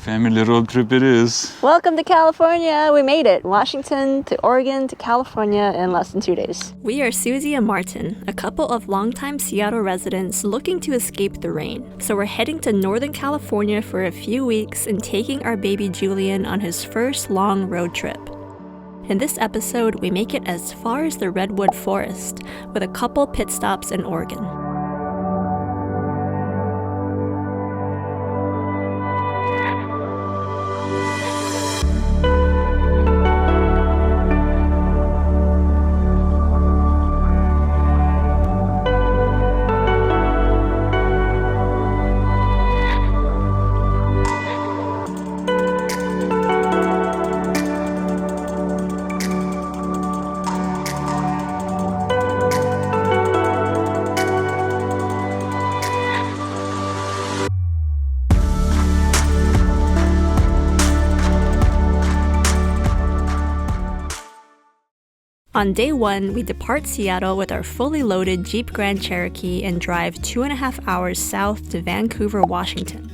Family road trip it is. Welcome to California. We made it. Washington to Oregon to California in less than 2 days. We are Suzi and Martin, a couple of longtime Seattle residents looking to escape the rain. So we're heading to Northern California for a few weeks and taking our baby Julian on his first long road trip. In this episode, we make it as far as the Redwood forest with a couple pit stops in Oregon. On day one, we depart Seattle with our fully loaded Jeep Grand Cherokee and drive 2.5 hours south to Vancouver, Washington.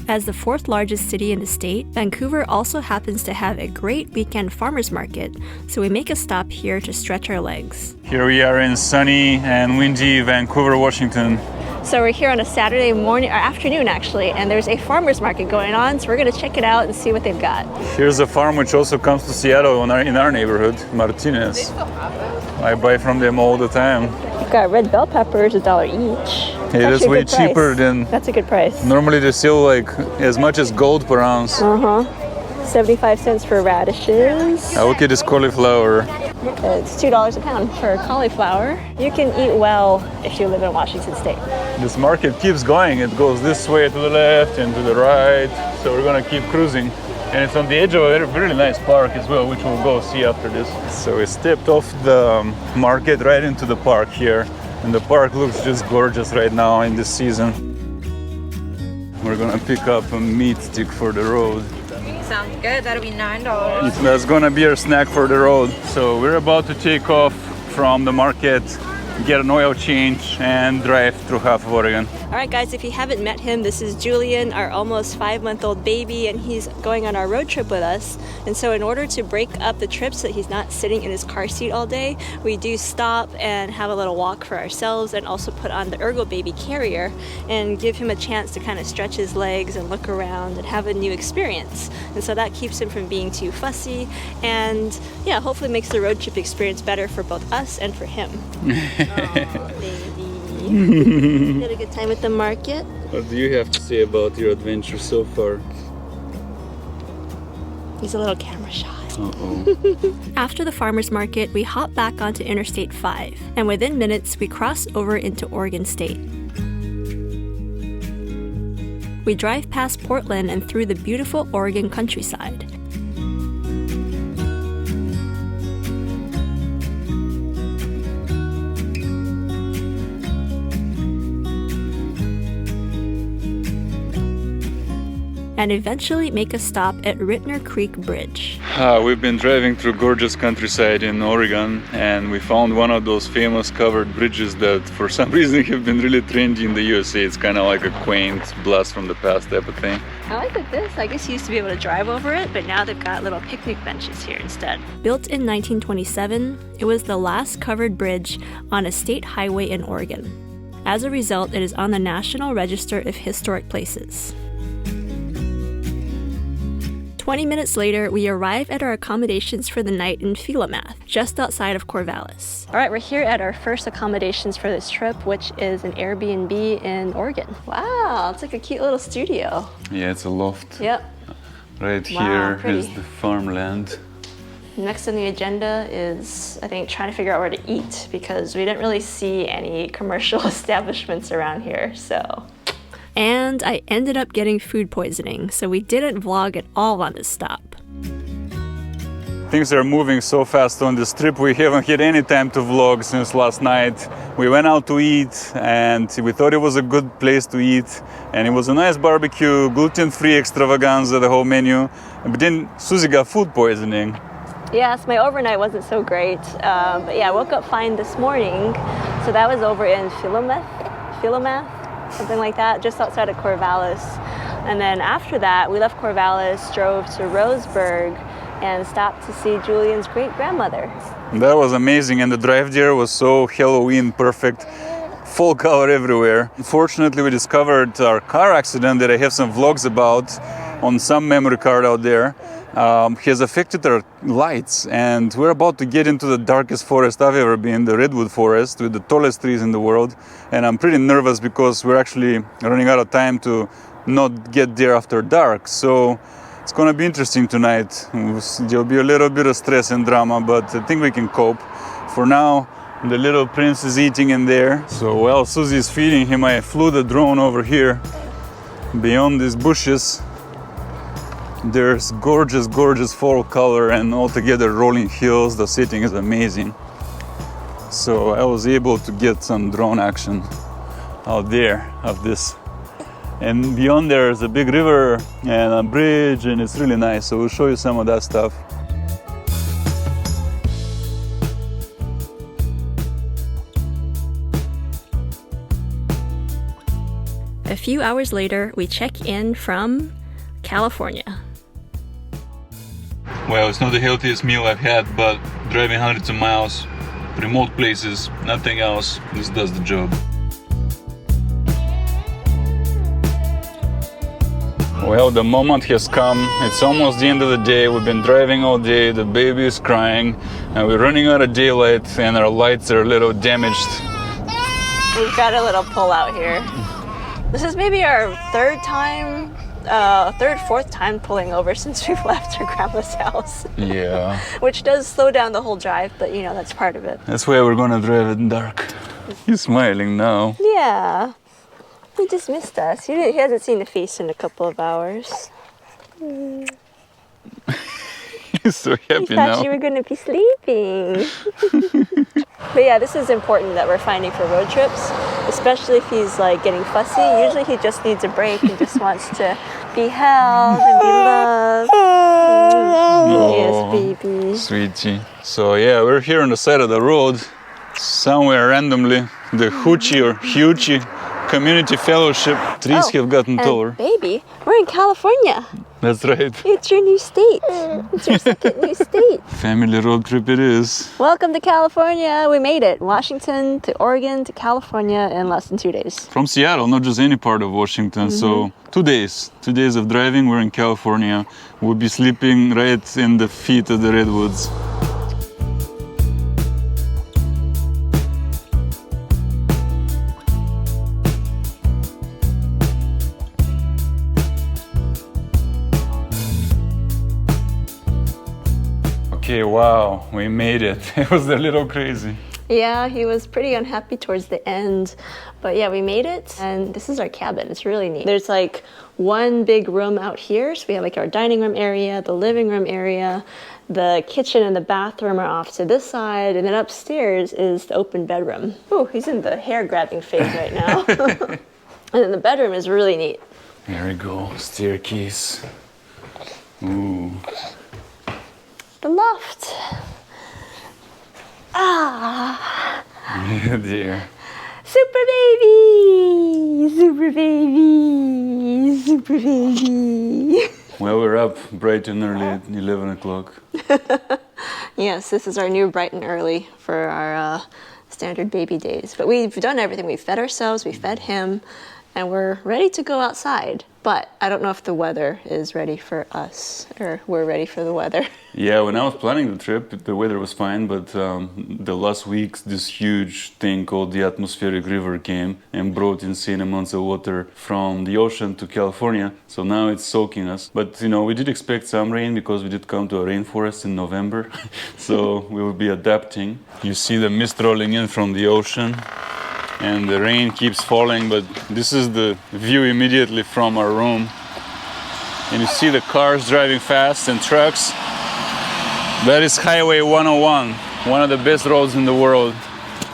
As the fourth largest city in the state, Vancouver also happens to have a great weekend farmers market, so we make a stop here to stretch our legs. Here we are in sunny and windy Vancouver, Washington. So we're here on a Saturday morning, or afternoon actually, and there's a farmer's market going on, so we're going to check it out and see what they've got. Here's a farm which also comes to Seattle in our neighborhood, Martinez. I buy from them all the time. You've got red bell peppers, $1 each. Hey, that's way cheaper than... That's a good price. Normally they sell like as much as gold per ounce. 75 cents for radishes. I look at this cauliflower. It's $2 a pound for cauliflower. You can eat well if you live in Washington State. This market keeps going. It goes this way to the left and to the right. So we're gonna keep cruising. And it's on the edge of a really nice park as well, which we'll go see after this. So we stepped off the market right into the park here. And the park looks just gorgeous right now in this season. We're gonna pick up a meat stick for the road. Sounds good. That'll be $9. That's gonna be our snack for the road. So we're about to take off from the market, get an oil change, and drive through half of Oregon. All right, guys, if you haven't met him, this is Julian, our almost 5-month-old baby, and he's going on our road trip with us. And so in order to break up the trip so that he's not sitting in his car seat all day, we do stop and have a little walk for ourselves and also put on the Ergo Baby carrier and give him a chance to kind of stretch his legs and look around and have a new experience. And so that keeps him from being too fussy and, yeah, hopefully makes the road trip experience better for both us and for him. Oh, baby. You had a good time at the market? What do you have to say about your adventure so far? He's a little camera shy. Uh-oh. After the farmer's market, we hop back onto Interstate 5, and within minutes, we cross over into Oregon State. We drive past Portland and through the beautiful Oregon countryside. And eventually make a stop at Rittner Creek Bridge. We've been driving through gorgeous countryside in Oregon, and we found one of those famous covered bridges that for some reason have been really trendy in the USA. It's kind of like a quaint blast from the past type of thing. I like that this. I guess you used to be able to drive over it, but now they've got little picnic benches here instead. Built in 1927, it was the last covered bridge on a state highway in Oregon. As a result, it is on the National Register of Historic Places. 20 minutes later, we arrive at our accommodations for the night in Philomath, just outside of Corvallis. All right, we're here at our first accommodations for this trip, which is an Airbnb in Oregon. Wow, it's like a cute little studio. Yeah, it's a loft. Yep. Right Wow, here is the farmland. Next on the agenda is, I think, trying to figure out where to eat because we didn't really see any commercial establishments around here, so. And I ended up getting food poisoning, so we didn't vlog at all on this stop. Things are moving so fast on this trip. We haven't had any time to vlog since last night. We went out to eat and we thought it was a good place to eat. And it was a nice barbecue, gluten-free extravaganza, the whole menu. But then Suzi got food poisoning. Yes, my overnight wasn't so great. But yeah, I woke up fine this morning. So that was over in Philomath, something like that, just outside of Corvallis. And then after that, we left Corvallis, drove to Roseburg, and stopped to see Julian's great-grandmother. That was amazing, and the drive there was so Halloween perfect. Full color everywhere. Unfortunately, we discovered our car accident that I have some vlogs about on some memory card out there. Has affected our lights, and we're about to get into the darkest forest I've ever been, the Redwood forest, with the tallest trees in the world. And I'm pretty nervous because we're actually running out of time to not get there after dark. So it's gonna be interesting tonight. There'll be a little bit of stress and drama, but I think we can cope. For now, the little prince is eating in there. So while Suzi is feeding him, I flew the drone over here. Beyond these bushes, there's gorgeous, gorgeous fall color and altogether rolling hills. The setting is amazing. So I was able to get some drone action out there of this. And beyond there is a big river and a bridge, and it's really nice. So we'll show you some of that stuff. A few hours later, we check in from California. Well, it's not the healthiest meal I've had, but driving hundreds of miles, remote places, nothing else, this does the job. Well, the moment has come. It's almost the end of the day. We've been driving all day, the baby is crying, and we're running out of daylight, and our lights are a little damaged. We've got a little pull out here. This is maybe our fourth time pulling over since we've left our grandma's house. Yeah. Which does slow down the whole drive, but you know, that's part of it. That's why we're gonna drive it in dark. He's smiling now. Yeah. He just missed us. He hasn't seen the face in a couple of hours. He's so happy He now. thought you were going to be sleeping. But yeah, this is important that we're finding for road trips, especially if he's like getting fussy. Usually he just needs a break and just wants to be held and be loved. Yes, baby. Sweetie. So yeah, we're here on the side of the road. Somewhere randomly, the Hoochie or Huchie Community Fellowship trees have gotten taller. Baby, we're in California. That's right. It's your new state. It's your second new state. Family road trip it is. Welcome to California. We made it. Washington to Oregon to California in less than 2 days. From Seattle, not just any part of Washington. So 2 days. 2 days of driving, we're in California. We'll be sleeping right in the feet of the Redwoods. Okay, wow, we made it. It was a little crazy. Yeah, he was pretty unhappy towards the end. But yeah, we made it. And this is our cabin. It's really neat. There's like one big room out here. So we have like our dining room area, the living room area, the kitchen and the bathroom are off to this side. And then upstairs is the open bedroom. Oh, he's in the hair grabbing phase right now. And then the bedroom is really neat. There we go, staircase. Ooh. The loft. Ah. Yeah, dear. Super baby! Super baby! Super baby! Well, we're up bright and early at 11 o'clock. Yes, this is our new bright and early for our standard baby days. But we've done everything. We fed ourselves, we fed him, and we're ready to go outside. But I don't know if the weather is ready for us, or we're ready for the weather. Yeah, when I was planning the trip, the weather was fine, but the last week, this huge thing called the atmospheric river came and brought insane amounts of water from the ocean to California. So now it's soaking us. But, you know, we did expect some rain because we did come to a rainforest in November. So we will be adapting. You see the mist rolling in from the ocean. And the rain keeps falling, but this is the view immediately from our room. And you see the cars driving fast and trucks. That is Highway 101, one of the best roads in the world.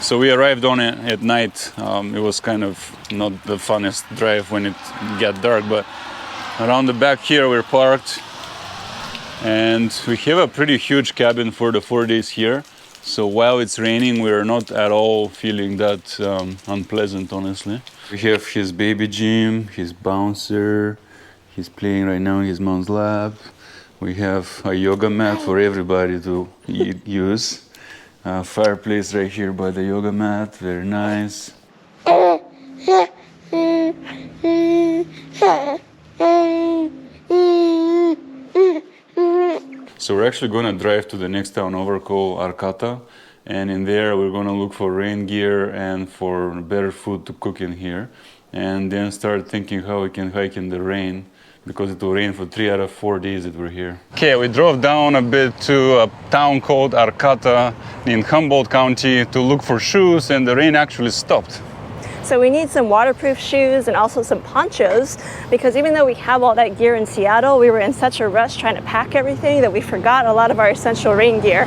So we arrived on it at night. It was kind of not the funnest drive when it got dark, but around the back here we're parked. And we have a pretty huge cabin for the 4 days here. So while it's raining, we're not at all feeling that unpleasant, honestly. We have his baby gym, his bouncer, He's playing right now in his mom's lap. We have a yoga mat for everybody to use. Fireplace right here by the yoga mat, very nice. So we're actually going to drive to the next town over called Arcata, and in there we're going to look for rain gear and for better food to cook in here, and then start thinking how we can hike in the rain, because it will rain for 3 out of 4 days that we're here. Okay, we drove down a bit to a town called Arcata in Humboldt County to look for shoes, and the rain actually stopped. So we need some waterproof shoes and also some ponchos, because even though we have all that gear in Seattle, we were in such a rush trying to pack everything that we forgot a lot of our essential rain gear.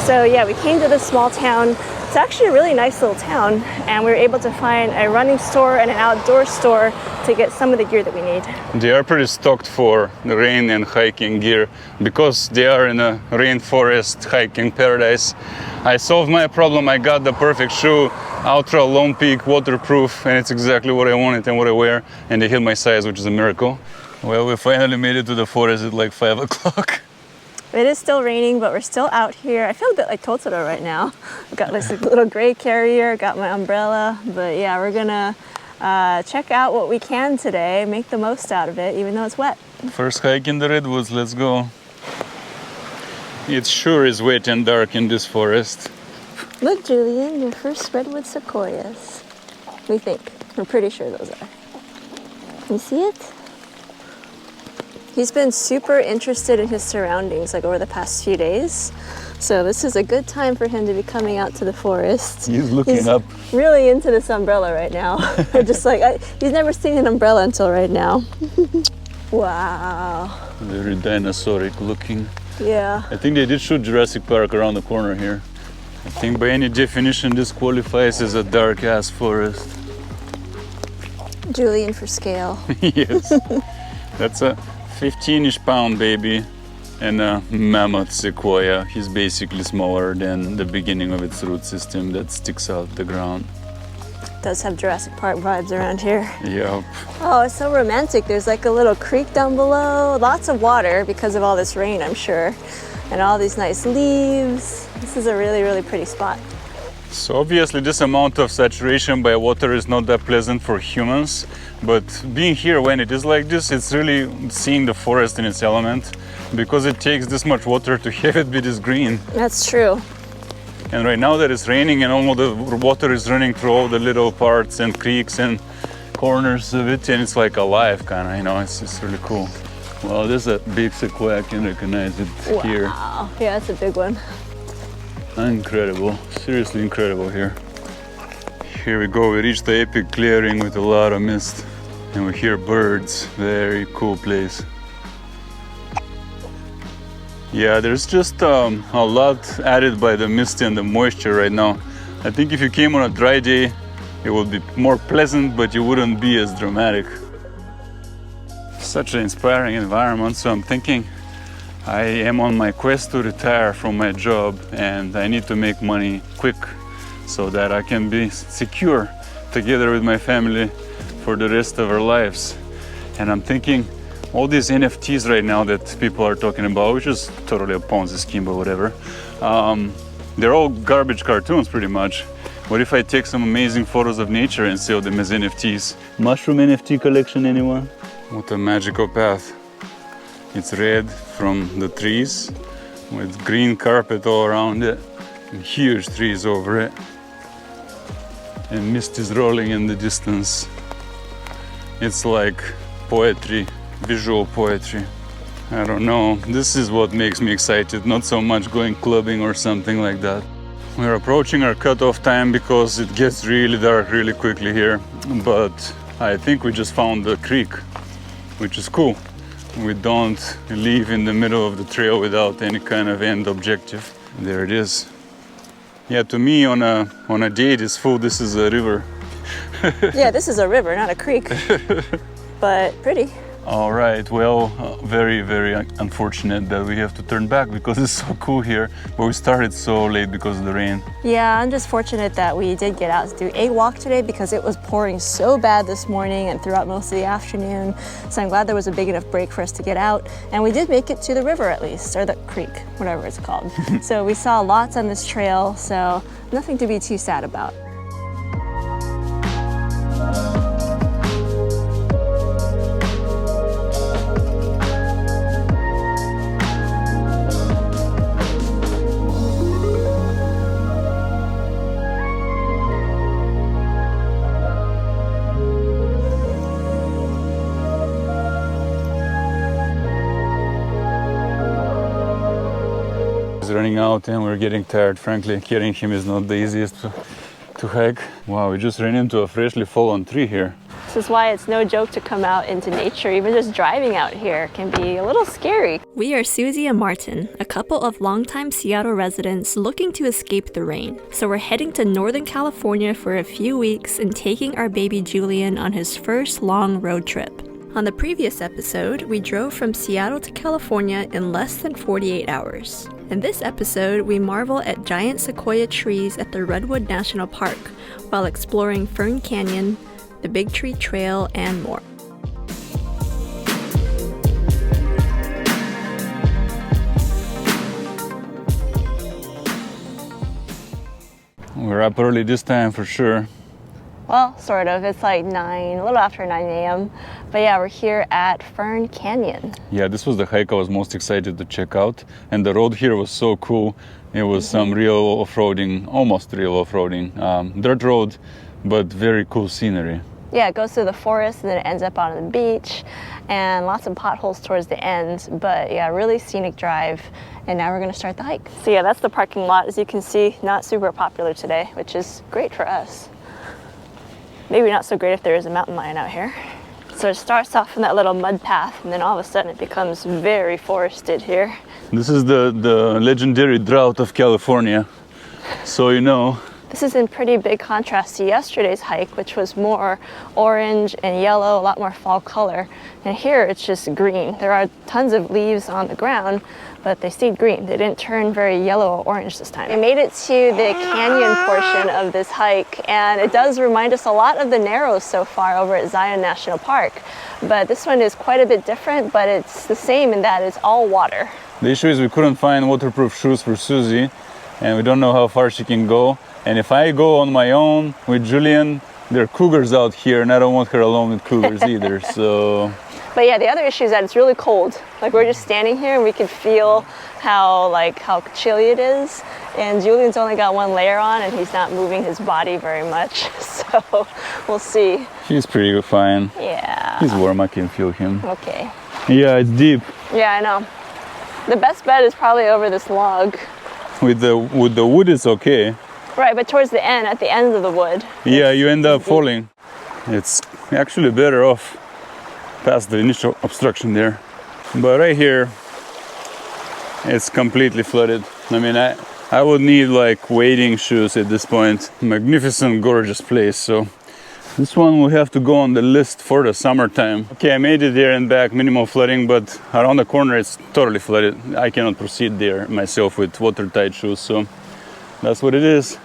So yeah, we came to this small town. It's actually a really nice little town, and we were able to find a running store and an outdoor store to get some of the gear that we need. They are pretty stocked for the rain and hiking gear because they are in a rainforest hiking paradise. I solved my problem. I got the perfect shoe, ultra long peak, waterproof, and it's exactly what I wanted and what I wear, and they hit my size, which is a miracle. Well, we finally made it to the forest at like 5 o'clock. It is still raining, but we're still out here. I feel a bit like Totoro right now. I've got this little gray carrier, got my umbrella, but yeah, we're gonna check out what we can today, make the most out of it, even though it's wet. First hike in the Redwoods, let's go. It sure is wet and dark in this forest. Look, Julian, your first redwood sequoias. We think. We're pretty sure those are. You see it? He's been super interested in his surroundings like over the past few days. So this is a good time for him to be coming out to the forest. He's looking up. Really into this umbrella right now. Just like, he's never seen an umbrella until right now. Wow. Very dinosauric looking. Yeah. I think they did shoot Jurassic Park around the corner here. I think by any definition this qualifies as a dark ass forest. Julian for scale. Yes. That's a 15-ish pound baby and a mammoth sequoia. He's basically smaller than the beginning of its root system that sticks out the ground. Does have Jurassic Park vibes around here. Yep. Oh, it's so romantic. There's like a little creek down below. Lots of water because of all this rain, I'm sure. And all these nice leaves. This is a really, really pretty spot. So obviously this amount of saturation by water is not that pleasant for humans, but being here when it is like this, it's really seeing the forest in its element, because it takes this much water to have it be this green. That's true. And right now that it's raining and all the water is running through all the little parts and creeks and corners of it, and it's like alive kind of, you know, it's really cool. Well, there's a big sequoia, I can recognize it here. Wow, yeah, that's a big one. Incredible, seriously incredible here. Here we go, we reached the epic clearing with a lot of mist, and we hear birds. Very cool place. Yeah, there's just a lot added by the mist and the moisture right now. I think if you came on a dry day, it would be more pleasant, but you wouldn't be as dramatic. Such an inspiring environment, so I'm thinking I am on my quest to retire from my job, and I need to make money quick so that I can be secure together with my family for the rest of our lives. And I'm thinking all these NFTs right now that people are talking about, which is totally a Ponzi scheme or whatever, they're all garbage cartoons pretty much. What if I take some amazing photos of nature and sell them as NFTs? Mushroom NFT collection, anyone? What a magical path. It's red from the trees with green carpet all around it and huge trees over it. And mist is rolling in the distance. It's like poetry, visual poetry. I don't know, this is what makes me excited, not so much going clubbing or something like that. We're approaching our cutoff time because it gets really dark really quickly here, but I think we just found the creek, which is cool. We don't leave in the middle of the trail without any kind of end objective. There it is. Yeah, to me on a day this full, this is a river. Yeah, this is a river, not a creek. But pretty. All right, well, very, very unfortunate that we have to turn back because it's so cool here, but we started so late because of the rain. Yeah, I'm just fortunate that we did get out to do a walk today because it was pouring so bad this morning and throughout most of the afternoon. So I'm glad there was a big enough break for us to get out. And we did make it to the river at least, or the creek, whatever it's called. So we saw lots on this trail, so nothing to be too sad about. Running out and we're getting tired. Frankly, carrying him is not the easiest to hike. Wow, we just ran into a freshly fallen tree here. This is why it's no joke to come out into nature. Even just driving out here can be a little scary. We are Suzi and Martin, a couple of longtime Seattle residents looking to escape the rain. So we're heading to Northern California for a few weeks and taking our baby Julian on his first long road trip. On the previous episode, we drove from Seattle to California in less than 48 hours. In this episode, we marvel at giant sequoia trees at the Redwood National Park while exploring Fern Canyon, the Big Tree Trail, and more. We're up early this time for sure. Well, sort of. It's like 9, a little after 9 a.m. But yeah, we're here at Fern Canyon. Yeah, this was the hike I was most excited to check out. And the road here was so cool. It was some real off-roading, almost real off-roading. Dirt road, but very cool scenery. Yeah, it goes through the forest and then it ends up on the beach and lots of potholes towards the end. But yeah, really scenic drive. And now we're gonna start the hike. So yeah, that's the parking lot. As you can see, not super popular today, which is great for us. Maybe not so great if there is a mountain lion out here. So it starts off in that little mud path and then all of a sudden it becomes very forested here. This is the legendary drought of California. So you know. This is in pretty big contrast to yesterday's hike, which was more orange and yellow, a lot more fall color. And here it's just green. There are tons of leaves on the ground, but they stayed green. They didn't turn very yellow or orange this time. We made it to the canyon portion of this hike, and it does remind us a lot of the Narrows so far over at Zion National Park. But this one is quite a bit different, but it's the same in that it's all water. The issue is we couldn't find waterproof shoes for Suzi, and we don't know how far she can go. And if I go on my own with Julian, there are cougars out here, and I don't want her alone with cougars either, so... But yeah, the other issue is that it's really cold. Like we're just standing here and we can feel how chilly it is. And Julian's only got one layer on and he's not moving his body very much. So we'll see. He's pretty fine. Yeah. He's warm, I can feel him. Okay. Yeah, it's deep. Yeah, I know. The best bet is probably over this log. With the wood it's okay. Right, but towards the end, at the end of the wood. Yeah, you end up falling. It's actually better off past the initial obstruction there. But right here, it's completely flooded. I mean, I would need like wading shoes at this point. Magnificent, gorgeous place. So this one will have to go on the list for the summertime. Okay, I made it there and back, minimal flooding, but around the corner it's totally flooded. I cannot proceed there myself with watertight shoes, so that's what it is.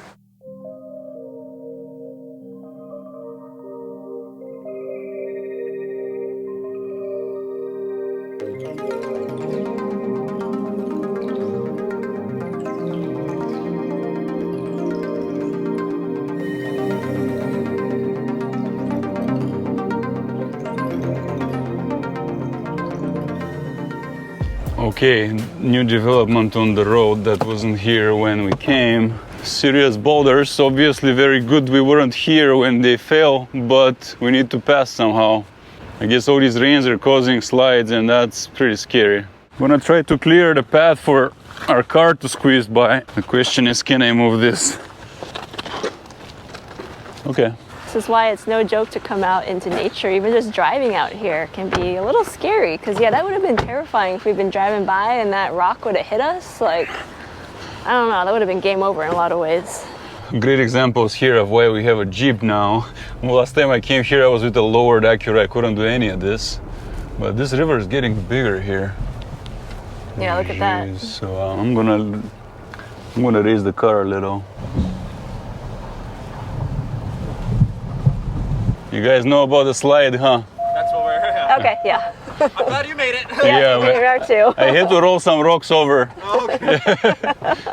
Okay, new development on the road that wasn't here when we came. Serious boulders, obviously very good we weren't here when they fell, but we need to pass somehow. I guess all these rains are causing slides and that's pretty scary. I'm gonna try to clear the path for our car to squeeze by. The question is, can I move this? Okay. This is why it's no joke to come out into nature. Even just driving out here can be a little scary because yeah, that would have been terrifying if we'd been driving by and that rock would have hit us. Like, I don't know, that would have been game over in a lot of ways. Great examples here of why we have a Jeep now. Well, last time I came here I was with a lowered Acura, I couldn't do any of this. But this river is getting bigger here. Yeah, look at that. Jeez, so I'm gonna raise the car a little. You guys know about the slide, huh? That's what we're Okay, yeah. I'm glad you made it. Yeah, we are too. I had to roll some rocks over. Okay.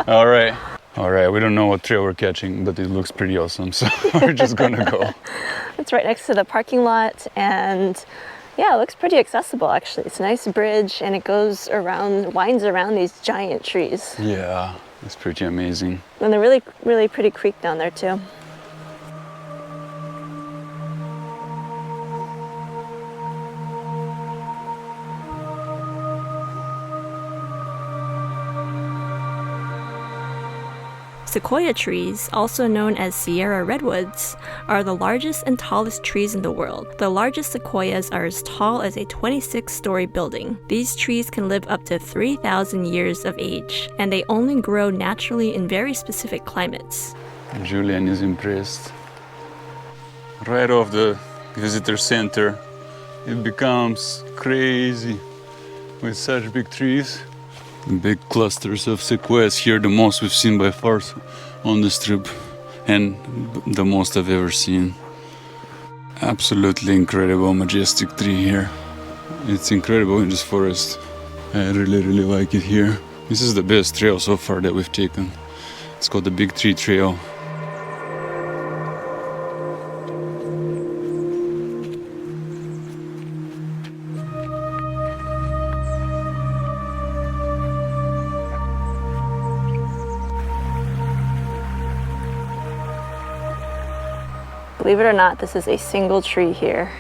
All right, we don't know what trail we're catching, but it looks pretty awesome, so we're just gonna go. It's right next to the parking lot, and yeah, it looks pretty accessible actually. It's a nice bridge, and it goes around, winds around these giant trees. Yeah, it's pretty amazing. And a really, really pretty creek down there too. Sequoia trees, also known as Sierra Redwoods, are the largest and tallest trees in the world. The largest sequoias are as tall as a 26-story building. These trees can live up to 3,000 years of age, and they only grow naturally in very specific climates. Julian is impressed. Right off the visitor center, it becomes crazy with such big trees. Big clusters of sequoias here, the most we've seen by far on this trip, and the most I've ever seen. Absolutely incredible, majestic tree here. It's incredible in this forest. I really like it here. This is the best trail so far that we've taken. It's called the Big Tree Trail. Believe it or not, this is a single tree here.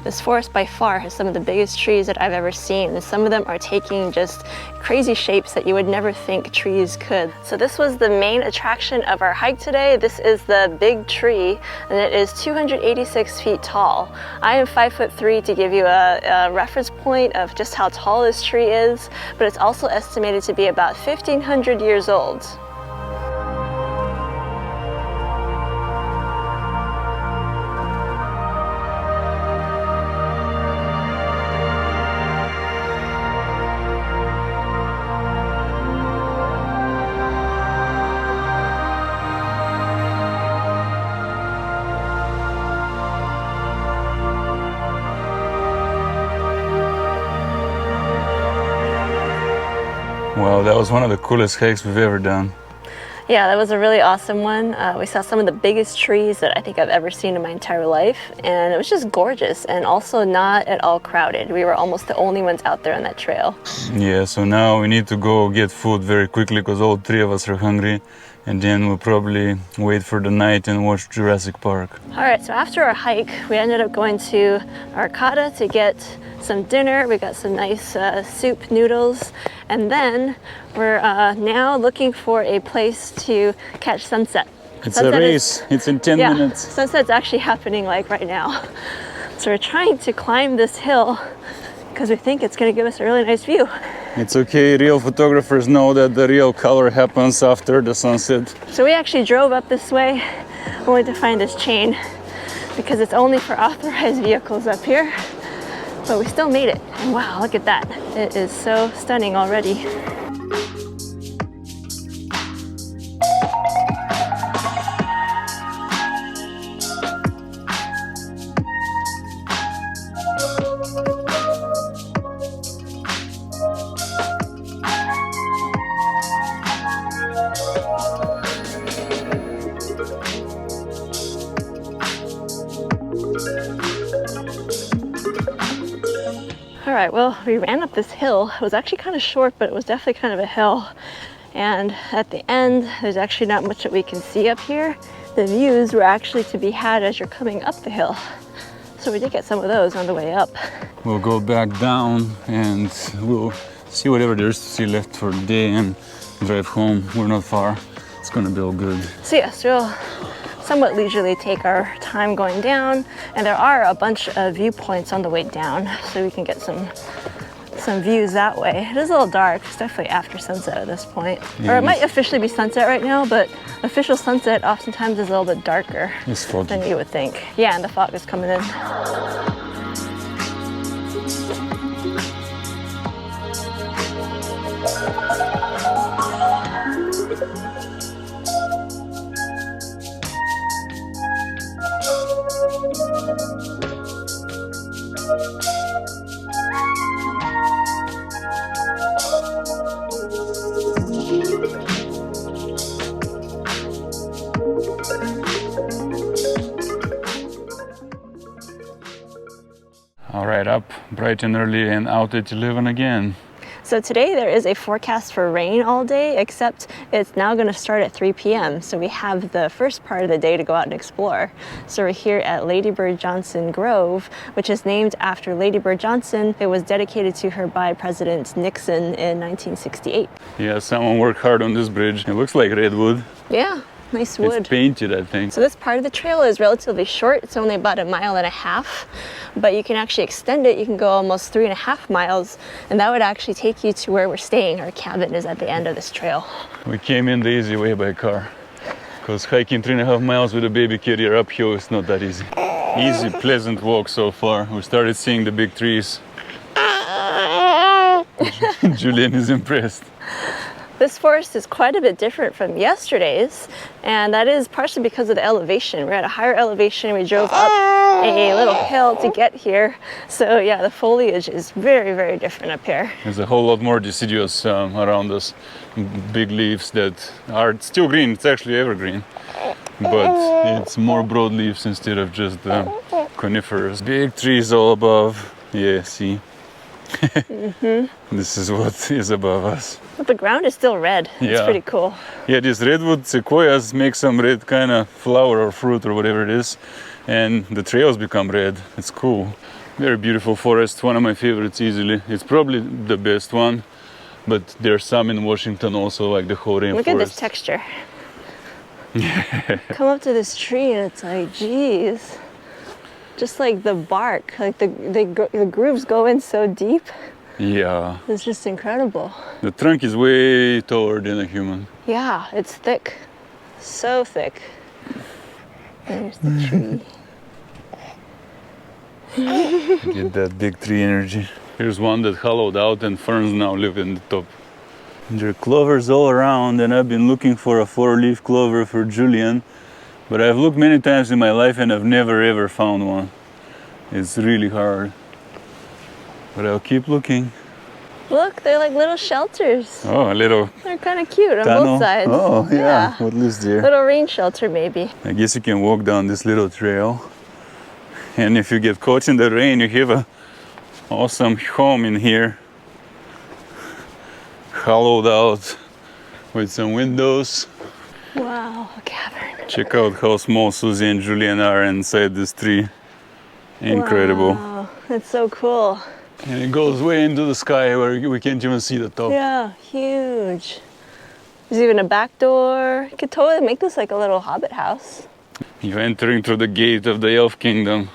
This forest by far has some of the biggest trees that I've ever seen, and some of them are taking just crazy shapes that you would never think trees could. So this was the main attraction of our hike today. This is the big tree, and it is 286 feet tall. I am 5'3" to give you a reference point of just how tall this tree is, but it's also estimated to be about 1,500 years old. Wow, that was one of the coolest hikes we've ever done. Yeah, that was a really awesome one. We saw some of the biggest trees that I think I've ever seen in my entire life, and it was just gorgeous and also not at all crowded. We were almost the only ones out there on that trail. Yeah, so now we need to go get food very quickly because all three of us are hungry, and then we'll probably wait for the night and watch Jurassic Park. All right, so after our hike, we ended up going to Garapata to get some dinner. We got some nice soup noodles, and then we're now looking for a place to catch sunset. It's a race. It's in 10 minutes. Sunset's actually happening like right now. So we're trying to climb this hill because we think it's going to give us a really nice view. It's okay, real photographers know that the real color happens after the sunset. So we actually drove up this way only to find this chain because it's only for authorized vehicles up here. But we still made it. And wow, look at that. It is so stunning already. All right, well, we ran up this hill. It was actually kind of short, but it was definitely kind of a hill. And at the end, there's actually not much that we can see up here. The views were actually to be had as you're coming up the hill. So we did get some of those on the way up. We'll go back down and we'll see whatever there is to see left for the day and drive home. We're not far. It's gonna be all good. So yes, we'll somewhat leisurely take our time going down, and there are a bunch of viewpoints on the way down, so we can get some views that way. It is a little dark. It's definitely after sunset at this point. Yeah, or it might officially be sunset right now, but official sunset oftentimes is a little bit darker It's foggy. than you would think. Yeah, and the fog is coming in. Bright and early and out at 11 again. So today there is a forecast for rain all day, except it's now going to start at 3 p.m. So we have the first part of the day to go out and explore. So we're here at Lady Bird Johnson Grove, which is named after Lady Bird Johnson. It was dedicated to her by President Nixon in 1968. Yeah, someone worked hard on this bridge. It looks like redwood. Yeah. Nice wood. It's painted, I think. So this part of the trail is relatively short. It's only about 1.5 miles, but you can actually extend it. You can go almost 3.5 miles, and that would actually take you to where we're staying. Our cabin is at the end of this trail. We came in the easy way by car, because hiking 3.5 miles with a baby carrier uphill is not that easy. Easy, pleasant walk so far. We started seeing the big trees. Julian is impressed. This forest is quite a bit different from yesterday's, and that is partially because of the elevation. We're at a higher elevation. We drove up a little hill to get here. So yeah, the foliage is very, very different up here. There's a whole lot more deciduous around us. Big leaves that are still green. It's actually evergreen, but it's more broad leaves instead of just conifers. Big trees all above. Yeah, see? This is what is above us. But the ground is still red. It's Yeah. pretty cool. Yeah, these redwood sequoias make some red kind of flower or fruit or whatever it is, and the trails become red. It's cool. Very beautiful forest, one of my favorites easily. It's probably the best one, but there's some in Washington also, like the whole rainforest. Look at this texture. Come up to this tree and it's like, geez. Just like the bark, like the grooves go in so deep. Yeah. It's just incredible. The trunk is way taller than a human. Yeah, it's thick. So thick. There's the tree. Get that big tree energy. Here's one that hollowed out and ferns now live in the top. There are clovers all around, and I've been looking for a 4-leaf clover for Julian, but I've looked many times in my life and I've never ever found one. It's really hard. But I'll keep looking. Look, they're like little shelters. Oh, a little They're kind of cute on tunnel. both sides. Oh, yeah. What lives there? Little rain shelter, maybe. I guess you can walk down this little trail. And if you get caught in the rain, you have a awesome home in here. Hollowed out with some windows. Wow, a cavern. Check out how small Suzi and Julian are inside this tree. Incredible. Wow, that's so cool. And it goes way into the sky where we can't even see the top. Yeah, huge. There's even a back door. You could totally make this like a little hobbit house. You're entering through the gate of the Elf Kingdom.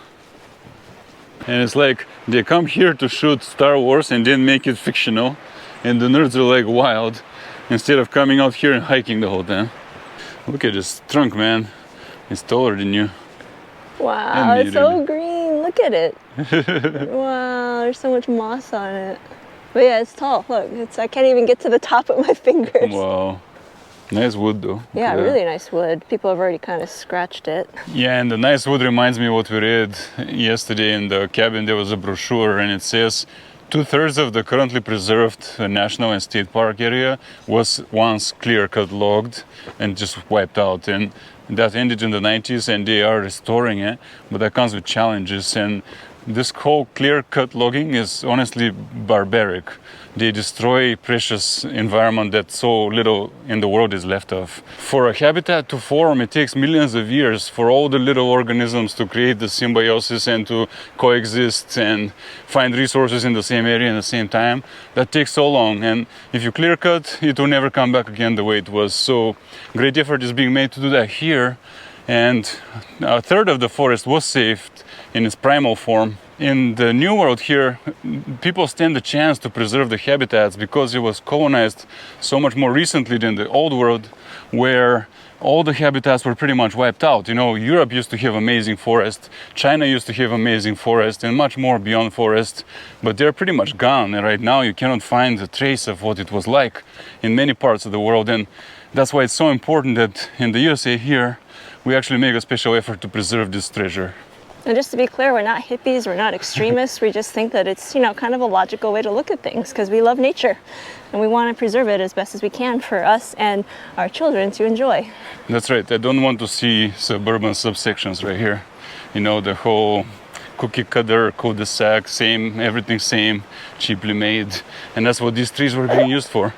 And it's like they come here to shoot Star Wars and then make it fictional. And the nerds are like wild instead of coming out here and hiking the whole time. Look at this trunk, man. It's taller than you. Wow, And it's so muted. green. Look at it. Wow, there's so much moss on it. But yeah, it's tall. Look, I can't even get to the top of my fingers. Wow. Nice wood though. Yeah, really nice wood. People have already kind of scratched it. Yeah, and the nice wood reminds me of what we read yesterday in the cabin. There was a brochure and it says 2/3 of the currently preserved national and state park area was once clear-cut logged and just wiped out. And that ended in the 90s and they are restoring it, but that comes with challenges. And this whole clear-cut logging is honestly barbaric. They destroy precious environment that so little in the world is left of. For a habitat to form, it takes millions of years for all the little organisms to create the symbiosis and to coexist and find resources in the same area at the same time. That takes so long, and if you clear cut, it will never come back again the way it was. So great effort is being made to do that here, and 1/3 of the forest was saved in its primal form. In the New World here, people stand a chance to preserve the habitats because it was colonized so much more recently than the Old World, where all the habitats were pretty much wiped out. You know, Europe used to have amazing forest, China used to have amazing forest, and much more beyond forest, but they're pretty much gone. And right now you cannot find a trace of what it was like in many parts of the world. And that's why it's so important that in the USA here, we actually make a special effort to preserve this treasure. And just to be clear, we're not hippies, we're not extremists. We just think that it's, you know, kind of a logical way to look at things because we love nature and we want to preserve it as best as we can for us and our children to enjoy. That's right. I don't want to see suburban subsections right here. You know, the whole cookie cutter, cul-de-sac, same, everything same, cheaply made. And that's what these trees were being used for.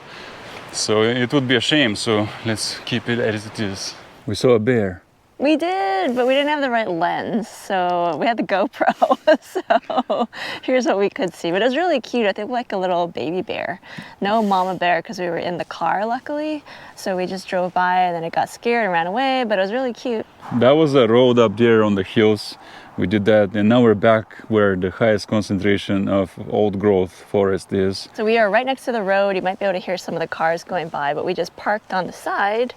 So it would be a shame, so let's keep it as it is. We saw a bear. We did, but we didn't have the right lens, so we had the GoPro. So here's what we could see. But it was really cute. I think like a little baby bear. No mama bear because we were in the car, luckily. So we just drove by and then it got scared and ran away, but it was really cute. That was a road up there on the hills. We did that, and now we're back where the highest concentration of old growth forest is. So we are right next to the road. You might be able to hear some of the cars going by, but we just parked on the side.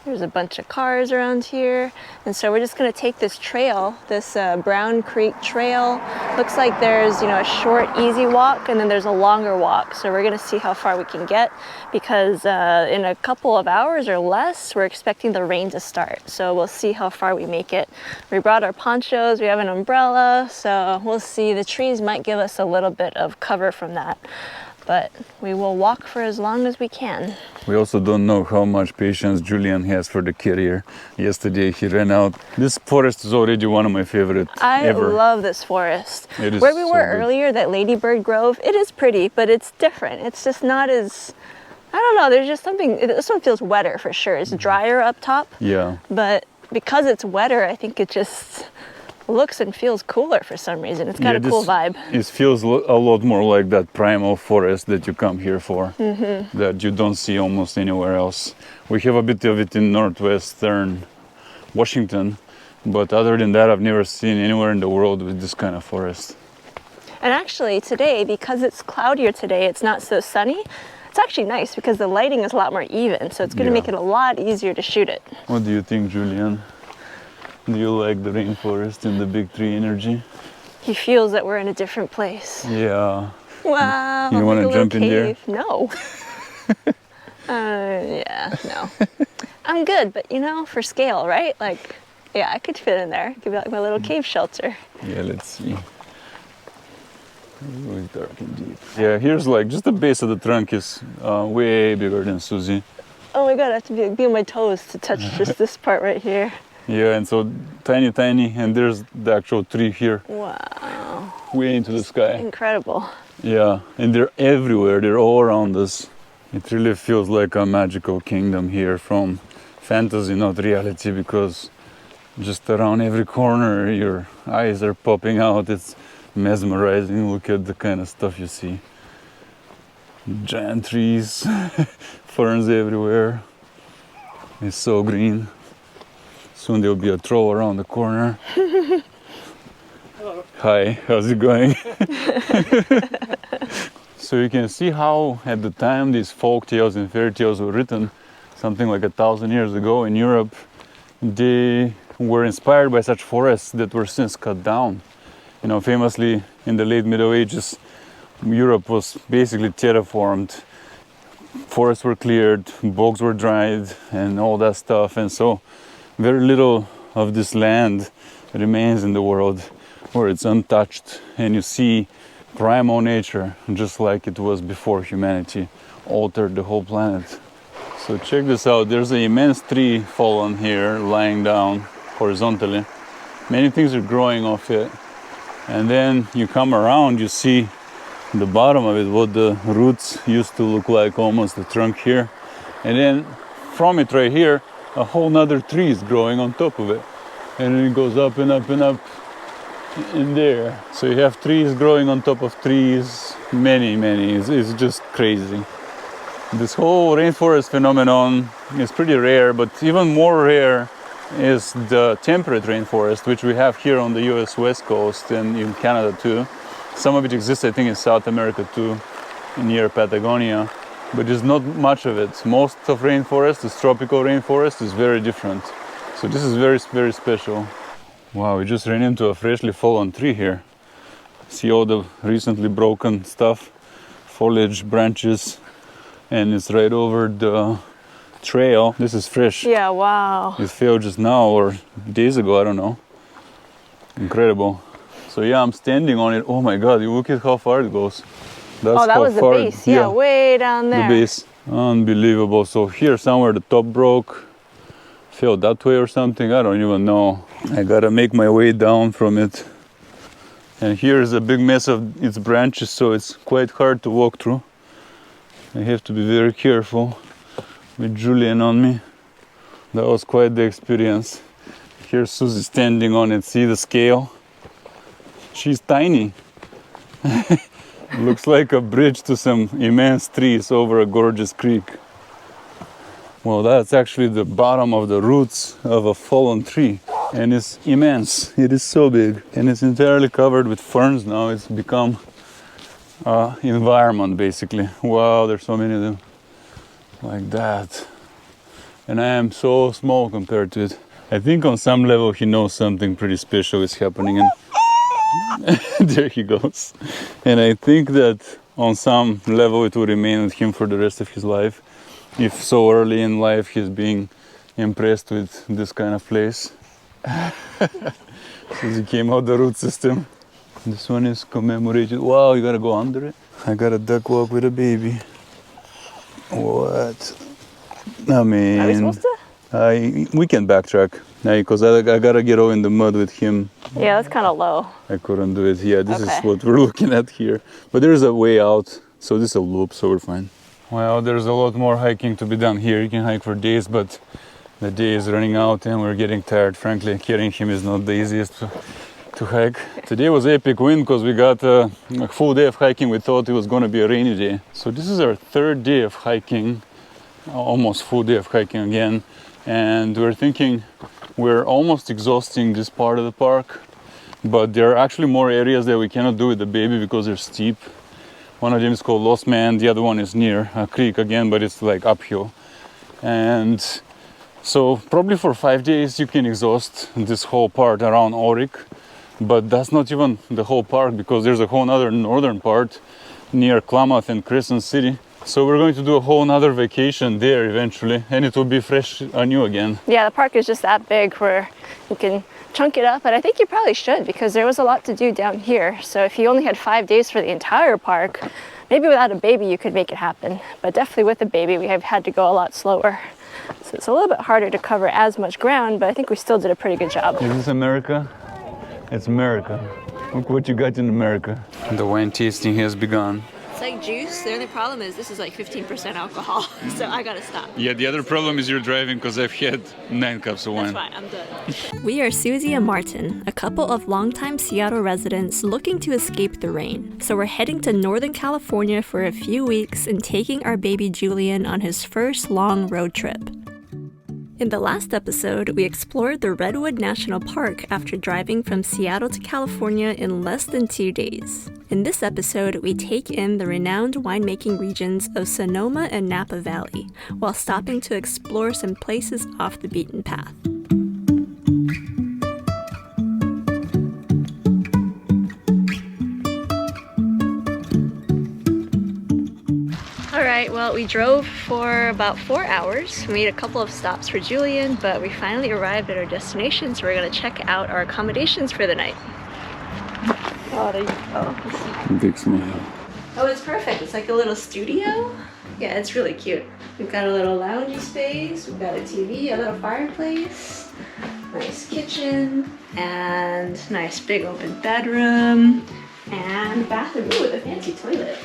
There's a bunch of cars around here. And so we're just gonna take this trail, this Brown Creek Trail. Looks like there's, a short, easy walk, and then there's a longer walk. So we're gonna see how far we can get because in a couple of hours or less, we're expecting the rain to start. So we'll see how far we make it. We brought our ponchos, we have an umbrella, so we'll see. The trees might give us a little bit of cover from that, but we will walk for as long as we can. We also don't know how much patience Julian has for the carrier. Yesterday he ran out. This forest is already one of my favorite ever. I love this forest. It is Where we so were good. earlier, that Ladybird Grove, it is pretty, but it's different. It's just not as, I don't know, there's just something, this one feels wetter for sure. It's drier up top, Yeah. but because it's wetter, I think it just looks and feels cooler for some reason. It's got a cool vibe. It feels a lot more like that primal forest that you come here for, that you don't see almost anywhere else. We have a bit of it in northwestern Washington, but other than that, I've never seen anywhere in the world with this kind of forest. And actually today, because it's cloudier today, it's not so sunny. It's actually nice because the lighting is a lot more even, so it's going to make it a lot easier to shoot it. What do you think, Julian? Do you like the rainforest and the big tree energy? He feels that we're in a different place. Yeah. Wow. You want to jump in there? No. Yeah, no. I'm good, but for scale, right? Like, yeah, I could fit in there. It could be like my little cave shelter. Yeah, let's see. Really dark indeed. Yeah, here's like just the base of the trunk is way bigger than Suzi. Oh my God, I have to be on my toes to touch just this part right here. Yeah, and so tiny, and there's the actual tree here. Wow. Way into the sky. Incredible. Yeah, and they're everywhere. They're all around us. It really feels like a magical kingdom here from fantasy, not reality, because just around every corner your eyes are popping out. It's mesmerizing. Look at the kind of stuff you see. Giant trees, ferns everywhere. It's so green. Soon there'll be a troll around the corner. Hello. Hi, how's it going? So you can see how at the time these folk tales and fairy tales were written, something like 1,000 years ago in Europe, they were inspired by such forests that were since cut down. Famously in the late Middle Ages, Europe was basically terraformed. Forests were cleared, bogs were dried, and all that stuff. And so very little of this land remains in the world where it's untouched, and you see primal nature just like it was before humanity altered the whole planet. So check this out. There's an immense tree fallen here, lying down horizontally. Many things are growing off it. And then you come around, you see the bottom of it, what the roots used to look like, almost the trunk here. And then from it right here, a whole nother tree is growing on top of it. And then it goes up and up and up in there. So you have trees growing on top of trees, many. It's just crazy. This whole rainforest phenomenon is pretty rare, but even more rare is the temperate rainforest, which we have here on the US West Coast and in Canada too. Some of it exists, I think, in South America too, near Patagonia, but there's not much of it. Most of rainforest, this tropical rainforest, is very different. So this is very, very special. Wow, we just ran into a freshly fallen tree here. See all the recently broken stuff, foliage, branches, and it's right over the trail. This is fresh. Yeah, wow. It fell just now or days ago, I don't know. Incredible. So yeah, I'm standing on it. Oh my God, you look at how far it goes. That's that how was the far base. Yeah, way down there. The base. Unbelievable. So here somewhere the top broke, fell that way or something. I don't even know. I gotta make my way down from it. And here is a big mess of its branches, so it's quite hard to walk through. I have to be very careful with Julian on me. That was quite the experience. Here's Suzi standing on it, see the scale? She's tiny. Looks like a bridge to some immense trees over a gorgeous creek. Well, that's actually the bottom of the roots of a fallen tree. And it's immense. It is so big. And it's entirely covered with ferns now. It's become an environment, basically. Wow, there's so many of them. Like that. And I am so small compared to it. I think on some level he knows something pretty special is happening. And there he goes. And I think that on some level it will remain with him for the rest of his life. If so early in life he's being impressed with this kind of place. Since he came out the root system. This one is commemorated. Wow, you gotta go under it. I got a duck walk with a baby. What? I mean, Are we supposed to? We can backtrack. Because I gotta get all in the mud with him. Yeah, that's kind of low. I couldn't do it. Yeah, this Okay. is what we're looking at here. But there's a way out. So this is a loop, so we're fine. Well, there's a lot more hiking to be done here. You can hike for days, but the day is running out and we're getting tired. Frankly, carrying him is not the easiest to hike. Today was epic wind because we got a full day of hiking. We thought it was going to be a rainy day. So this is our third day of hiking, almost full day of hiking again. And we're thinking we're almost exhausting this part of the park, but there are actually more areas that we cannot do with the baby because they're steep. One of them is called Lost Man, the other one is near a creek again, but it's like uphill. And so probably for 5 days you can exhaust this whole part around Auric, but that's not even the whole park because there's a whole other northern part near Klamath and Crescent City. So we're going to do a whole nother vacation there eventually, and it will be fresh anew again. Yeah, the park is just that big where you can chunk it up, and I think you probably should because there was a lot to do down here. So if you only had 5 days for the entire park, maybe without a baby you could make it happen. But definitely with a baby we have had to go a lot slower. So it's a little bit harder to cover as much ground, but I think we still did a pretty good job. Is this America? It's America. Look what you got in America. The wine tasting has begun. It's like juice. The only problem is this is like 15% alcohol, so I gotta stop. Yeah, the other problem is you're driving because I've had 9 cups of wine. That's fine, I'm done. We are Suzi and Martin, a couple of longtime Seattle residents looking to escape the rain. So we're heading to Northern California for a few weeks and taking our baby Julian on his first long road trip. In the last episode, we explored the Redwood National Park after driving from Seattle to California in less than 2 days. In this episode, we take in the renowned winemaking regions of Sonoma and Napa Valley, while stopping to explore some places off the beaten path. Alright, well, we drove for about 4 hours. We made a couple of stops for Julian, but we finally arrived at our destination, so we're going to check out our accommodations for the night. Oh, there you go. Big smile. Oh, it's perfect. It's like a little studio. Yeah, it's really cute. We've got a little loungy space, we've got a TV, a little fireplace, nice kitchen, and nice big open bedroom, and bathroom. Ooh, with a fancy toilet.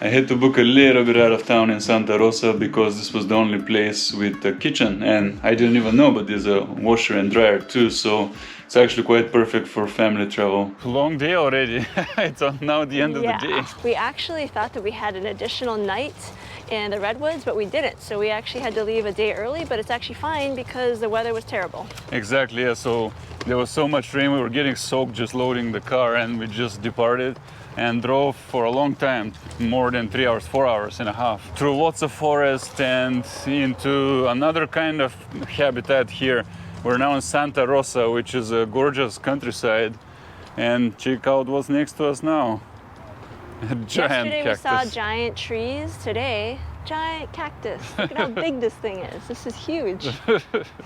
I had to book a little bit out of town in Santa Rosa because this was the only place with a kitchen, and I didn't even know, but there's a washer and dryer too, so it's actually quite perfect for family travel. Long day already. It's now the end of the day. We actually thought that we had an additional night in the Redwoods, but we didn't. So we actually had to leave a day early, but it's actually fine because the weather was terrible. Exactly, yeah. So there was so much rain, we were getting soaked just loading the car, and we just departed and drove for a long time, more than 3 hours, 4 hours and a half, through lots of forest and into another kind of habitat here. We're now in Santa Rosa, which is a gorgeous countryside, and check out what's next to us now. A giant Yesterday cactus. we saw giant trees. Today, giant cactus. Look at how big this thing is. This is huge.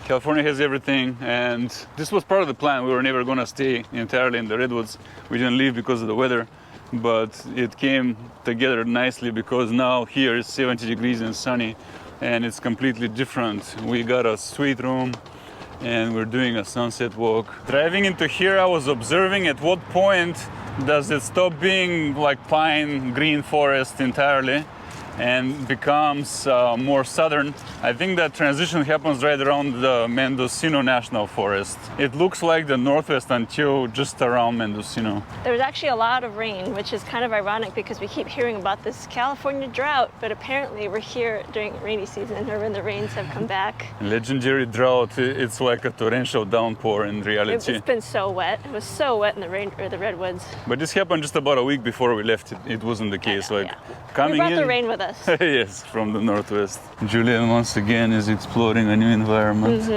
California has everything, and this was part of the plan. We were never going to stay entirely in the Redwoods. We didn't leave because of the weather, but it came together nicely because now here it's 70 degrees and sunny, and it's completely different. We got a suite room, and we're doing a sunset walk. Driving into here, I was observing at what point Does it stop being like pine green forest entirely and becomes more southern? I think that transition happens right around the Mendocino National Forest. It looks like the Northwest until just around Mendocino. There was actually a lot of rain, which is kind of ironic because we keep hearing about this California drought, but apparently we're here during rainy season or when the rains have come back. Legendary drought, it's like a torrential downpour in reality. It's been so wet. It was so wet in the rain or the Redwoods. But this happened just about a week before we left. It wasn't the case. Know, like yeah. coming We brought in. the rain with us. Yes, from the Northwest. Julian once again is exploring a new environment.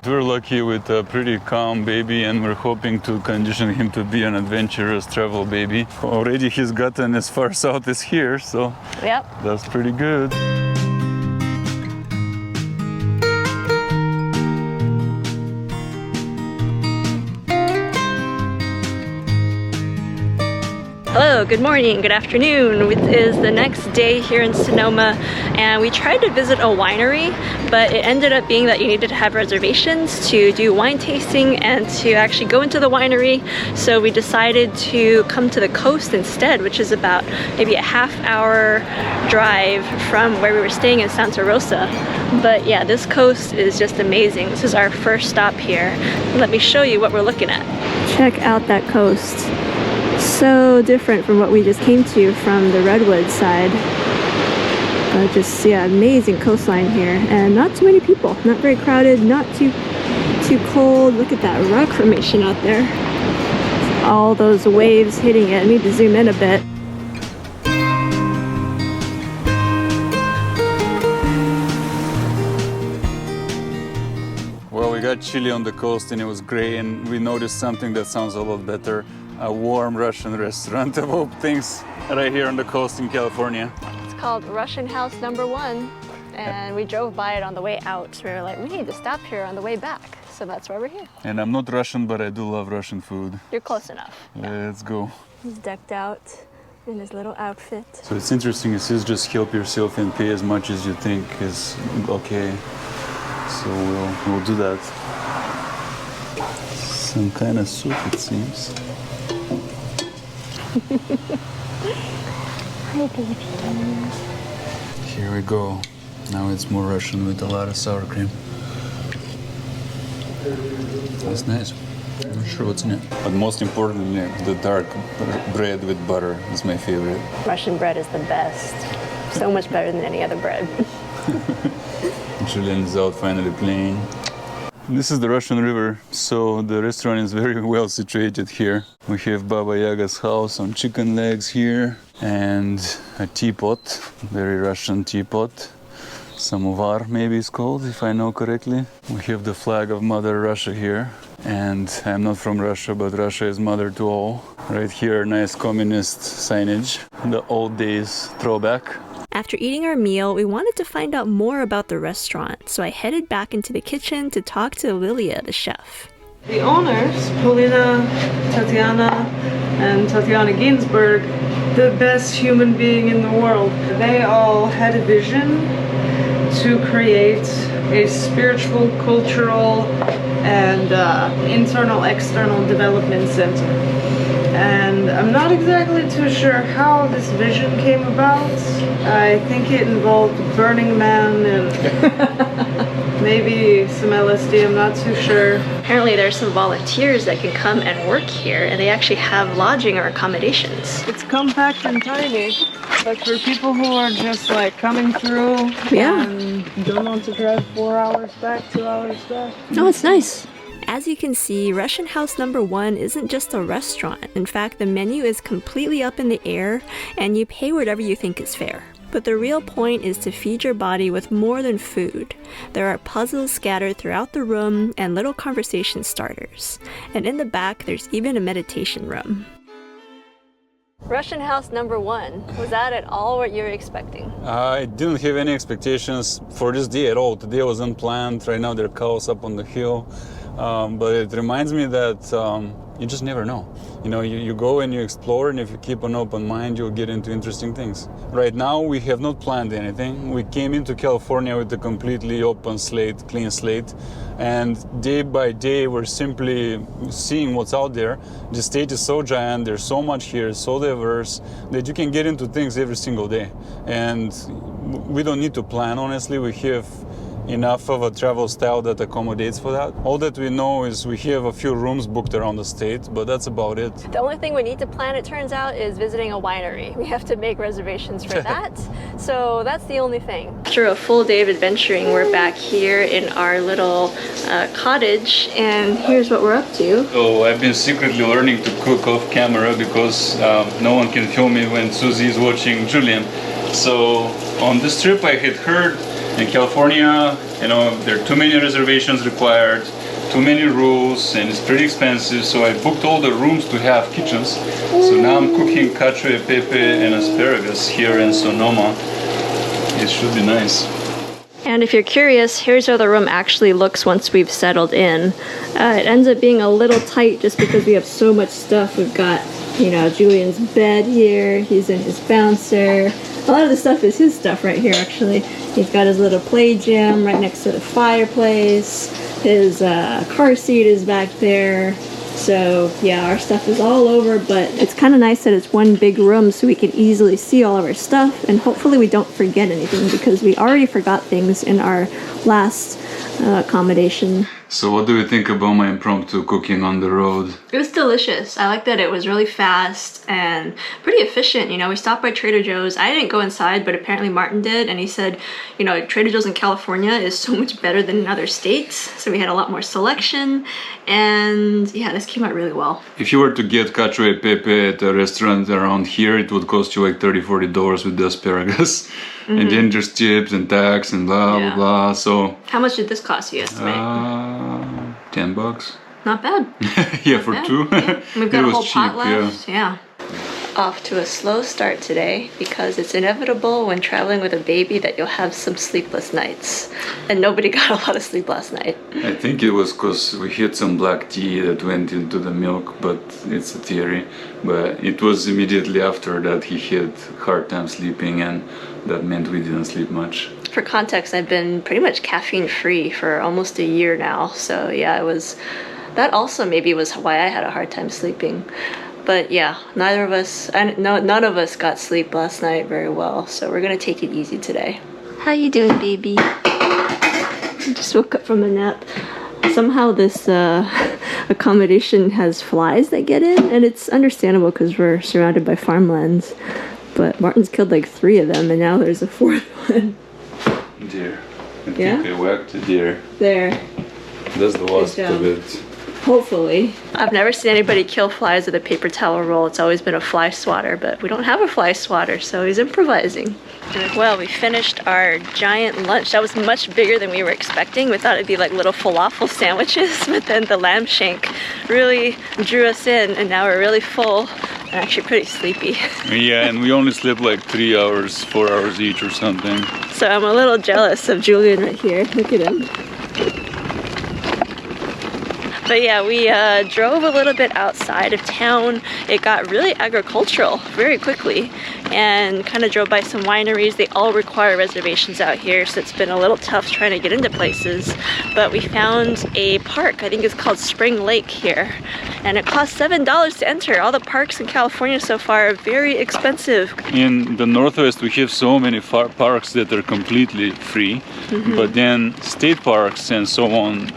We're lucky with a pretty calm baby, and we're hoping to condition him to be an adventurous travel baby. Already he's gotten as far south as here, so Yep. that's pretty good. Hello, good morning, good afternoon. It is the next day here in Sonoma, and we tried to visit a winery, but it ended up being that you needed to have reservations to do wine tasting and to actually go into the winery. So we decided to come to the coast instead, which is about maybe a half-hour drive from where we were staying in Santa Rosa. But yeah, this coast is just amazing. This is our first stop here. Let me show you what we're looking at. Check out that coast. So different from what we just came to from the Redwoods side. Just, yeah, amazing coastline here, and not too many people, not very crowded, not too cold. Look at that rock formation out there. All those waves hitting it. I need to zoom in a bit. Well, we got chilly on the coast and it was gray, and we noticed something that sounds a lot better. A warm Russian restaurant of all things right here on the coast in California. It's called Russian House Number 1, and we drove by it on the way out. We were like, we need to stop here on the way back, so that's why we're here. And I'm not Russian, but I do love Russian food. You're close enough. Let's go. He's decked out in his little outfit. So it's interesting, it says just help yourself and pay as much as you think is okay. So we'll do that. Some kind of soup, it seems. Hi, baby. Here we go. Now it's more Russian with a lot of sour cream. That's nice. I'm not sure what's in it. But most importantly, the dark bread with butter is my favorite. Russian bread is the best. So much better than any other bread. Julian is out finally playing. This is the Russian River, so the restaurant is very well situated here. We have Baba Yaga's house on chicken legs here, and a teapot, very Russian teapot. Samovar maybe it's called, if I know correctly. We have the flag of Mother Russia here, and I'm not from Russia, but Russia is mother to all. Right here, nice communist signage, the old days throwback. After eating our meal, we wanted to find out more about the restaurant, so I headed back into the kitchen to talk to Lilia, the chef. The owners, Polina, Tatiana, and Tatiana Ginsburg, the best human being in the world, they all had a vision to create a spiritual, cultural, and internal-external development center. And I'm not exactly too sure how this vision came about. I think it involved Burning Man and maybe some LSD, I'm not too sure. Apparently there's some volunteers that can come and work here, and they actually have lodging or accommodations. It's compact and tiny, but for people who are just like coming through and don't want to drive 4 hours back, 2 hours back. Oh, it's nice. As you can see, Russian House Number 1 isn't just a restaurant. In fact, the menu is completely up in the air, and you pay whatever you think is fair. But the real point is to feed your body with more than food. There are puzzles scattered throughout the room and little conversation starters. And in the back, there's even a meditation room. Russian House Number 1, was that at all what you were expecting? I didn't have any expectations for this day at all. Today was unplanned. Right now there are cows up on the hill. But it reminds me that you just never know. You know, you go and you explore, and if you keep an open mind, you'll get into interesting things. Right now, we have not planned anything. We came into California with a completely open slate, clean slate, and day by day, we're simply seeing what's out there. The state is so giant, there's so much here, so diverse, that you can get into things every single day. And we don't need to plan, honestly. We have enough of a travel style that accommodates for that. All that we know is we have a few rooms booked around the state, but that's about it. The only thing we need to plan, it turns out, is visiting a winery. We have to make reservations for that. So that's the only thing. After a full day of adventuring, we're back here in our little cottage, and here's what we're up to. So I've been secretly learning to cook off camera because no one can film me when Suzi is watching Julian. So on this trip I had heard in California, you know, there are too many reservations required, too many rules, and it's pretty expensive. So I booked all the rooms to have kitchens. So now I'm cooking cacio e pepe and asparagus here in Sonoma. It should be nice. And if you're curious, here's how the room actually looks once we've settled in. It ends up being a little tight just because we have so much stuff. We've got, you know, Julian's bed here, he's in his bouncer. A lot of the stuff is his stuff right here, actually. He's got his little play gym right next to the fireplace. His car seat is back there. So yeah, our stuff is all over, but it's kind of nice that it's one big room so we can easily see all of our stuff, and hopefully we don't forget anything because we already forgot things in our last accommodation. So what do you think about my impromptu cooking on the road? It was delicious. I like that it was really fast and pretty efficient. You know, we stopped by Trader Joe's. I didn't go inside, but apparently Martin did, and he said, you know, Trader Joe's in California is so much better than in other states. So we had a lot more selection, and yeah, this came out really well. If you were to get cacio e pepe at a restaurant around here, it would cost you like $30-40 with the asparagus. And then there's chips and tax and blah, blah, blah. So how much did this cost, you estimate? $10. Not bad. Yeah, Not for bad. two. Yeah. We've got It a was whole pot cheap, left. Yeah. Off to a slow start today because it's inevitable when traveling with a baby that you'll have some sleepless nights. And nobody got a lot of sleep last night. I think it was because we had some black tea that went into the milk, but it's a theory. But it was immediately after that he had hard time sleeping, and that meant we didn't sleep much. For context, I've been pretty much caffeine free for almost a year now. So yeah, it was, that also maybe was why I had a hard time sleeping. But yeah, none of us got sleep last night very well, so we're gonna take it easy today. How you doing, baby? I just woke up from a nap. Somehow this accommodation has flies that get in, and it's understandable because we're surrounded by farmlands. But Martin's killed like 3 of them, and now there's a 4th one. Deer. I Yeah? think I whacked a deer. There. That's the last job. of it. Hopefully. I've never seen anybody kill flies with a paper towel roll. It's always been a fly swatter, but we don't have a fly swatter, so he's improvising. Well, we finished our giant lunch. That was much bigger than we were expecting. We thought it'd be like little falafel sandwiches, but then the lamb shank really drew us in, and now we're really full and actually pretty sleepy. Yeah, and we only slept like 3 hours, 4 hours each or something. So I'm a little jealous of Julian right here. Look at him. But yeah, we drove a little bit outside of town. It got really agricultural very quickly and kind of drove by some wineries. They all require reservations out here, so it's been a little tough trying to get into places. But we found a park, I think it's called Spring Lake here, and it costs $7 to enter. All the parks in California so far are very expensive. In the Northwest, we have so many parks that are completely free, but then state parks and so on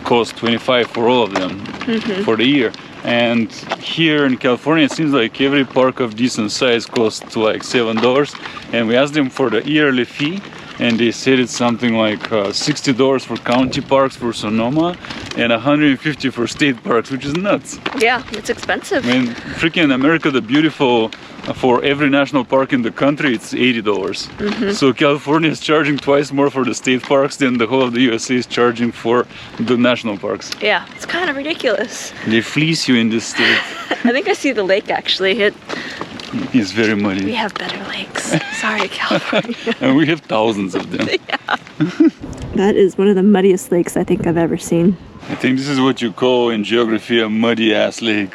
cost $25 for all of them for the year. And here in California, it seems like every park of decent size costs like $7. And we asked them for the yearly fee, and they said it's something like $60 for county parks for Sonoma and $150 for state parks, which is nuts. Yeah, it's expensive. I mean, freaking America the Beautiful, for every national park in the country, it's $80. So California is charging twice more for the state parks than the whole of the USA is charging for the national parks. Yeah, it's kind of ridiculous. They fleece you in this state. I think I see the lake actually. It's very muddy. We have better lakes. Sorry, California. And we have thousands of them. Yeah. That is one of the muddiest lakes I think I've ever seen. I think this is what you call in geography a muddy ass lake.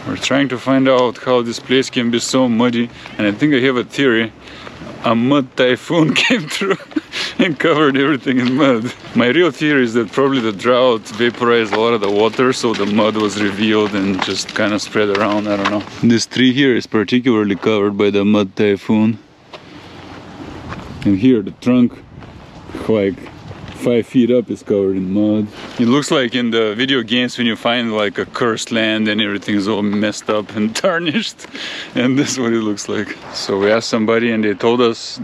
We're trying to find out how this place can be so muddy, and I think I have a theory. A mud typhoon came through and covered everything in mud. My real theory is that probably the drought vaporized a lot of the water, so the mud was revealed and just kind of spread around. I don't know. This tree here is particularly covered by the mud typhoon. And here the trunk, like 5 feet up, is covered in mud. It looks like in the video games when you find like a cursed land and everything's all messed up and tarnished, and this is what it looks like. So we asked somebody and they told us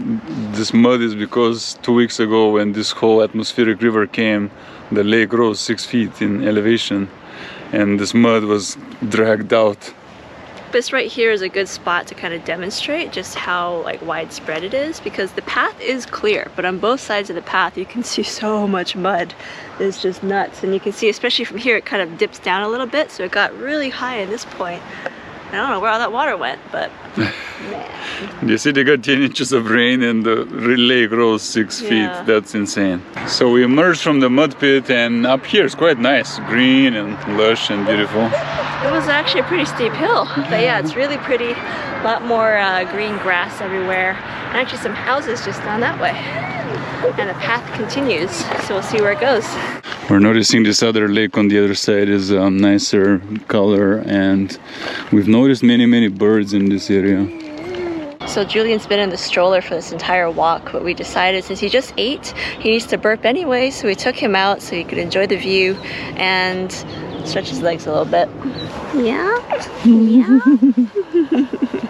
this mud is because 2 weeks ago when this whole atmospheric river came, the lake rose 6 feet in elevation and this mud was dragged out. This right here is a good spot to kind of demonstrate just how like widespread it is, because the path is clear, but on both sides of the path you can see so much mud. It's just nuts. And you can see, especially from here, it kind of dips down a little bit, so it got really high at this point. I don't know where all that water went, but man. You see they got 10 inches of rain and the lake rose 6 feet. That's insane. So we emerged from the mud pit, and up here it's quite nice, green and lush and beautiful. It was actually a pretty steep hill, but yeah, it's really pretty. A lot more green grass everywhere, and actually some houses just down that way. And the path continues, so we'll see where it goes. We're noticing this other lake on the other side is a nicer color, and we've noticed many birds in this area. So Julian's been in the stroller for this entire walk, but we decided since he just ate, he needs to burp anyway, so we took him out so he could enjoy the view and stretch his legs a little bit. Yeah? Yeah?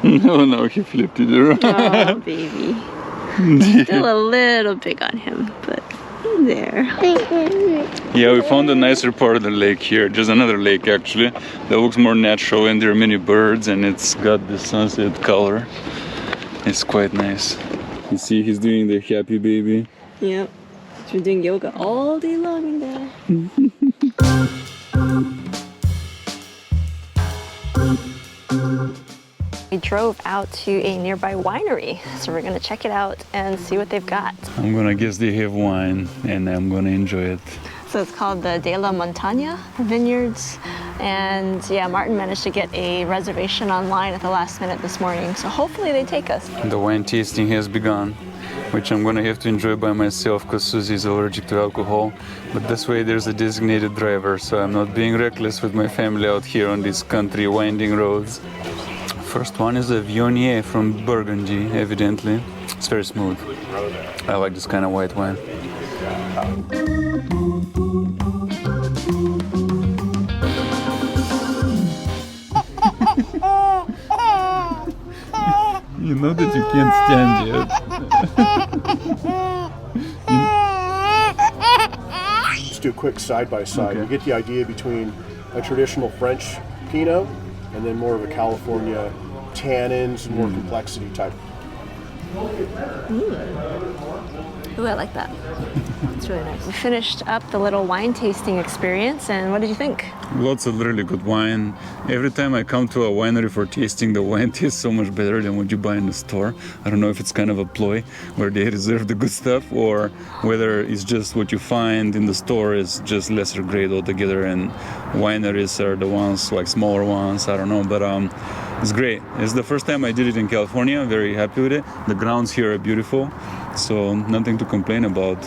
No, he flipped it around. Oh, baby. Still a little big on him, but there. Yeah, we found a nicer part of the lake here. Just another lake actually that looks more natural, and there are many birds and it's got the sunset color. It's quite nice. You see he's doing the happy baby. Yep. He's been doing yoga all day long in there. We drove out to a nearby winery, so we're gonna check it out and see what they've got. I'm gonna guess they have wine and I'm gonna enjoy it. So it's called the De La Montagna Vineyards, and yeah, Martin managed to get a reservation online at the last minute this morning, so hopefully they take us. The wine tasting has begun, which I'm gonna have to enjoy by myself because Suzi is allergic to alcohol. But this way there's a designated driver, so I'm not being reckless with my family out here on these country winding roads. First one is a Viognier from Burgundy, evidently. It's very smooth. I like this kind of white wine. You know that you can't stand yet. Just do a quick side-by-side. Okay. You get the idea between a traditional French Pinot and then more of a California tannins and more complexity type. Ooh, I like that. It's really nice. We finished up the little wine tasting experience, and what did you think? Lots of really good wine. Every time I come to a winery for tasting, the wine tastes so much better than what you buy in the store. I don't know if it's kind of a ploy where they reserve the good stuff, or whether it's just what you find in the store is just lesser grade altogether, and wineries are the ones, like smaller ones, I don't know, but it's great. It's the first time I did it in California. I'm very happy with it. The grounds here are beautiful, so nothing to complain about.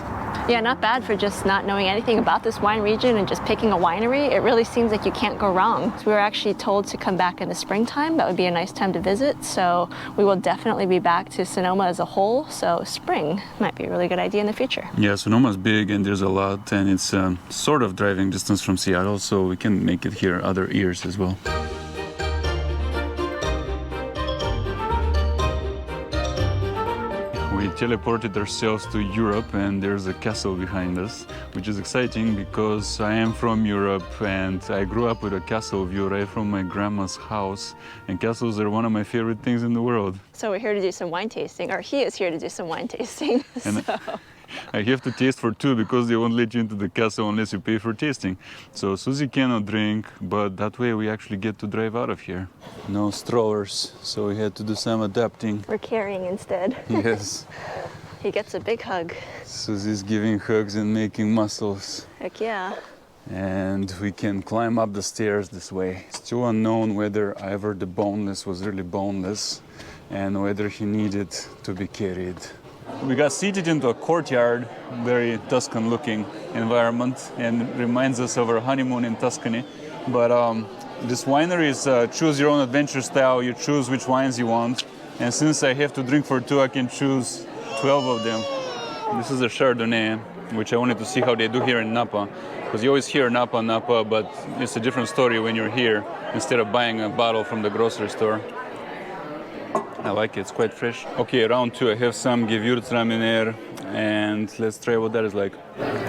Yeah, not bad for just not knowing anything about this wine region and just picking a winery. It really seems like you can't go wrong. So we were actually told to come back in the springtime. That would be a nice time to visit. So we will definitely be back to Sonoma as a whole. So spring might be a really good idea in the future. Yeah, Sonoma's big and there's a lot, and it's sort of driving distance from Seattle, so we can make it here other years as well. We teleported ourselves to Europe, and there's a castle behind us, which is exciting because I am from Europe and I grew up with a castle view right from my grandma's house, and castles are one of my favorite things in the world. So we're here to do some wine tasting, or he is here to do some wine tasting. And I have to taste for two because they won't let you into the castle unless you pay for tasting. So Suzi cannot drink, but that way we actually get to drive out of here. No strollers, so we had to do some adapting. We're carrying instead. Yes. He gets a big hug. Suzi's giving hugs and making muscles. Heck yeah. And we can climb up the stairs this way. Still unknown whether Ivor the boneless was really boneless and whether he needed to be carried. We got seated into a courtyard, very Tuscan looking environment, and reminds us of our honeymoon in Tuscany. But this winery is choose your own adventure style. You choose which wines you want. And since I have to drink for two, I can choose 12 of them. This is a Chardonnay, which I wanted to see how they do here in Napa. Because you always hear Napa, but it's a different story when you're here instead of buying a bottle from the grocery store. I like it, it's quite fresh. Okay, round two, I have some Gewürztraminer, and let's try what that is like.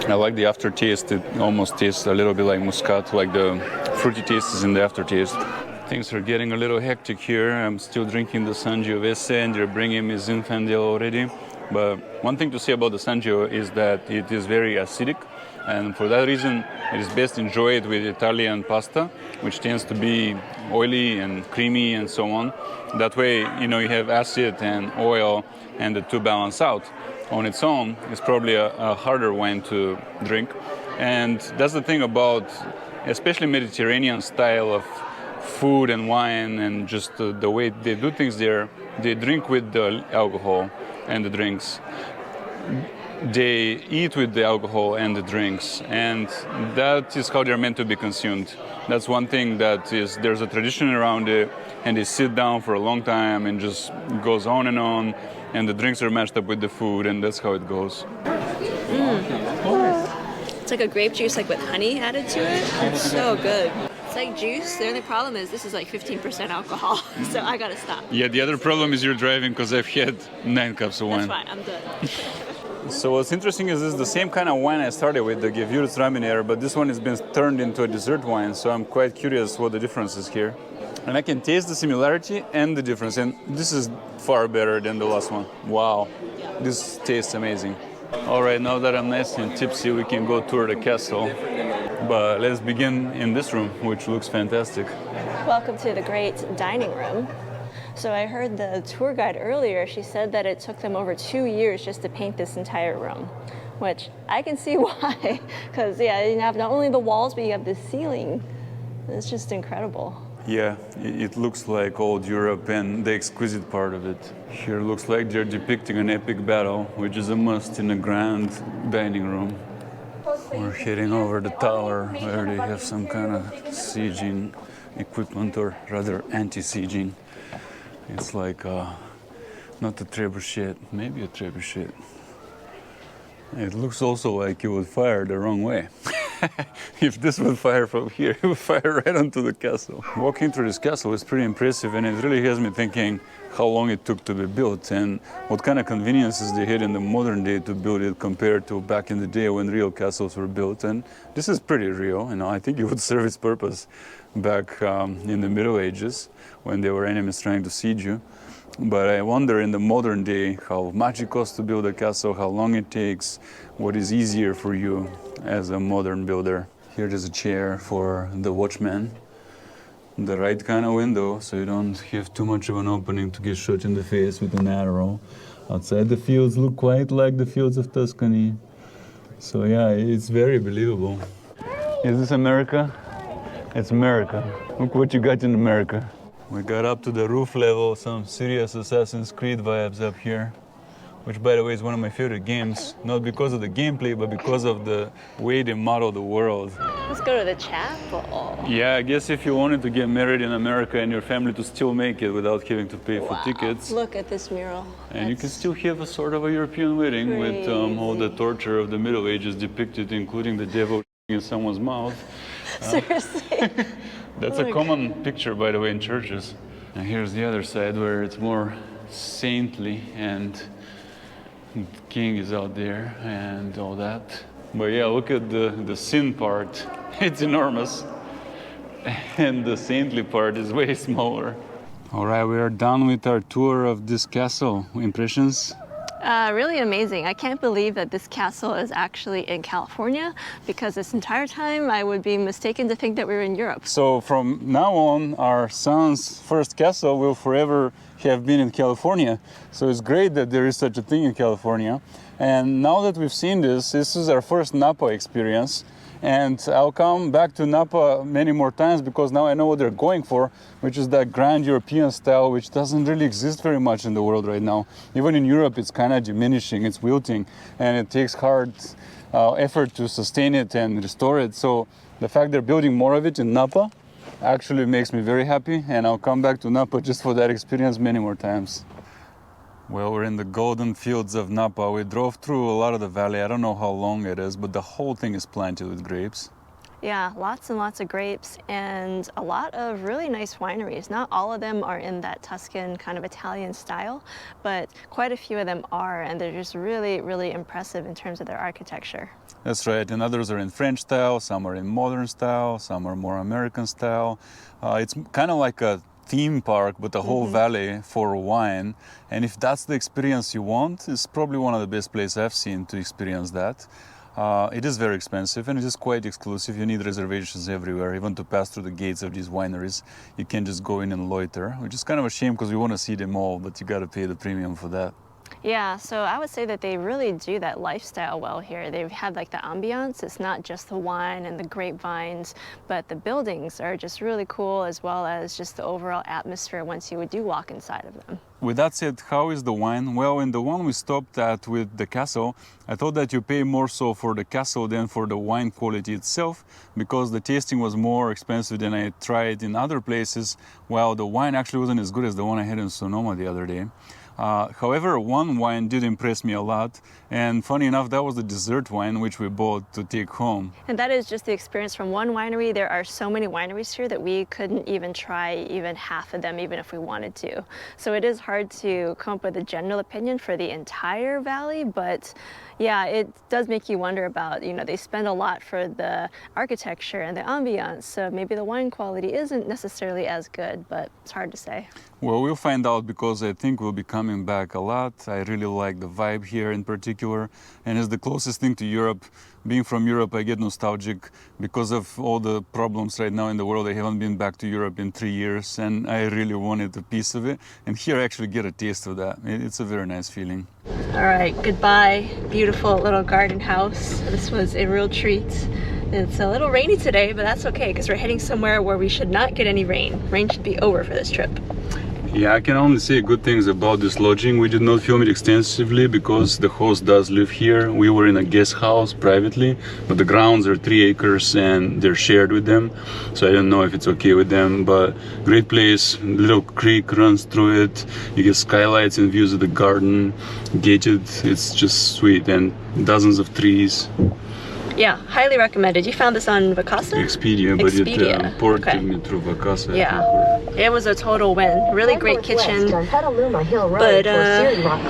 I like the aftertaste, it almost tastes a little bit like Muscat, like the fruity taste is in the aftertaste. Things are getting a little hectic here. I'm still drinking the Sangiovese, and they're bringing me Zinfandel already. But one thing to say about the Sangio is that it is very acidic, and for that reason, it is best enjoyed with Italian pasta, which tends to be oily and creamy and so on. That way, you know, you have acid and oil, and the two balance out. On its own, it's probably a harder wine to drink. And that's the thing about, especially Mediterranean style of food and wine, and just the way they do things there. They drink with the alcohol and the drinks. They eat with the alcohol and the drinks, and that is how they're meant to be consumed. That's one thing that is, there's a tradition around it, and they sit down for a long time and just goes on, and the drinks are matched up with the food, and that's how it goes. It's like a grape juice, like with honey added to it. It's so good. It's like juice. The only problem is this is like 15% alcohol, so I gotta stop. Yeah, the other problem is you're driving, because I've had 9 cups of wine. That's fine, I'm done. So what's interesting is this is the same kind of wine I started with, the Gewürztraminer, but this one has been turned into a dessert wine, so I'm quite curious what the difference is here. And I can taste the similarity and the difference, and this is far better than the last one. Wow, this tastes amazing. All right, now that I'm nice and tipsy, we can go tour the castle. But let's begin in this room, which looks fantastic. Welcome to the great dining room. So I heard the tour guide earlier, she said that it took them over 2 years just to paint this entire room, which I can see why, because yeah, you have not only the walls, but you have the ceiling. It's just incredible. Yeah, it looks like old Europe and the exquisite part of it. Here looks like they're depicting an epic battle, which is a must in a grand dining room. We're heading over the tower where they have some kind of sieging equipment, or rather anti-sieging. It's like not a trebuchet, maybe a trebuchet. It looks also like it would fire the wrong way. If this would fire from here, it would fire right onto the castle. Walking through this castle is pretty impressive, and it really has me thinking how long it took to be built and what kind of conveniences they had in the modern day to build it compared to back in the day when real castles were built. And this is pretty real, you know. I think it would serve its purpose back in the Middle Ages when there were enemies trying to siege you. But I wonder in the modern day how much it costs to build a castle, how long it takes, what is easier for you as a modern builder. Here there's a chair for the watchman, the right kind of window so you don't have too much of an opening to get shot in the face with an arrow. Outside the fields look quite like the fields of Tuscany. So yeah, it's very believable. Is this America? It's America. Look what you got in America. We got up to the roof level, some serious Assassin's Creed vibes up here, which by the way is one of my favorite games, not because of the gameplay, but because of the way they model the world. Let's go to the chapel. Yeah, I guess if you wanted to get married in America and your family to still make it without having to pay for tickets. Look at this mural. And you can still have a sort of a European wedding with all the torture of the Middle Ages depicted, including the devil in someone's mouth. Seriously. That's a common picture, by the way, in churches. And here's the other side where it's more saintly and the king is out there and all that. But yeah, look at the sin part. It's enormous. And the saintly part is way smaller. All right, we are done with our tour of this castle. Impressions? Really amazing. I can't believe that this castle is actually in California, because this entire time I would be mistaken to think that we were in Europe. So from now on, our son's first castle will forever have been in California. So it's great that there is such a thing in California. And now that we've seen this is our first Napa experience. And I'll come back to Napa many more times because now I know what they're going for, which is that grand European style, which doesn't really exist very much in the world right now. Even in Europe, it's kind of diminishing, it's wilting, and it takes hard effort to sustain it and restore it. So the fact they're building more of it in Napa actually makes me very happy, and I'll come back to Napa just for that experience many more times. Well, we're in the golden fields of Napa. We drove through a lot of the valley. I don't know how long it is, but the whole thing is planted with grapes. Yeah, lots and lots of grapes and a lot of really nice wineries. Not all of them are in that Tuscan kind of Italian style, but quite a few of them are, and they're just really, really impressive in terms of their architecture. That's right, and others are in French style, some are in modern style, some are more American style. It's kind of like a theme park, but the whole valley for wine. And if that's the experience you want, it's probably one of the best places I've seen to experience that. It is very expensive and it is quite exclusive. You need reservations everywhere, even to pass through the gates of these wineries. You can't just go in and loiter, which is kind of a shame because we want to see them all, but you got to pay the premium for that. Yeah, so I would say that they really do that lifestyle well here. They have like the ambiance. It's not just the wine and the grapevines, but the buildings are just really cool, as well as just the overall atmosphere once you do walk inside of them. With that said, how is the wine? Well, in the one we stopped at with the castle, I thought that you pay more so for the castle than for the wine quality itself, because the tasting was more expensive than I tried in other places, while the wine actually wasn't as good as the one I had in Sonoma the other day. However, one wine did impress me a lot, and funny enough, that was the dessert wine which we bought to take home. And that is just the experience from one winery. There are so many wineries here that we couldn't even try even half of them, even if we wanted to. So it is hard to come up with a general opinion for the entire valley, but yeah, it does make you wonder about, they spend a lot for the architecture and the ambiance, so maybe the wine quality isn't necessarily as good, but it's hard to say. Well, we'll find out, because I think we'll be coming back a lot. I really like the vibe here in particular, and it's the closest thing to Europe. Being from Europe, I get nostalgic because of all the problems right now in the world. I haven't been back to Europe in 3 years, and I really wanted a piece of it. And here I actually get a taste of that. It's a very nice feeling. All right, goodbye, beautiful little garden house. This was a real treat. It's a little rainy today, but that's okay because we're heading somewhere where we should not get any rain. Rain should be over for this trip. Yeah, I can only say good things about this lodging. We did not film it extensively because the host does live here. We were in a guest house privately, but the grounds are 3 acres and they're shared with them. So I don't know if it's okay with them, but great place. Little creek runs through it. You get skylights and views of the garden, gated. It's just sweet, and dozens of trees. Yeah, highly recommended. You found this on Vacasa? Expedia, but it ported me through Vacasa. Yeah, it was a total win. Really great kitchen. But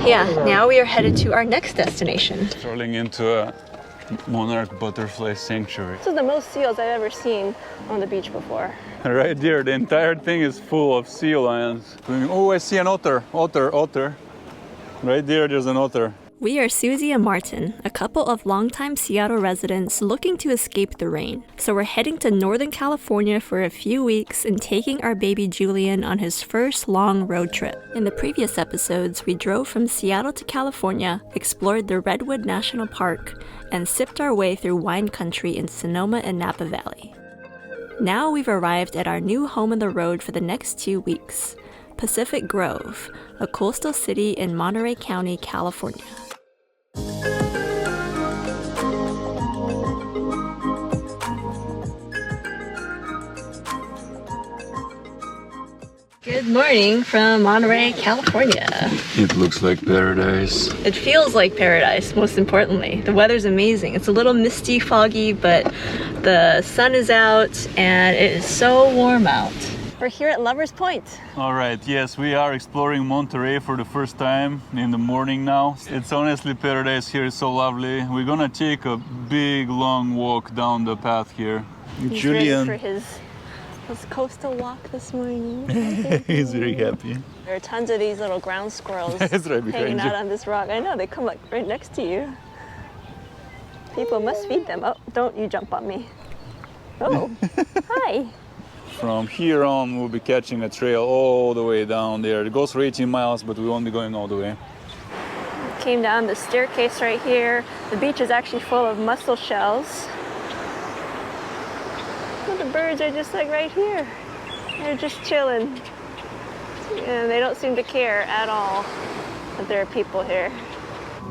yeah, now we are headed to our next destination. Strolling into a Monarch Butterfly sanctuary. This is the most seals I've ever seen on the beach before. Right there, the entire thing is full of sea lions. Oh, I see an otter. Otter. Right there's an otter. We are Suzi and Martin, a couple of longtime Seattle residents looking to escape the rain. So we're heading to Northern California for a few weeks and taking our baby Julian on his first long road trip. In the previous episodes, we drove from Seattle to California, explored the Redwood National Park, and sipped our way through wine country in Sonoma and Napa Valley. Now we've arrived at our new home on the road for the next 2 weeks, Pacific Grove, a coastal city in Monterey County, California. Good morning from Monterey, California. It looks like paradise. It feels like paradise, most importantly. The weather's amazing. It's a little misty, foggy, but the sun is out and it is so warm out. We're here at Lover's Point. All right, yes, we are exploring Monterey for the first time in the morning now. It's honestly paradise here, it's so lovely. We're gonna take a big long walk down the path here. He's ready for his Let's coastal walk this morning. He's very happy. There are tons of these little ground squirrels It's right behind hanging out you. on this rock. I know, they come like right next to you. People must feed them. Oh, don't you jump on me. Oh, hi. From here on, we'll be catching a trail all the way down there. It goes for 18 miles, but we won't be going all the way. Came down the staircase right here. The beach is actually full of mussel shells. The birds are just like right here. They're just chilling. And they don't seem to care at all that there are people here.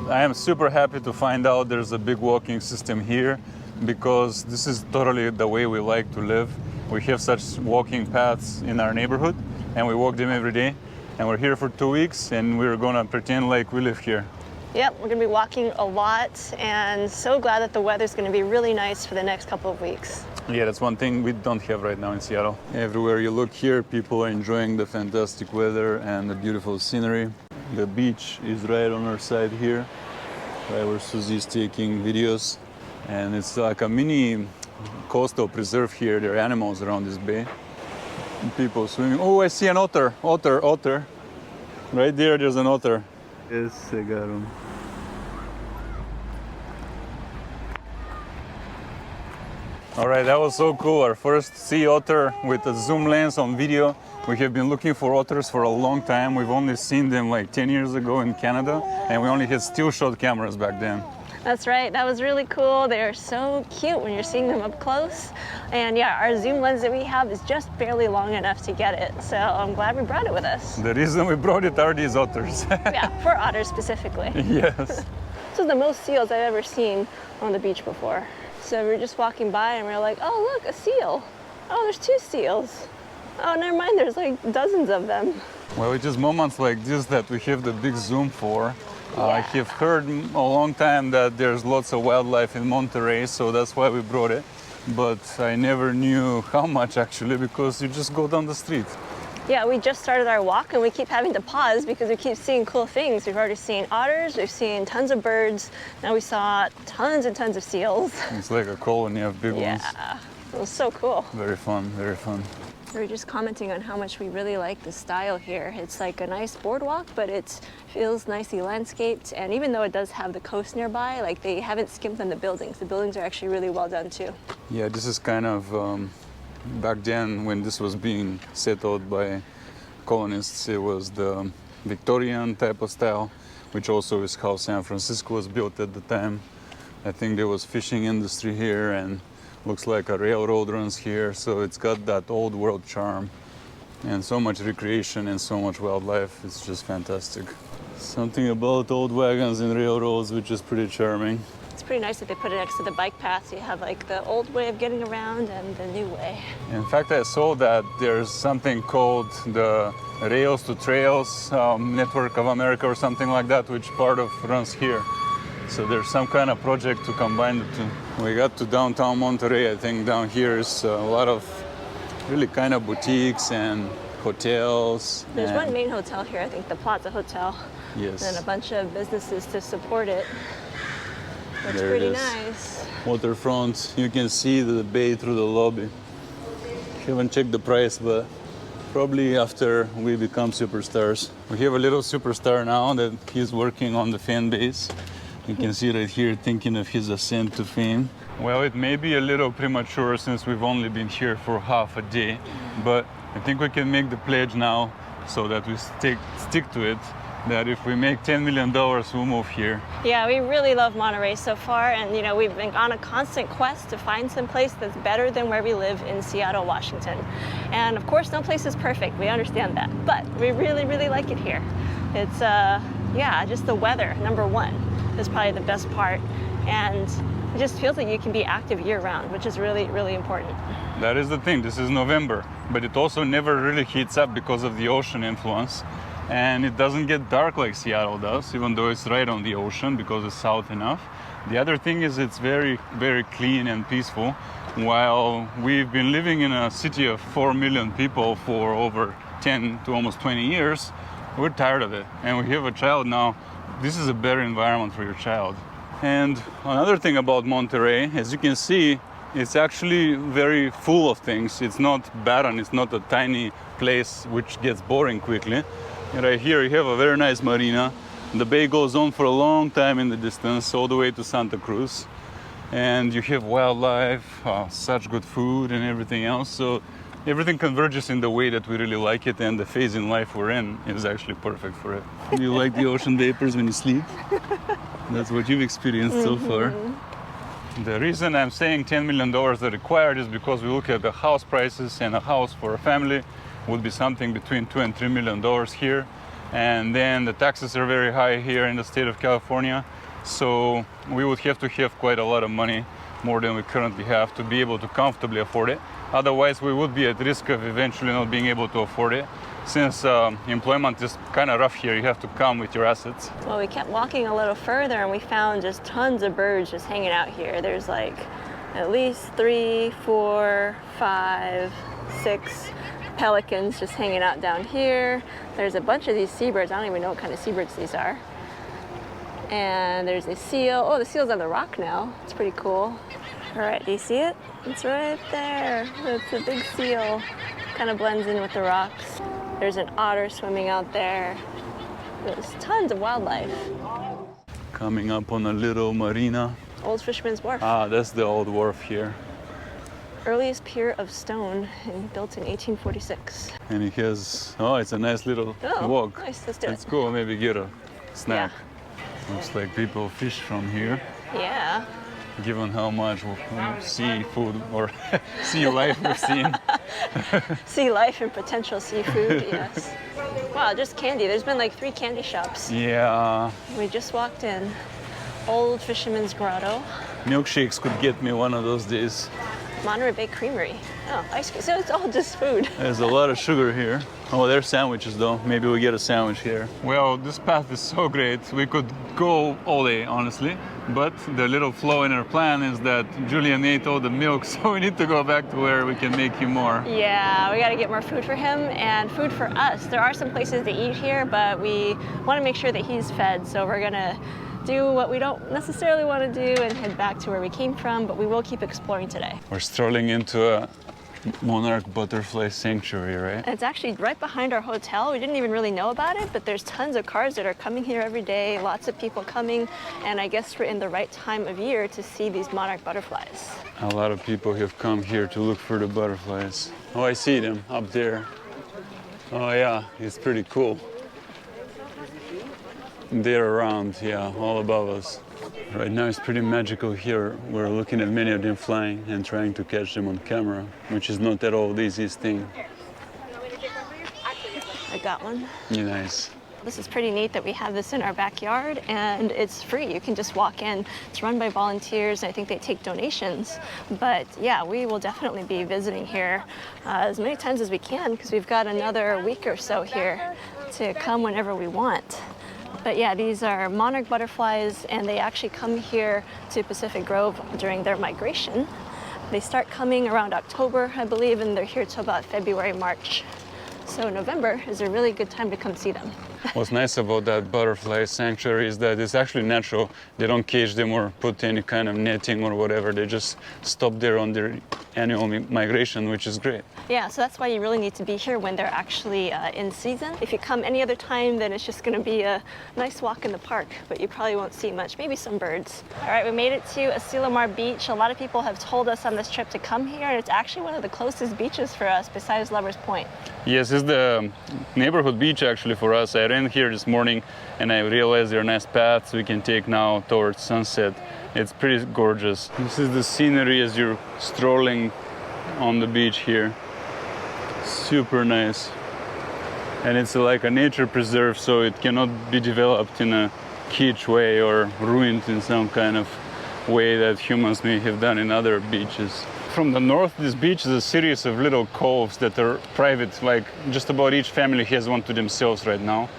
I am super happy to find out there's a big walking system here because this is totally the way we like to live. We have such walking paths in our neighborhood and we walk them every day. And we're here for 2 weeks and we're gonna pretend like we live here. Yep, we're gonna be walking a lot and so glad that the weather's gonna be really nice for the next couple of weeks. Yeah, that's one thing we don't have right now in Seattle. Everywhere you look here, people are enjoying the fantastic weather and the beautiful scenery. The beach is right on our side here, right where Suzi is taking videos. And it's like a mini coastal preserve here. There are animals around this bay. And people swimming. Oh, I see an otter. Otter. Right there's an otter. Yes, I got him. All right, that was so cool. Our first sea otter with a zoom lens on video. We have been looking for otters for a long time. We've only seen them like 10 years ago in Canada, and we only had still shot cameras back then. That's right, that was really cool. They are so cute when you're seeing them up close. And yeah, our zoom lens that we have is just barely long enough to get it. So I'm glad we brought it with us. The reason we brought it are these otters. Yeah, for otters specifically. Yes. This is the most seals I've ever seen on the beach before. So we were just walking by and we were like, oh look, a seal. Oh, there's 2 seals. Oh, never mind, there's like dozens of them. Well, it is moments like this that we have the big zoom for. I have heard a long time that there's lots of wildlife in Monterey, so that's why we brought it. But I never knew how much actually, because you just go down the street. Yeah, we just started our walk and we keep having to pause because we keep seeing cool things. We've already seen otters, we've seen tons of birds. Now we saw tons and tons of seals. It's like a colony of big ones. Yeah, it was so cool. Very fun, very fun. We were just commenting on how much we really like the style here. It's like a nice boardwalk, but it feels nicely landscaped. And even though it does have the coast nearby, like they haven't skimped on the buildings. The buildings are actually really well done too. Yeah, this is kind of back then when this was being settled by colonists, it was the Victorian type of style, which also is how San Francisco was built at the time. I think there was fishing industry here and looks like a railroad runs here, so it's got that old world charm and so much recreation and so much wildlife. It's just fantastic. Something about old wagons and railroads which is pretty charming. It's pretty nice that they put it next to the bike path. So you have like the old way of getting around and the new way. In fact, I saw that there's something called the Rails to Trails Network of America or something like that, which part of runs here. So there's some kind of project to combine the two. We got to downtown Monterey. I think down here is a lot of really kind of boutiques and hotels. There's one main hotel here, I think the Plaza Hotel. Yes. And a bunch of businesses to support it. It's There it pretty is. nice. Waterfront. You can see the bay through the lobby. Haven't checked the price, but probably after we become superstars. We have a little superstar now that he's working on the fan base. You can see right here, thinking of his ascent to fame. Well, it may be a little premature since we've only been here for half a day, but I think we can make the pledge now so that we stick to it, that if we make $10 million, we'll move here. Yeah, we really love Monterey so far, and you know, we've been on a constant quest to find some place that's better than where we live in Seattle, Washington. And of course, no place is perfect, we understand that, but we really, really like it here. It's, yeah, just the weather, number one, is probably the best part, and it just feels like you can be active year-round, which is really, really important. That is the thing, this is November, but it also never really heats up because of the ocean influence. And it doesn't get dark like Seattle does, even though it's right on the ocean because it's south enough. The other thing is it's very, very clean and peaceful. While we've been living in a city of 4 million people for over 10 to almost 20 years, we're tired of it. And we have a child now. This is a better environment for your child. And another thing about Monterey, as you can see, It's actually very full of things. It's not barren, it's not a tiny place which gets boring quickly. Right here you have a very nice marina. The bay goes on for a long time in the distance, all the way to Santa Cruz. And you have wildlife, such good food and everything else. So everything converges in the way that we really like it, and the phase in life we're in is actually perfect for it. You like the ocean vapors when you sleep? That's what you've experienced so far. The reason I'm saying $10 million are required is because we look at the house prices, and a house for a family would be something between $2 and $3 million here. And then the taxes are very high here in the state of California. So we would have to have quite a lot of money, more than we currently have, to be able to comfortably afford it. Otherwise, we would be at risk of eventually not being able to afford it. Since employment is kind of rough here, you have to come with your assets. Well, we kept walking a little further and we found just tons of birds just hanging out here. There's like at least 3, 4, 5, 6 pelicans just hanging out down here. There's a bunch of these seabirds. I don't even know what kind of seabirds these are. And there's a seal. Oh, the seal's on the rock now. It's pretty cool. All right, do you see it? It's right there. It's a big seal. Kind of blends in with the rocks. There's an otter swimming out there. There's tons of wildlife. Coming up on a little marina. Old Fisherman's Wharf. Ah, that's the old wharf here. Earliest pier of stone, and built in 1846. And it has, oh, it's a nice little walk. Nice, let's do Let's it. go, maybe get a snack. Yeah. Looks like people fish from here. Yeah. Given how much seafood or sea life we've seen. Sea life and potential seafood, yes. Wow, just candy. There's been like 3 candy shops. Yeah. We just walked in. Old Fisherman's Grotto. Milkshakes could get me one of those days. Monterey Bay Creamery. Oh, ice cream. So it's all just food. There's a lot of sugar here. Oh, there's sandwiches though. Maybe we get a sandwich here. Well, this path is so great. We could go all day, honestly. But the little flaw in our plan is that Julian ate all the milk, so we need to go back to where we can make him more. Yeah, we got to get more food for him and food for us. There are some places to eat here, but we want to make sure that he's fed. So we're going to do what we don't necessarily want to do and head back to where we came from, but we will keep exploring today. We're strolling into a Monarch Butterfly sanctuary, right? And it's actually right behind our hotel. We didn't even really know about it, but there's tons of cars that are coming here every day, lots of people coming, and I guess we're in the right time of year to see these monarch butterflies. A lot of people have come here to look for the butterflies. Oh, I see them up there. Oh yeah, it's pretty cool. They're around, yeah, all above us. Right now it's pretty magical here. We're looking at many of them flying and trying to catch them on camera, which is not at all the easiest thing. I got one. Yeah, nice. This is pretty neat that we have this in our backyard and it's free. You can just walk in. It's run by volunteers and I think they take donations. But yeah, we will definitely be visiting here as many times as we can because we've got another week or so here to come whenever we want. But yeah, these are monarch butterflies and they actually come here to Pacific Grove during their migration. They start coming around October, I believe, and they're here till about February, March. So November is a really good time to come see them. What's nice about that butterfly sanctuary is that it's actually natural. They don't cage them or put any kind of netting or whatever. They just stop there on their annual migration, which is great. Yeah, so that's why you really need to be here when they're actually in season. If you come any other time, then it's just going to be a nice walk in the park, but you probably won't see much, maybe some birds. All right, we made it to Asilomar Beach. A lot of people have told us on this trip to come here, and it's actually one of the closest beaches for us besides Lover's Point. Yes, it's the neighborhood beach actually for us. I ran here this morning and I realized there are nice paths we can take now towards sunset. It's pretty gorgeous. This is the scenery as you're strolling on the beach here. Super nice. And it's like a nature preserve, so it cannot be developed in a kitsch way or ruined in some kind of way that humans may have done in other beaches. From the north, this beach is a series of little coves that are private, like just about each family has one to themselves right now.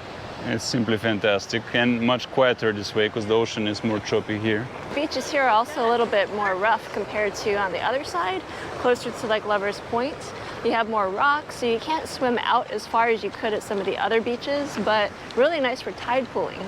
It's simply fantastic and much quieter this way because the ocean is more choppy here. Beaches here are also a little bit more rough compared to on the other side, closer to like Lover's Point. You have more rocks, so you can't swim out as far as you could at some of the other beaches, but really nice for tide pooling.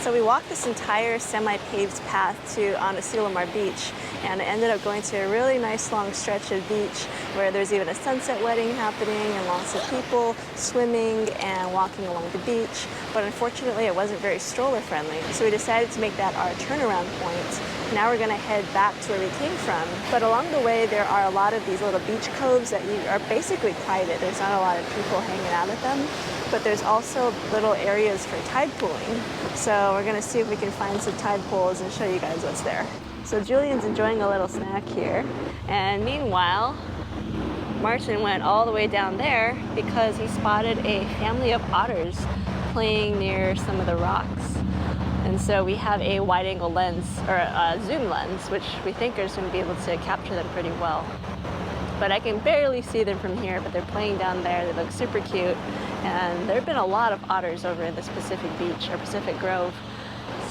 So we walked this entire semi-paved path on Asilomar Beach, and ended up going to a really nice long stretch of beach where there's even a sunset wedding happening and lots of people swimming and walking along the beach. But unfortunately, it wasn't very stroller friendly. So we decided to make that our turnaround point. Now we're gonna head back to where we came from. But along the way, there are a lot of these little beach coves that are basically private. There's not a lot of people hanging out at them. But there's also little areas for tide pooling. So we're gonna see if we can find some tide pools and show you guys what's there. So Julian's enjoying a little snack here. And meanwhile, Martin went all the way down there because he spotted a family of otters playing near some of the rocks. And so we have a wide angle lens, or a zoom lens, which we think is gonna be able to capture them pretty well. But I can barely see them from here, but they're playing down there. They look super cute. And there have been a lot of otters over in this Pacific Beach, or Pacific Grove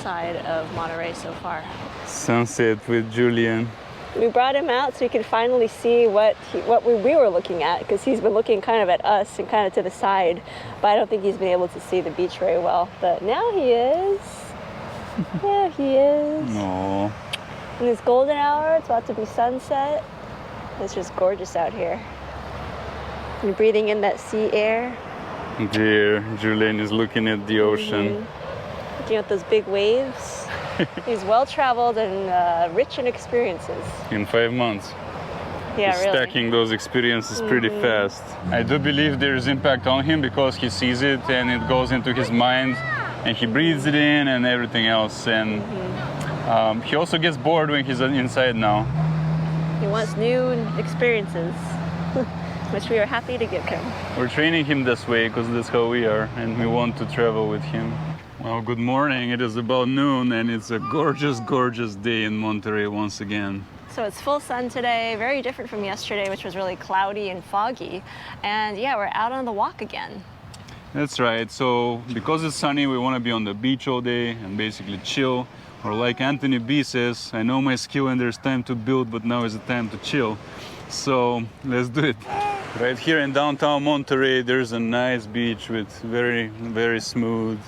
side of Monterey so far. Sunset with Julian. We brought him out so he could finally see what we were looking at, because he's been looking kind of at us and kind of to the side, but I don't think he's been able to see the beach very well. But now he is. Yeah, he is. Aww. In this golden hour, it's about to be sunset. It's just gorgeous out here. You're breathing in that sea air. Dear, Julian is looking at the ocean. Looking at those big waves. He's well-traveled and rich in experiences. In 5 months. Yeah, He's really. stacking those experiences pretty fast. I do believe there's impact on him because he sees it and it goes into his mind and he breathes it in and everything else. And he also gets bored when he's inside now. He wants new experiences, which we are happy to give him. We're training him this way because that's how we are, and we want to travel with him. Well, good morning. It is about noon, and it's a gorgeous, gorgeous day in Monterey once again. So it's full sun today, very different from yesterday, which was really cloudy and foggy. And yeah, we're out on the walk again. That's right. So because it's sunny, we want to be on the beach all day and basically chill. Or like Anthony B says, I know my skill and there's time to build, but now is the time to chill. So let's do it. Right here in downtown Monterey, there's a nice beach with very, very smooth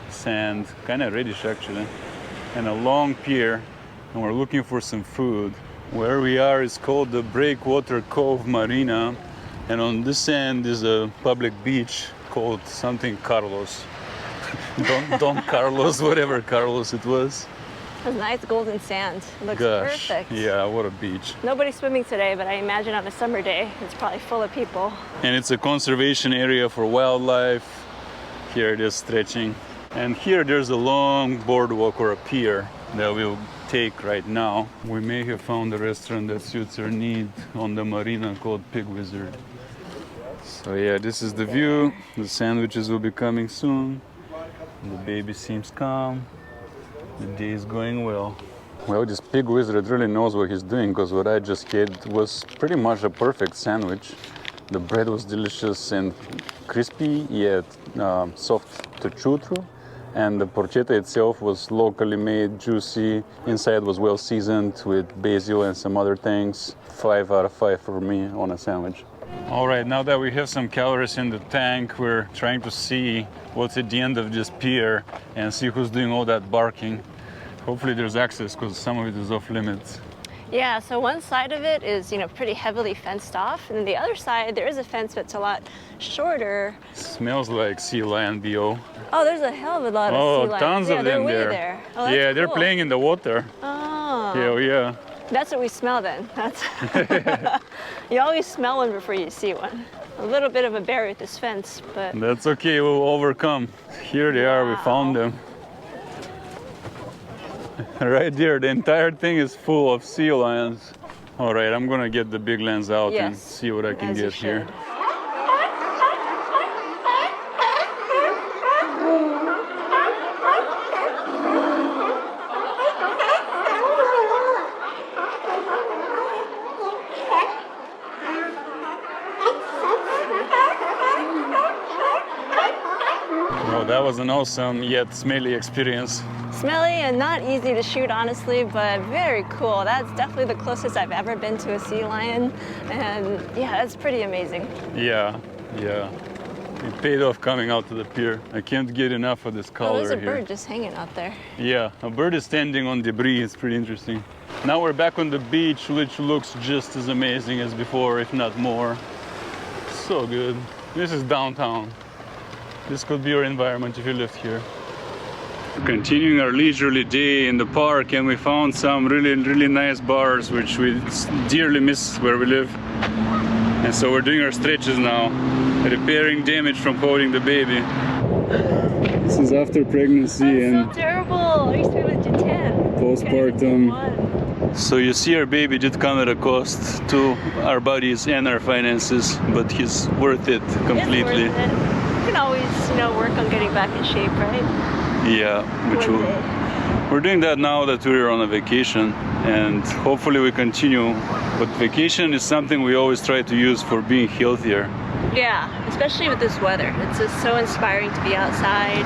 sand, kind of reddish actually, and a long pier, and we're looking for some food. Where we are is called the Breakwater Cove Marina, and on this end is a public beach called something Carlos. Don Carlos, whatever Carlos it was. It was nice golden sand. It looks Gosh, perfect. yeah, what a beach. Nobody's swimming today, but I imagine on a summer day, it's probably full of people. And it's a conservation area for wildlife. Here it is stretching. And here there's a long boardwalk or a pier that we'll take right now. We may have found a restaurant that suits our need on the marina called Pig Wizard. So yeah, this is the view. The sandwiches will be coming soon. The baby seems calm. The day is going well. Well, this Pig Wizard really knows what he's doing, because what I just had was pretty much a perfect sandwich. The bread was delicious and crispy, yet soft to chew through. And the porchetta itself was locally made, juicy. Inside was well seasoned with basil and some other things. 5 out of 5 for me on a sandwich. All right, now that we have some calories in the tank, we're trying to see what's at the end of this pier and see who's doing all that barking. Hopefully there's access, because some of it is off limits. Yeah, so one side of it is, pretty heavily fenced off, and then the other side, there is a fence that's a lot shorter. Smells like sea lion, B.O. Oh, there's a hell of a lot of sea lions. Tons of them they're way there. Oh, that's Yeah, they're cool. playing in the water. Oh. Hell yeah. That's what we smell then. That's you always smell one before you see one. A little bit of a barrier with this fence, but That's okay, we'll overcome. Here they are, we found them. Right there, the entire thing is full of sea lions. All right, I'm gonna get the big lens out and Yes, see what I can as you get here. should. Well, that was an awesome yet smelly experience. Smelly and not easy to shoot, honestly, but very cool. That's definitely the closest I've ever been to a sea lion, and yeah, that's pretty amazing. Yeah. It paid off coming out to the pier. I can't get enough of this Oh, color there's a here. bird just hanging out there. Yeah, a bird is standing on debris. It's pretty interesting. Now we're back on the beach, which looks just as amazing as before, if not more. So good. This is downtown. This could be your environment if you lived here. Continuing our leisurely day in the park, and we found some really nice bars which we dearly miss where we live. And so we're doing our stretches now, repairing damage from holding the baby. This is after pregnancy and So terrible. I used to be with Jatan. postpartum. So you see, our baby did come at a cost to our bodies and our finances, but he's worth it completely. It's worth it. You can always, work on getting back in shape, right? Yeah, we're doing that now that we're on a vacation, and hopefully we continue. But vacation is something we always try to use for being healthier. Yeah, especially with this weather. It's just so inspiring to be outside.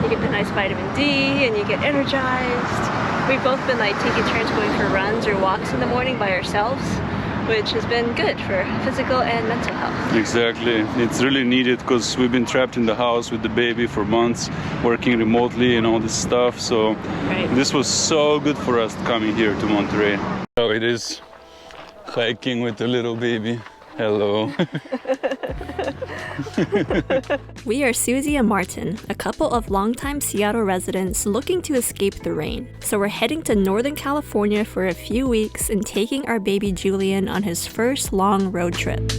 You get the nice vitamin D and you get energized. We've both been taking turns going for runs or walks in the morning by ourselves, which has been good for physical and mental health. Exactly. It's really needed because we've been trapped in the house with the baby for months, working remotely and all this stuff. So This was so good for us coming here to Monterey. So it is hiking with the little baby. Hello. We are Suzi and Martin, a couple of longtime Seattle residents looking to escape the rain. So we're heading to Northern California for a few weeks and taking our baby Julian on his first long road trip.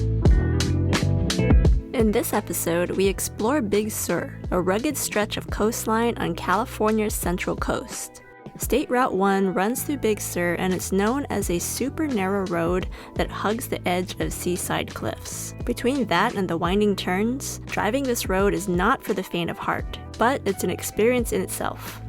In this episode, we explore Big Sur, a rugged stretch of coastline on California's central coast. State Route 1 runs through Big Sur, and it's known as a super narrow road that hugs the edge of seaside cliffs. Between that and the winding turns, driving this road is not for the faint of heart, but it's an experience in itself.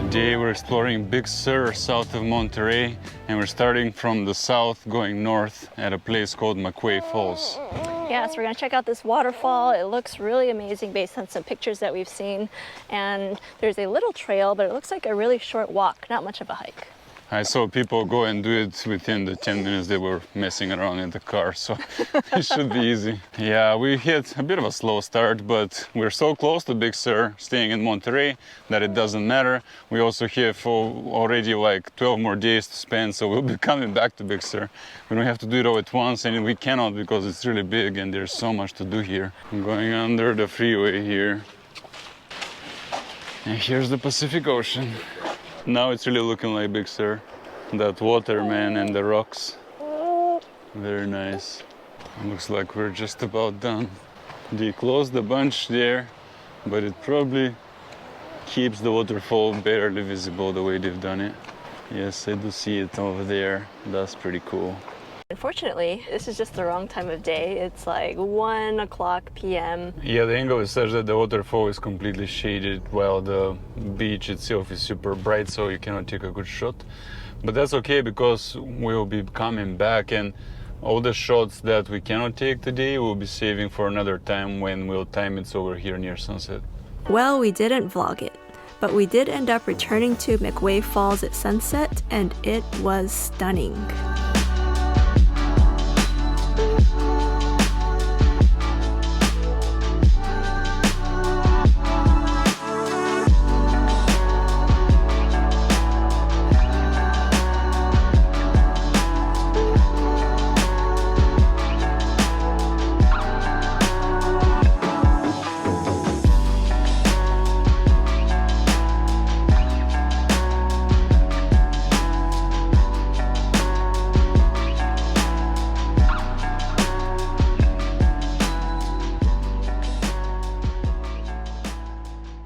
Today we're exploring Big Sur south of Monterey, and we're starting from the south going north at a place called Mcquay Falls. Yeah, so we're gonna check out this waterfall. It looks really amazing based on some pictures that we've seen. And there's a little trail, but it looks like a really short walk, not much of a hike. I saw people go and do it within the 10 minutes they were messing around in the car, so it should be easy. Yeah, we hit a bit of a slow start, but we're so close to Big Sur, staying in Monterey, that it doesn't matter. We also have already 12 more days to spend, so we'll be coming back to Big Sur. We don't have to do it all at once, and we cannot because it's really big and there's so much to do here. I'm going under the freeway here. And here's the Pacific Ocean. Now it's really looking like Big Sur. That water, man, and the rocks. Very nice. Looks like we're just about done. They closed the bunch there, but it probably keeps the waterfall barely visible the way they've done it. Yes, I do see it over there. That's pretty cool. Unfortunately, this is just the wrong time of day. It's 1:00 p.m. Yeah, the angle is such that the waterfall is completely shaded while the beach itself is super bright, so you cannot take a good shot. But that's okay because we'll be coming back, and all the shots that we cannot take today we'll be saving for another time when we'll time it so we're here near sunset. Well, we didn't vlog it, but we did end up returning to Mcquay Falls at sunset, and it was stunning.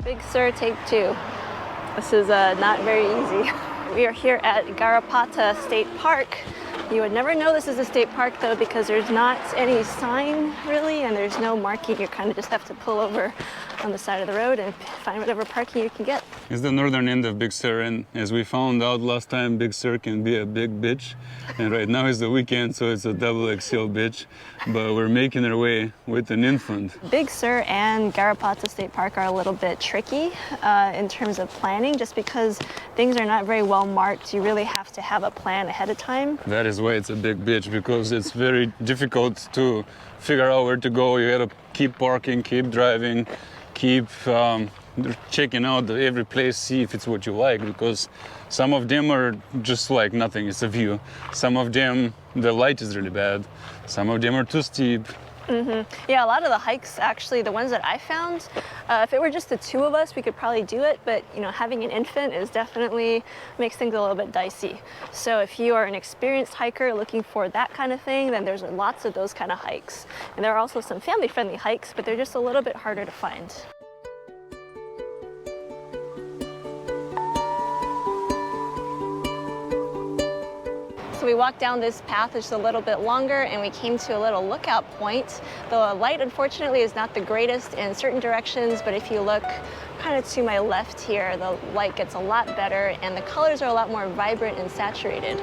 Big Sur take 2. This is not very easy. We are here at Garapata State Park. You would never know this is a state park though because there's not any sign really and there's no marking. You kind of just have to pull over on the side of the road and find whatever parking you can get. It's the northern end of Big Sur, and as we found out last time, Big Sur can be a big bitch. And right now is the weekend, so it's a double XL bitch. But we're making our way with an infant. Big Sur and Garapata State Park are a little bit tricky in terms of planning, just because things are not very well marked. You really have to have a plan ahead of time. That is why it's a big bitch, because it's very difficult to figure out where to go. You gotta keep parking, keep driving, keep checking out every place, see if it's what you like, because some of them are just like nothing, it's a view. Some of them, the light is really bad. Some of them are too steep. Yeah, a lot of the hikes, actually, the ones that I found, if it were just the two of us, we could probably do it, but you know, having an infant is definitely makes things a little bit dicey. So if you are an experienced hiker looking for that kind of thing, then there's lots of those kind of hikes. And there are also some family-friendly hikes, but they're just a little bit harder to find. So we walked down this path just a little bit longer and we came to a little lookout point. The light, unfortunately, is not the greatest in certain directions, but if you look kind of to my left here, the light gets a lot better and the colors are a lot more vibrant and saturated.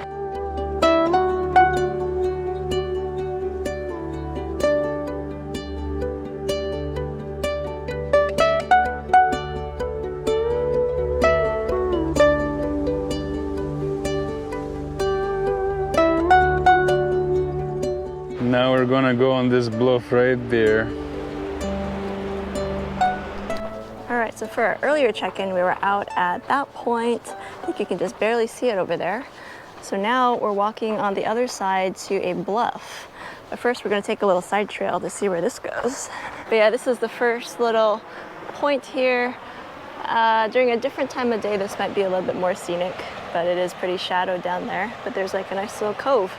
Now we're gonna go on this bluff right there. All right, so for our earlier check-in, we were out at that point. I think you can just barely see it over there. So now we're walking on the other side to a bluff. But first we're gonna take a little side trail to see where this goes. But yeah, this is the first little point here. During a different time of day, this might be a little bit more scenic, but it is pretty shadowed down there. But there's like a nice little cove.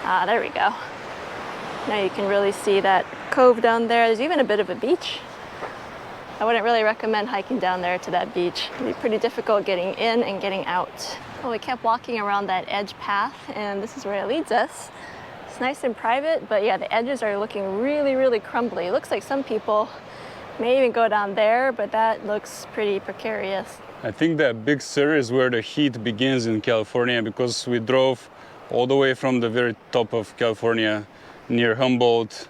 There we go. Now you can really see that cove down there. There's even a bit of a beach. I wouldn't really recommend hiking down there to that beach. It'd be pretty difficult getting in and getting out. Well, we kept walking around that edge path and this is where it leads us. It's nice and private, but yeah, the edges are looking really, really crumbly. It looks like some people may even go down there, but that looks pretty precarious. I think that Big Sur is where the heat begins in California, because we drove all the way from the very top of California near Humboldt,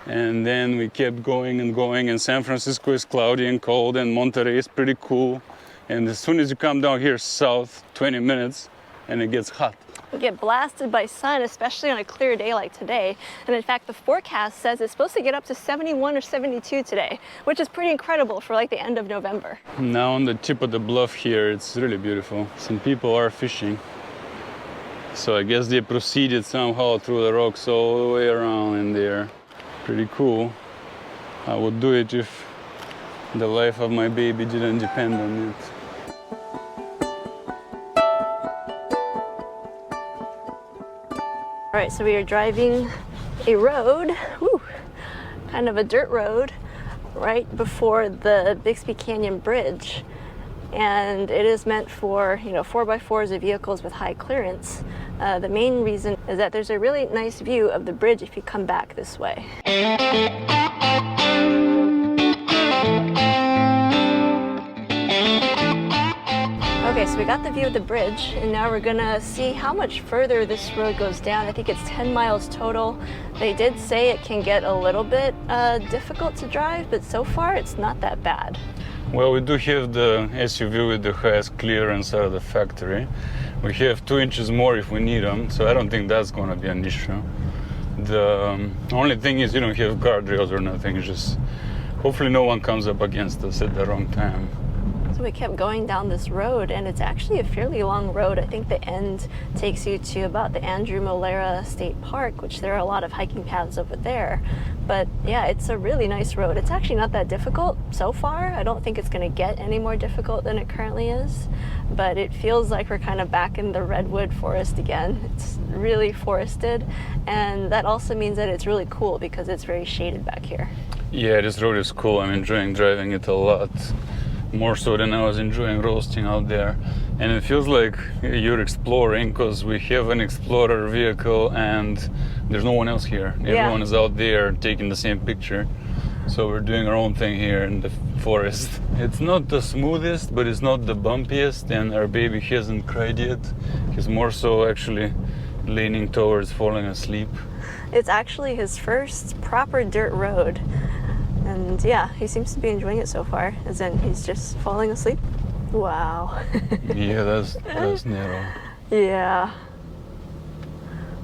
and then we kept going and going, and San Francisco is cloudy and cold, and Monterey is pretty cool, and as soon as you come down here south 20 minutes and it gets hot. We get blasted by sun, especially on a clear day like today. And in fact, the forecast says it's supposed to get up to 71 or 72 today, which is pretty incredible for like the end of November. Now on the tip of the bluff here, it's really beautiful. Some people are fishing. So I guess they proceeded somehow through the rocks all the way around in there. Pretty cool. I would do it if the life of my baby didn't depend on it. All right, so we are driving a road, kind of a dirt road, right before the Bixby Canyon Bridge. And it is meant for, 4x4s of vehicles with high clearance. The main reason is that there's a really nice view of the bridge if you come back this way. Okay, so we got the view of the bridge, and now we're gonna see how much further this road goes down. I think it's 10 miles total. They did say it can get a little bit difficult to drive, but so far it's not that bad. Well, we do have the SUV with the highest clearance out of the factory. We have 2 inches more if we need them, so I don't think that's going to be an issue. The only thing is you don't have guardrails or nothing. It's just hopefully no one comes up against us at the wrong time. So we kept going down this road, and it's actually a fairly long road. I think the end takes you to about the Andrew Molera State Park, which there are a lot of hiking paths over there. But yeah, it's a really nice road. It's actually not that difficult so far. I don't think it's going to get any more difficult than it currently is. But it feels like we're kind of back in the Redwood forest again. It's really forested, and that also means that it's really cool because it's very shaded back here. Yeah, this road is cool. I'm enjoying driving it a lot. More so than I was enjoying roasting out there. And it feels like you're exploring because we have an Explorer vehicle and there's no one else here. Everyone is out there taking the same picture. So we're doing our own thing here in the forest. It's not the smoothest, but it's not the bumpiest, and our baby hasn't cried yet. He's more so actually leaning towards falling asleep. It's actually his first proper dirt road. And yeah, he seems to be enjoying it so far, as in he's just falling asleep. Wow. Yeah, that's narrow. Yeah.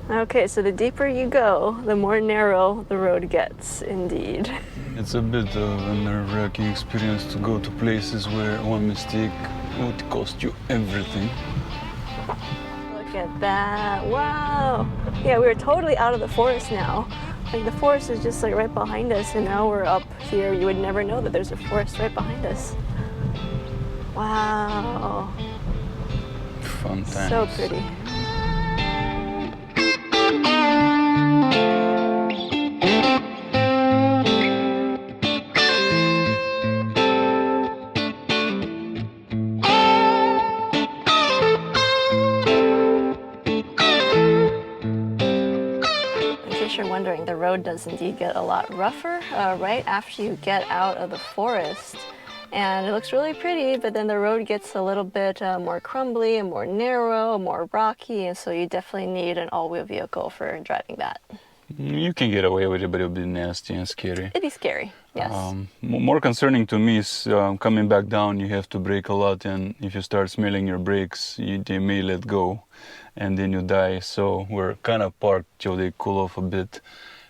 Okay, so the deeper you go, the more narrow the road gets, indeed. It's a bit of a nerve-wracking experience to go to places where one mistake would cost you everything. Look at that, wow. Yeah, we were totally out of the forest now. Like the forest is just like right behind us, and now we're up here. You would never know that there's a forest right behind us. Wow. Fun times. So pretty. You're wondering, the road does indeed get a lot rougher right after you get out of the forest, and it looks really pretty, but then the road gets a little bit more crumbly and more narrow, more rocky, and so you definitely need an all-wheel vehicle for driving that. You can get away with it, but it'll be nasty and scary. It'd be scary, yes. More concerning to me is coming back down, you have to brake a lot, and if you start smelling your brakes, they may let go, and then you die. So we're kind of parked till they cool off a bit.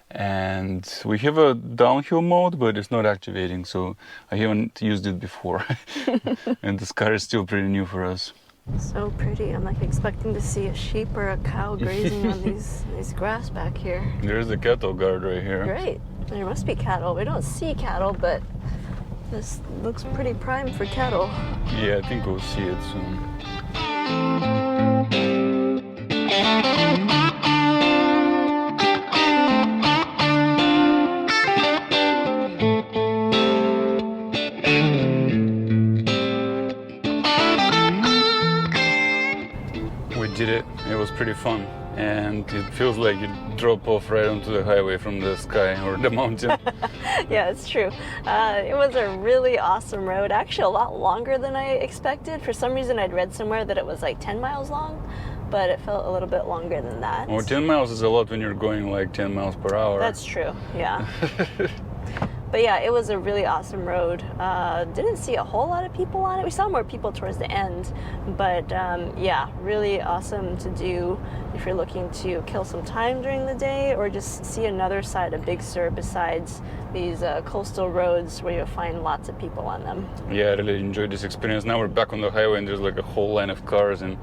And we have a downhill mode, but it's not activating, so I haven't used it before. And this car is still pretty new for us. So pretty. I'm like expecting to see a sheep or a cow grazing on these grass back here. There's a cattle guard right here. Great. There must be cattle. We don't see cattle, but this looks pretty prime for cattle. Yeah, I think we'll see it soon. Did it. It was pretty fun, and it feels like you drop off right onto the highway from the sky or the mountain. Yeah, it's true. It was a really awesome road, actually a lot longer than I expected. For some reason I'd read somewhere that it was like 10 miles long, but it felt a little bit longer than that. Well, 10 miles is a lot when you're going like 10 miles per hour. That's true, yeah. But yeah, it was a really awesome road. Didn't see a whole lot of people on it. We saw more people towards the end, but yeah, really awesome to do if you're looking to kill some time during the day or just see another side of Big Sur besides these coastal roads where you'll find lots of people on them. Yeah, I really enjoyed this experience. Now we're back on the highway and there's like a whole line of cars, and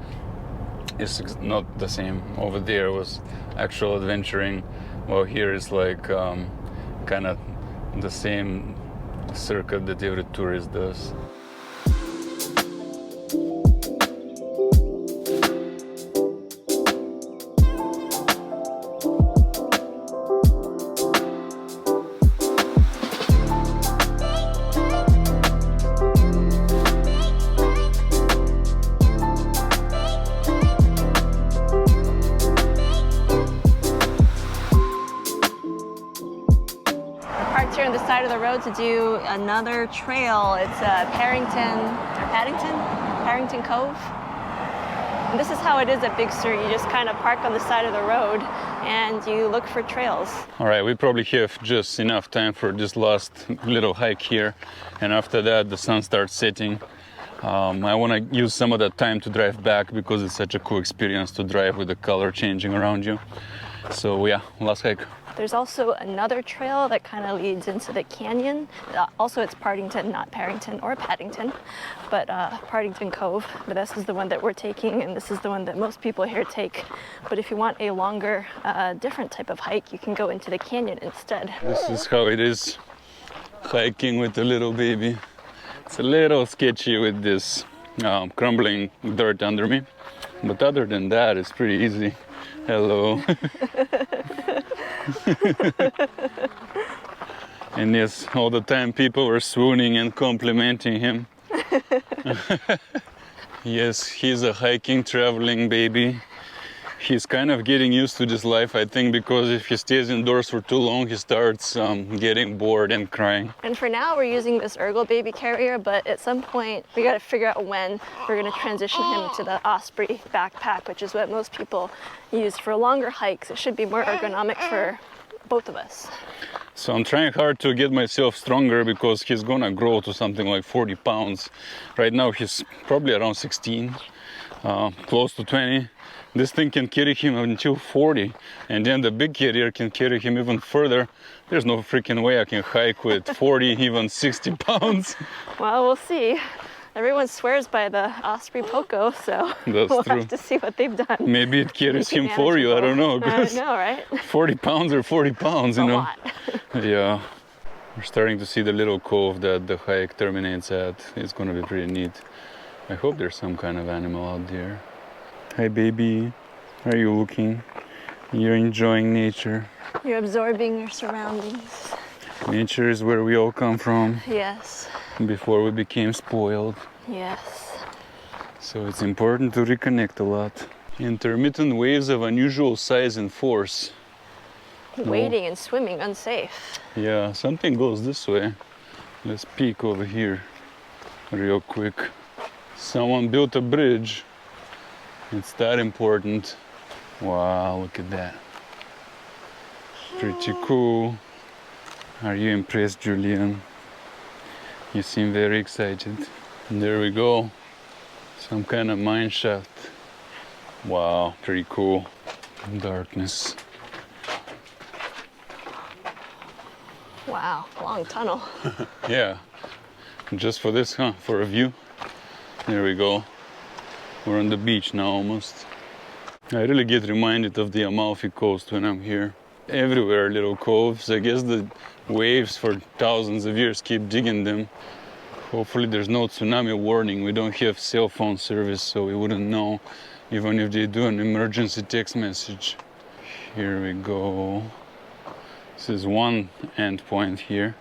it's not the same. Over there was actual adventuring, while here is like kind of the same circuit that every tourist does. To do another trail. It's Paddington Cove. And this is how it is at Big Sur. You just kind of park on the side of the road and you look for trails. All right, we probably have just enough time for this last little hike here, and after that the sun starts setting. I want to use some of that time to drive back because it's such a cool experience to drive with the color changing around you. So yeah, last hike. There's also another trail that kind of leads into the canyon. Also, it's Partington, not Parrington or Paddington, but Partington Cove. But this is the one that we're taking, and this is the one that most people here take. But if you want a longer, different type of hike, you can go into the canyon instead. This is how it is, hiking with a little baby. It's a little sketchy with this crumbling dirt under me, but other than that, it's pretty easy. Hello. And yes, all the time people were swooning and complimenting him. Yes, he's a hiking, traveling baby. He's kind of getting used to this life, I think, because if he stays indoors for too long, he starts getting bored and crying. And for now, we're using this Ergo baby carrier, but at some point, we got to figure out when we're going to transition him to the Osprey backpack, which is what most people use for longer hikes. It should be more ergonomic for both of us. So I'm trying hard to get myself stronger because he's gonna grow to something like 40 pounds. Right now he's probably around 16, close to 20. This thing can carry him until 40, and then the big carrier can carry him even further. There's no freaking way I can hike with 40, even 60 pounds. Well, we'll see. Everyone swears by the Osprey Poco, so That's we'll true. have to see what they've done. Maybe it carries him for you, I don't know. I know, right? 40 pounds or 40 pounds, you A know. lot. Yeah. We're starting to see the little cove that the hike terminates at. It's gonna be pretty neat. I hope there's some kind of animal out there. Hi baby, how are you looking? You're enjoying nature. You're absorbing your surroundings. Nature is where we all come from Yes, before we became spoiled. yes. So it's important to reconnect a lot. Intermittent waves of unusual size and force. Wading and swimming unsafe. Yeah, something goes this way. Let's peek over here real quick. Someone built a bridge. It's that important. Wow, look at that. Pretty cool. Are you impressed, Julian? You seem very excited. And there we go. Some kind of mine shaft. Wow, pretty cool. Darkness. Wow, long tunnel. Yeah, just for this, huh? For a view. There we go. We're on the beach now almost. I really get reminded of the Amalfi Coast when I'm here. Everywhere little coves. I guess the waves for thousands of years keep digging them. Hopefully there's no tsunami warning. We don't have cell phone service, so we wouldn't know even if they do an emergency text message. Here we go. This is one end point here.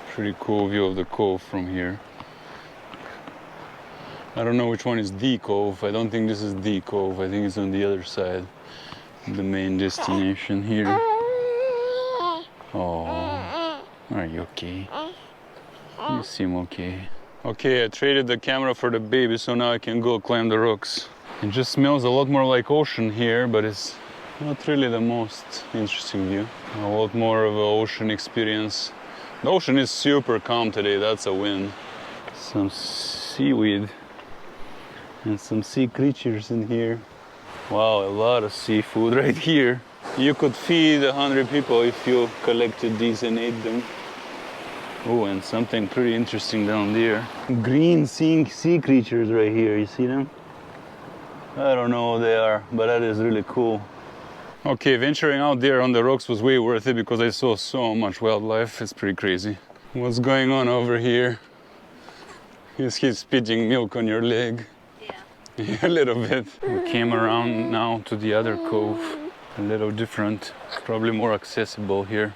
Pretty cool view of the cove from here. I don't know which one is the cove. I don't think this is the cove. I think it's on the other side. The main destination here. Oh, are you okay? You seem okay. Okay, I traded the camera for the baby, so now I can go climb the rocks. It just smells a lot more like ocean here, but it's not really the most interesting view. A lot more of an ocean experience. The ocean is super calm today, that's a win. Some seaweed and some sea creatures in here. Wow, a lot of seafood right here. You could feed 100 people if you collected these and ate them. Oh, and something pretty interesting down there. Green sea creatures right here, you see them? I don't know what they are, but that is really cool. Okay, venturing out there on the rocks was way worth it because I saw so much wildlife. It's pretty crazy. What's going on over here? Is he spitting milk on your leg? Yeah. A little bit. We came around now to the other cove. A little different, probably more accessible here.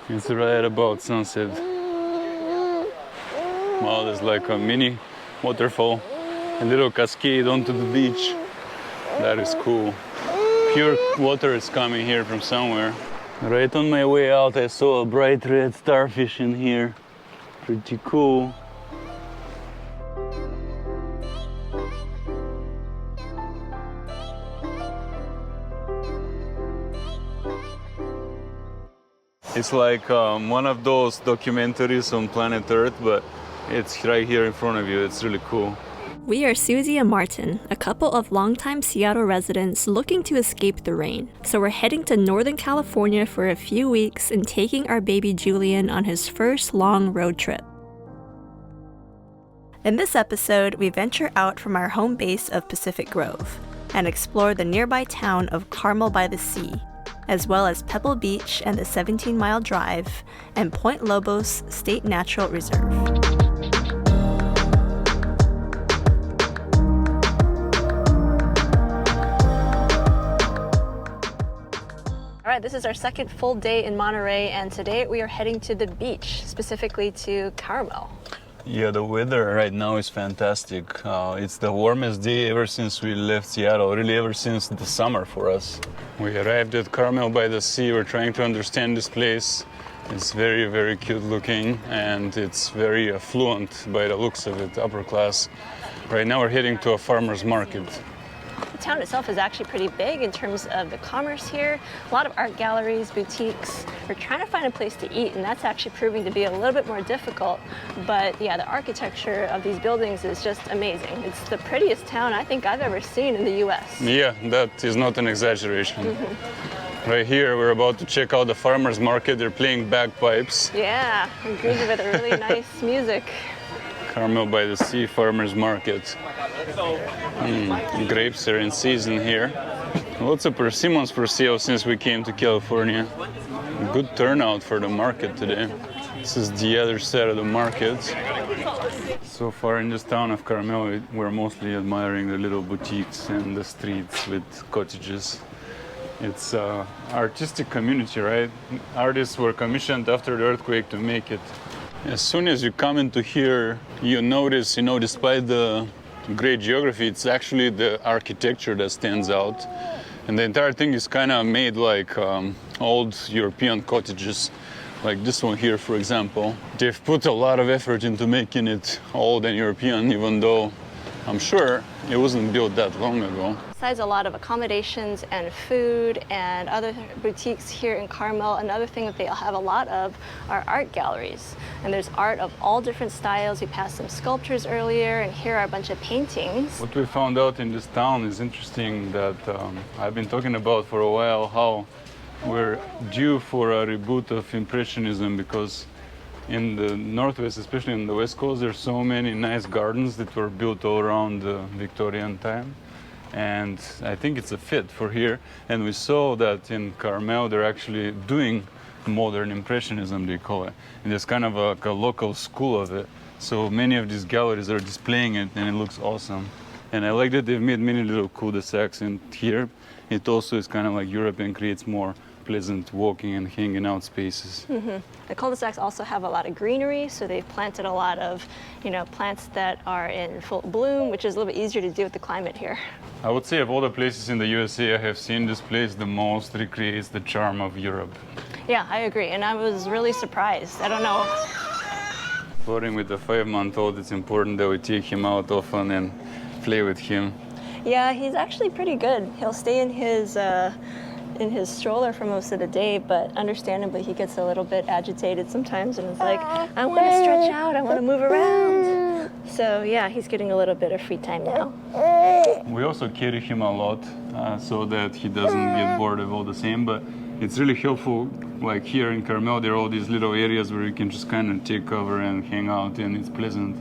It's right about sunset. Wow, there's like a mini waterfall, a little cascade onto the beach. That is cool. Pure water is coming here from somewhere. Right on my way out, I saw a bright red starfish in here. Pretty cool. It's like one of those documentaries on planet Earth, but it's right here in front of you. It's really cool. We are Suzi and Martin, a couple of longtime Seattle residents looking to escape the rain. So we're heading to Northern California for a few weeks and taking our baby Julian on his first long road trip. In this episode, we venture out from our home base of Pacific Grove and explore the nearby town of Carmel by the Sea, as well as Pebble Beach and the 17-mile drive, and Point Lobos State Natural Reserve. All right, this is our second full day in Monterey, and today we are heading to the beach, specifically to Carmel. Yeah, the weather right now is fantastic. It's the warmest day ever since we left Seattle, really ever since the summer for us. We arrived at Carmel by the sea. We're trying to understand this place. It's very, very cute looking, and it's very affluent by the looks of it, upper class. Right now we're heading to a farmer's market. The town itself is actually pretty big in terms of the commerce here. A lot of art galleries, boutiques. We're trying to find a place to eat, and that's actually proving to be a little bit more difficult. But yeah, the architecture of these buildings is just amazing. It's the prettiest town I think I've ever seen in the US. Yeah, that is not an exaggeration. Right here, we're about to check out the farmer's market. They're playing bagpipes. Yeah, and greeted with a really nice music. Carmel by the Sea Farmers Market. Grapes are in season here. Lots of persimmons for sale since we came to California. Good turnout for the market today. This is the other side of the market. So far in this town of Carmel, we're mostly admiring the little boutiques and the streets with cottages. It's an artistic community, right? Artists were commissioned after the earthquake to make it. As soon as you come into here, you notice, despite the great geography, it's actually the architecture that stands out. And the entire thing is kind of made like old European cottages, like this one here, for example. They've put a lot of effort into making it old and European, even though I'm sure it wasn't built that long ago. Besides a lot of accommodations and food and other boutiques here in Carmel, another thing that they have a lot of are art galleries. And there's art of all different styles. We passed some sculptures earlier, and here are a bunch of paintings. What we found out in this town is interesting that I've been talking about for a while, how we're due for a reboot of Impressionism, because in the Northwest, especially in the West Coast, there's so many nice gardens that were built all around the Victorian time. And I think it's a fit for here. And we saw that in Carmel, they're actually doing modern Impressionism, they call it. And there's kind of a local school of it. So many of these galleries are displaying it, and it looks awesome. And I like that they've made many little cul-de-sacs in here. It also is kind of like Europe and creates more pleasant walking and hanging out spaces. The cul-de-sacs also have a lot of greenery, so they've planted a lot of, plants that are in full bloom, which is a little bit easier to do with the climate here. I would say of all the places in the USA I have seen, this place the most recreates the charm of Europe. Yeah, I agree, and I was really surprised. I don't know. Floating with a 5-month-old, it's important that we take him out often and play with him. Yeah, he's actually pretty good. He'll stay in his stroller for most of the day, but understandably he gets a little bit agitated sometimes and is like, I want to stretch out, I want to move around. So yeah, he's getting a little bit of free time now. We also carry him a lot so that he doesn't get bored of all the same, but it's really helpful. Like here in Carmel, there are all these little areas where you can just kind of take cover and hang out, and it's pleasant.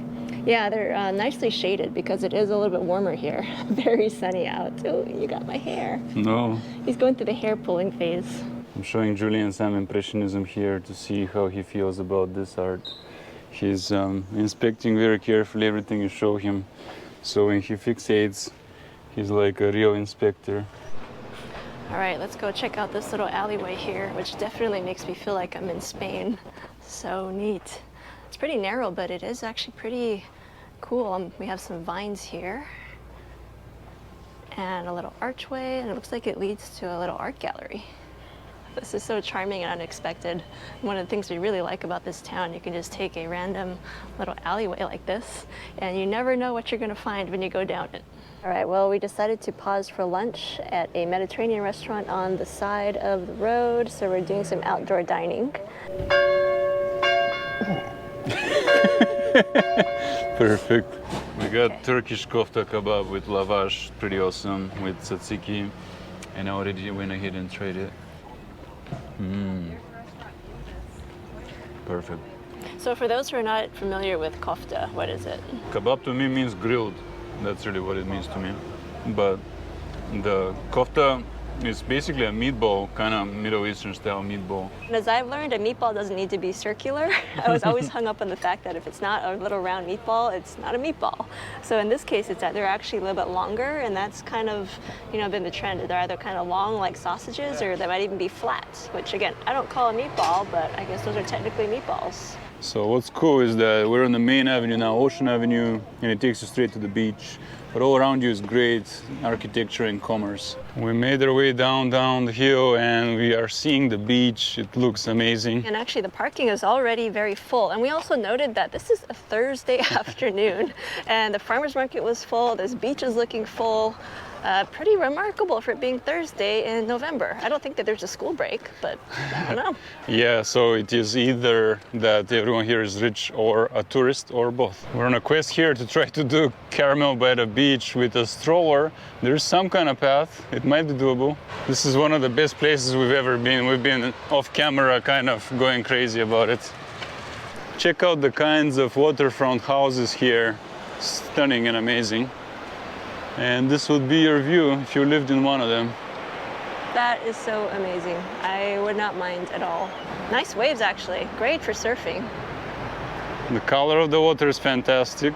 Yeah, they're nicely shaded because it is a little bit warmer here. Very sunny out. Oh, you got my hair. No. He's going through the hair pulling phase. I'm showing Julian some Impressionism here to see how he feels about this art. He's inspecting very carefully everything you show him. So when he fixates, he's like a real inspector. All right, let's go check out this little alleyway here, which definitely makes me feel like I'm in Spain. So neat. It's pretty narrow, but it is actually pretty cool. We have some vines here and a little archway, and it looks like it leads to a little art gallery. This is so charming and unexpected. One of the things we really like about this town, you can just take a random little alleyway like this, and you never know what you're going to find when you go down it. All right, well, we decided to pause for lunch at a Mediterranean restaurant on the side of the road, so we're doing some outdoor dining. Perfect. We got Turkish kofta kebab with lavash, pretty awesome, with tzatziki, and I already went ahead and tried it. Perfect. So for those who are not familiar with kofta, what is it? Kebab to me means grilled. That's really what it means to me. But the kofta is basically a meatball, kind of Middle Eastern style meatball. And as I've learned, a meatball doesn't need to be circular. I was always hung up on the fact that if it's not a little round meatball, it's not a meatball. So in this case, it's that they're actually a little bit longer, and that's kind of, been the trend. They're either kind of long like sausages, or they might even be flat, which again, I don't call a meatball, but I guess those are technically meatballs. So what's cool is that we're on the main avenue now, Ocean Avenue, and it takes you straight to the beach. But all around you is great architecture and commerce. We made our way down the hill and we are seeing the beach. It looks amazing. And actually the parking is already very full. And we also noted that this is a Thursday afternoon and the farmer's market was full. This beach is looking full. Pretty remarkable for it being Thursday in November. I don't think that there's a school break, but I don't know. Yeah, so it is either that everyone here is rich or a tourist or both. We're on a quest here to try to do Carmel by the beach with a stroller. There's some kind of path. It might be doable. This is one of the best places we've ever been. We've been off camera kind of going crazy about it. Check out the kinds of waterfront houses here. Stunning and amazing. And this would be your view if you lived in one of them. That is so amazing. I would not mind at all. Nice waves actually, great for surfing. The color of the water is fantastic.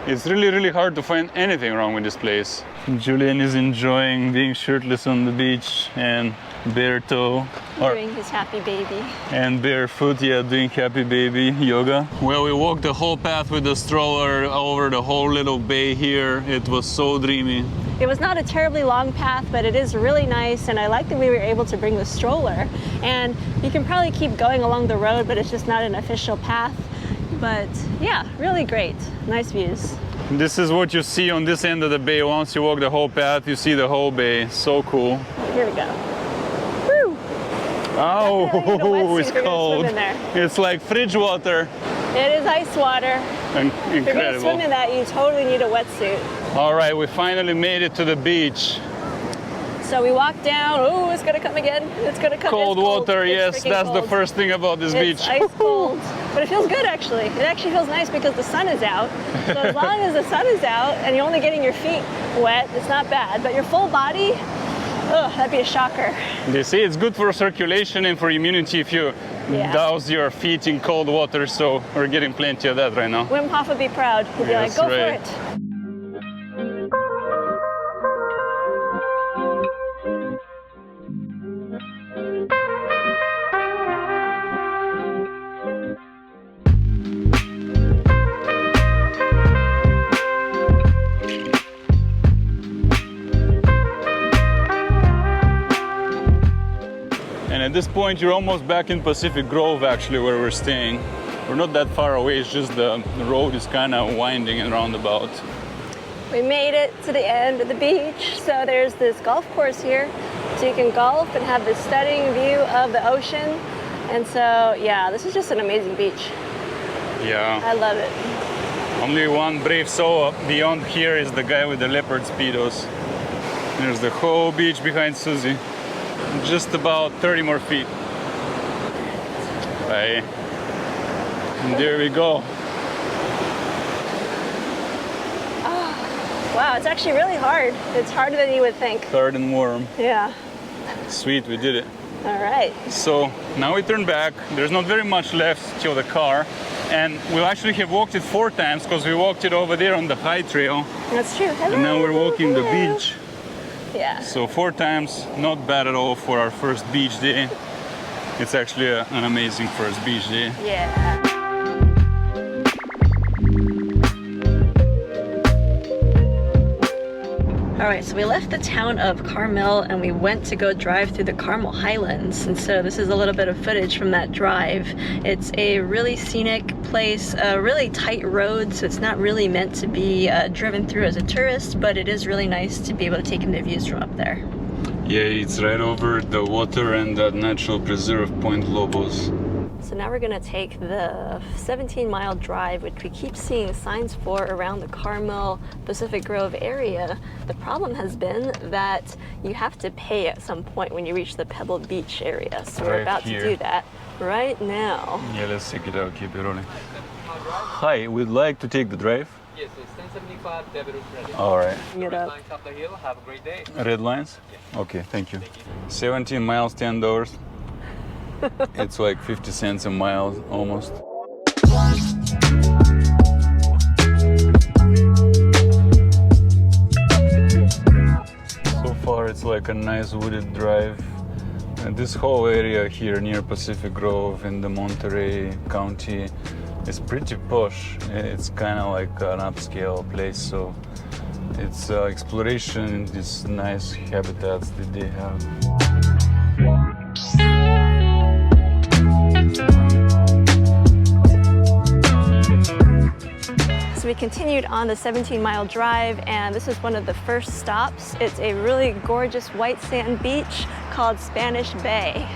It's really hard to find anything wrong with this place. Julian is enjoying being shirtless on the beach and bare toe. Doing his happy baby. And barefoot, yeah, doing happy baby yoga. Well, we walked the whole path with the stroller over the whole little bay here. It was so dreamy. It was not a terribly long path, but it is really nice, and I like that we were able to bring the stroller. And you can probably keep going along the road, but it's just not an official path. But yeah, really great. Nice views. This is what you see on this end of the bay. Once you walk the whole path, you see the whole bay. So cool. Here we go. Woo! Oh, it's cold. It's like fridge water. It is ice water. Incredible. If you're going to swim in that, you totally need a wetsuit. All right, we finally made it to the beach. So we walked down. Oh, it's gonna come again. It's gonna come. Cold water, yes, that's cold. the first thing about this beach. It's ice cold, but it feels good actually. It actually feels nice because the sun is out. So as long as the sun is out and you're only getting your feet wet, it's not bad. But your full body, ugh, that'd be a shocker. They say it's good for circulation and for immunity if you douse your feet in cold water. So we're getting plenty of that right now. Wim Hof would be proud. He'd be like, go for it. At this point, you're almost back in Pacific Grove, actually, where we're staying. We're not that far away, it's just the road is kind of winding and roundabout. We made it to the end of the beach. So there's this golf course here. So you can golf and have this stunning view of the ocean. And so, yeah, this is just an amazing beach. Yeah. I love it. Only one brave soul beyond here is the guy with the leopard speedos. There's the whole beach behind Suzi. Just about 30 more feet. Bye. And there we go. Oh, wow, it's actually really hard. It's harder than you would think. Hard and warm. Yeah. Sweet, we did it. All right. So now we turn back. There's not very much left till the car. And we'll actually have walked it 4 times because we walked it over there on the high trail. That's true. Hello. And now we're walking the beach. Yeah. So 4 times, not bad at all for our first beach day. It's actually an amazing first beach day. Yeah. All right, so we left the town of Carmel and we went to go drive through the Carmel Highlands. And so this is a little bit of footage from that drive. It's a really scenic place, a really tight road, so it's not really meant to be driven through as a tourist, but it is really nice to be able to take in the views from up there. Yeah, it's right over the water and that natural preserve Point Lobos. So now we're gonna take the 17-mile drive, which we keep seeing signs for around the Carmel, Pacific Grove area. The problem has been that you have to pay at some point when you reach the Pebble Beach area. So we're about to do that right now. Yeah, let's check it out, keep it rolling. Hi, we'd like to take the drive. Yes, it's 1075 Devereux credit. All right. Get up. Lines up the hill. Have a great day. Red lines? Okay, thank you. 17 miles, $10. It's like 50 cents a mile, almost. So far, it's like a nice wooded drive. And this whole area here near Pacific Grove in the Monterey County is pretty posh. It's kind of like an upscale place, so it's exploration, these nice habitats that they have. So we continued on the 17-mile drive, and this is one of the first stops. It's a really gorgeous white sand beach called Spanish Bay.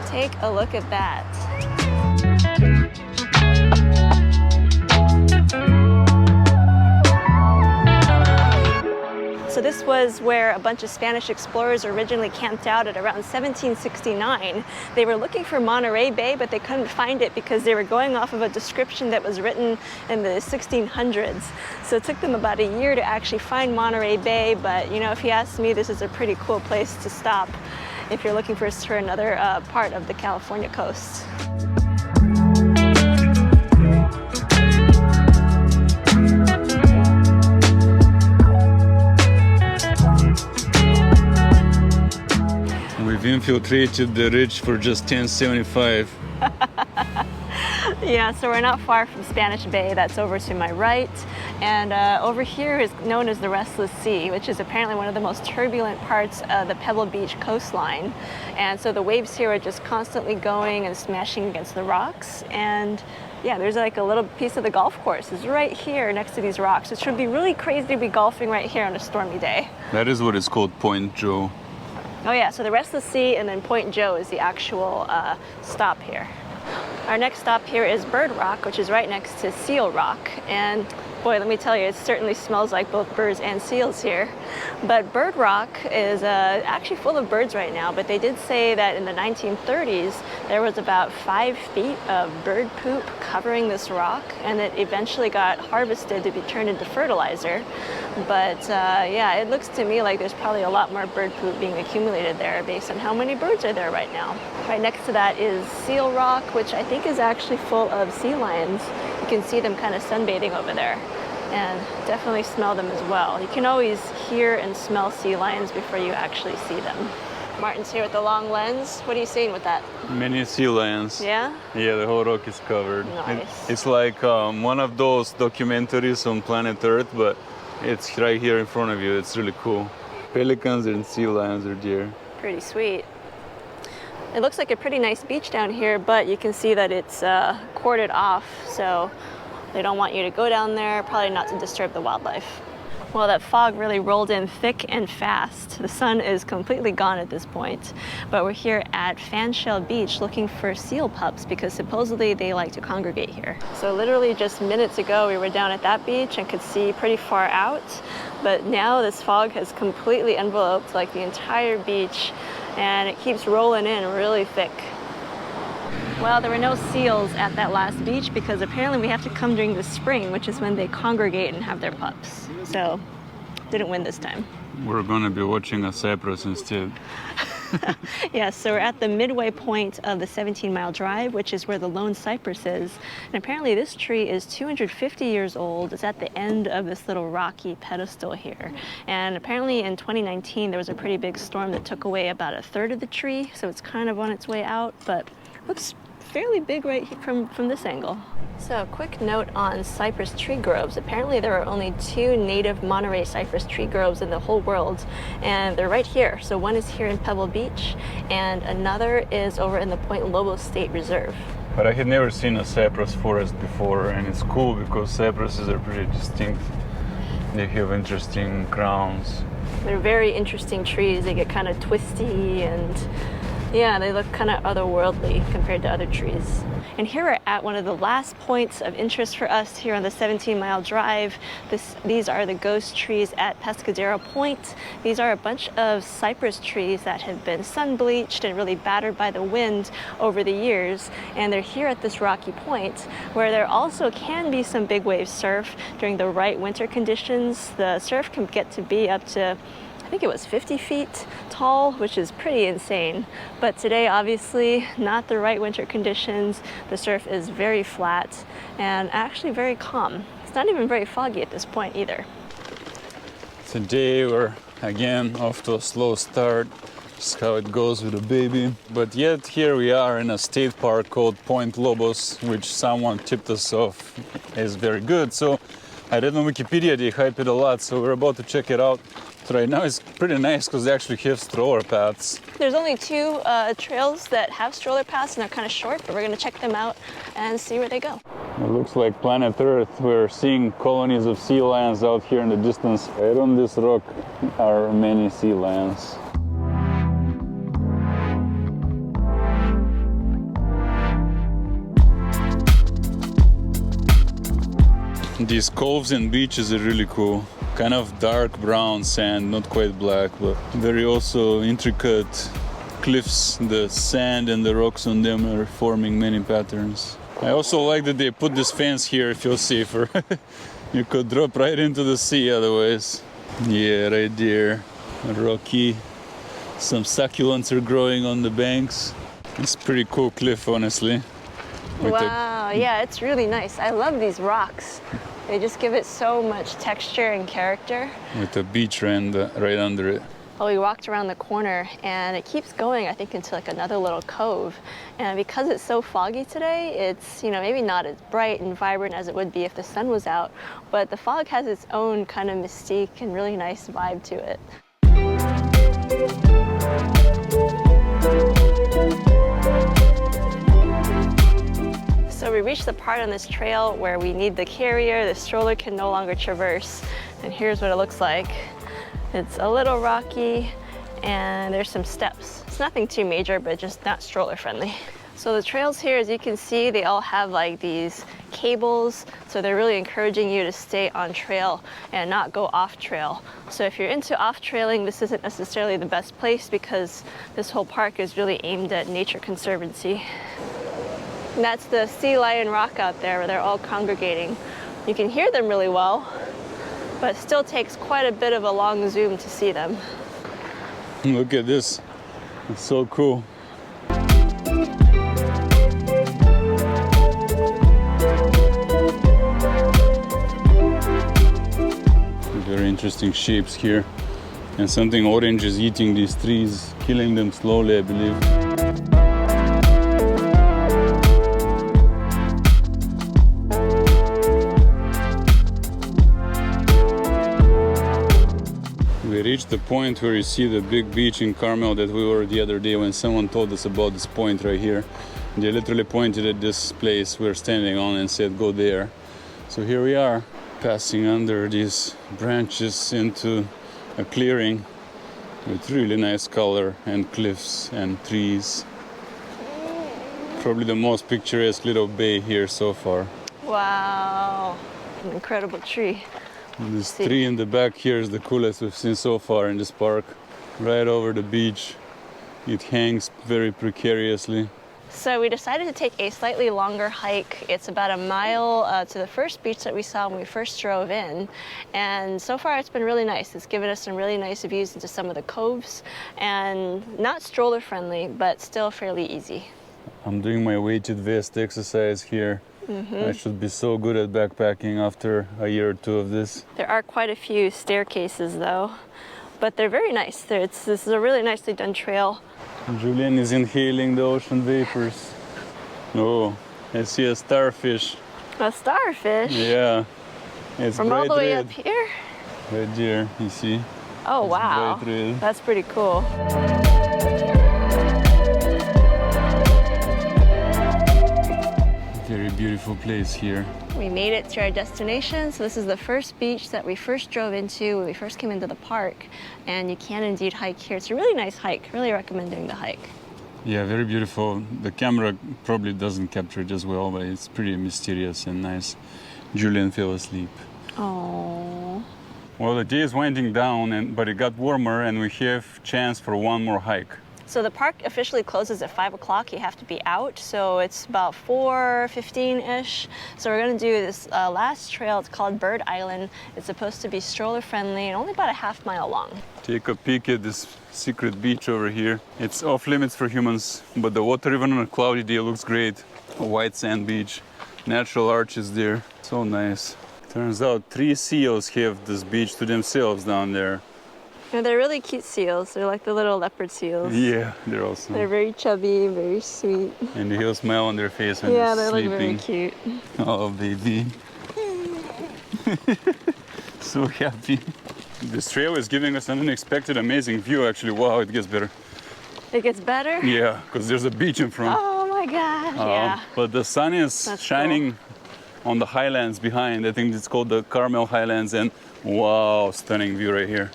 Take a look at that. So this was where a bunch of Spanish explorers originally camped out at around 1769. They were looking for Monterey Bay, but they couldn't find it because they were going off of a description that was written in the 1600s. So it took them about a year to actually find Monterey Bay, but you know, if you ask me, this is a pretty cool place to stop if you're looking for another part of the California coast. We've infiltrated the ridge for just $10.75. Yeah, so we're not far from Spanish Bay. That's over to my right. And over here is known as the Restless Sea, which is apparently one of the most turbulent parts of the Pebble Beach coastline. And so the waves here are just constantly going and smashing against the rocks. And yeah, there's like a little piece of the golf course is right here next to these rocks. It should be really crazy to be golfing right here on a stormy day. That is what is called Point Joe. Oh yeah, so the Restless Sea and then Point Joe is the actual stop here. Our next stop here is Bird Rock, which is right next to Seal Rock. And boy, let me tell you, it certainly smells like both birds and seals here. But Bird Rock is actually full of birds right now, but they did say that in the 1930s, there was about 5 feet of bird poop covering this rock, and it eventually got harvested to be turned into fertilizer. But yeah, it looks to me like there's probably a lot more bird poop being accumulated there based on how many birds are there right now. Right next to that is Seal Rock, which I think is actually full of sea lions. You can see them kind of sunbathing over there, and definitely smell them as well. You can always hear and smell sea lions before you actually see them. Martin's here with the long lens. What are you seeing with that? Many sea lions. Yeah? Yeah, the whole rock is covered. Nice. It's like one of those documentaries on planet Earth, but it's right here in front of you. It's really cool. Pelicans and sea lions are there. Pretty sweet. It looks like a pretty nice beach down here, but you can see that it's corded off, so they don't want you to go down there, probably not to disturb the wildlife. Well, that fog really rolled in thick and fast. The sun is completely gone at this point, but we're here at Fanshell Beach looking for seal pups because supposedly they like to congregate here. So literally just minutes ago, we were down at that beach and could see pretty far out, but now this fog has completely enveloped like the entire beach, and it keeps rolling in really thick. Well, there were no seals at that last beach because apparently we have to come during the spring, which is when they congregate and have their pups. So, didn't win this time. We're gonna be watching a cypress instead. Yeah, so we're at the midway point of the 17-mile drive, which is where the lone cypress is. And apparently this tree is 250 years old. It's at the end of this little rocky pedestal here. And apparently in 2019, there was a pretty big storm that took away about a third of the tree. So it's kind of on its way out, but looks fairly big right from this angle. So a quick note on cypress tree groves. Apparently there are only 2 native Monterey cypress tree groves in the whole world, and they're right here. So one is here in Pebble Beach, and another is over in the Point Lobos State Reserve. But I had never seen a cypress forest before, and it's cool because cypresses are pretty distinct. They have interesting crowns. They're very interesting trees. They get kind of twisty and yeah, they look kind of otherworldly compared to other trees. And here we're at one of the last points of interest for us here on the 17-mile drive. These are the ghost trees at Pescadero Point. These are a bunch of cypress trees that have been sun-bleached and really battered by the wind over the years. And they're here at this rocky point where there also can be some big wave surf during the right winter conditions. The surf can get to be up to, I think it was 50 feet tall, which is pretty insane. But today, obviously, not the right winter conditions. The surf is very flat and actually very calm. It's not even very foggy at this point either. Today we're again off to a slow start. That's how it goes with a baby. But yet here we are in a state park called Point Lobos, which someone tipped us off is very good. So I read on Wikipedia, they hype it a lot, so we're about to check it out. So right now it's pretty nice because they actually have stroller paths. There's only two trails that have stroller paths and they're kind of short, but we're gonna check them out and see where they go. It looks like planet Earth. We're seeing colonies of sea lions out here in the distance. Right on this rock are many sea lions. These coves and beaches are really cool. Kind of dark brown sand, not quite black, but very also intricate cliffs. The sand and the rocks on them are forming many patterns. I also like that they put this fence here, it feels safer. You could drop right into the sea otherwise. Yeah, right there, rocky. Some succulents are growing on the banks. It's a pretty cool cliff, honestly. Wow, yeah, it's really nice. I love these rocks. They just give it so much texture and character. With a beach right under it. Well, we walked around the corner and it keeps going, I think, into like another little cove. And because it's so foggy today, it's, you know, maybe not as bright and vibrant as it would be if the sun was out, but the fog has its own kind of mystique and really nice vibe to it. So we reached the part on this trail where we need the carrier, the stroller can no longer traverse. And here's what it looks like. It's a little rocky and there's some steps. It's nothing too major, but just not stroller friendly. So the trails here, as you can see, they all have like these cables. So they're really encouraging you to stay on trail and not go off trail. So if you're into off trailing, this isn't necessarily the best place because this whole park is really aimed at nature conservancy. And that's the sea lion rock out there where they're all congregating. You can hear them really well, but it still takes quite a bit of a long zoom to see them. Look at this, it's so cool. Very interesting shapes here. And something orange is eating these trees, killing them slowly, I believe. We reached the point where you see the big beach in Carmel that we were the other day when someone told us about this point right here. They literally pointed at this place we're standing on and said, go there. So here we are, passing under these branches into a clearing with really nice color and cliffs and trees. Probably the most picturesque little bay here so far. Wow, an incredible tree. This tree in the back here is the coolest we've seen so far in this park. Right over the beach. It hangs very precariously. So we decided to take a slightly longer hike. It's about a mile to the first beach that we saw when we first drove in. And so far it's been really nice. It's given us some really nice views into some of the coves and not stroller friendly, but still fairly easy. I'm doing my weighted vest exercise here. I should be so good at backpacking after a year or two of this. There are quite a few staircases though, but they're very nice. This is a really nicely done trail. Julian is inhaling the ocean vapors. Oh, I see a starfish. A starfish? Yeah, it's from bright all the way red. up here? Right there, you see? Oh It's wow, bright red. that's pretty cool. Very beautiful place here. We made it to our destination. So this is the first beach that we first drove into when we first came into the park. And you can indeed hike here. It's a really nice hike. Really recommend doing the hike. Yeah, very beautiful. The camera probably doesn't capture it as well, but it's pretty mysterious and nice. Julian fell asleep. Oh. Well, the day is winding down, but it got warmer and we have chance for one more hike. So the park officially closes at 5 o'clock. You have to be out. So it's about 4:15-ish. So we're gonna do this last trail. It's called Bird Island. It's supposed to be stroller friendly and only about a half-mile long. Take a peek at this secret beach over here. It's off limits for humans, but the water even on a cloudy day looks great. A white sand beach, natural arches there. So nice. Turns out 3 seals have this beach to themselves down there. And they're really cute seals. They're like the little leopard seals. Yeah, they're awesome. They're very chubby, very sweet. And the little smile on their face when Yeah, they're they're sleeping. like very cute. Oh, baby. So happy. This trail is giving us an unexpected, amazing view, actually. Wow, it gets better. It gets better? Yeah, because there's a beach in front. Oh my gosh, yeah. But the sun is That's shining on the highlands behind. I think it's called the Carmel Highlands. And wow, stunning view right here.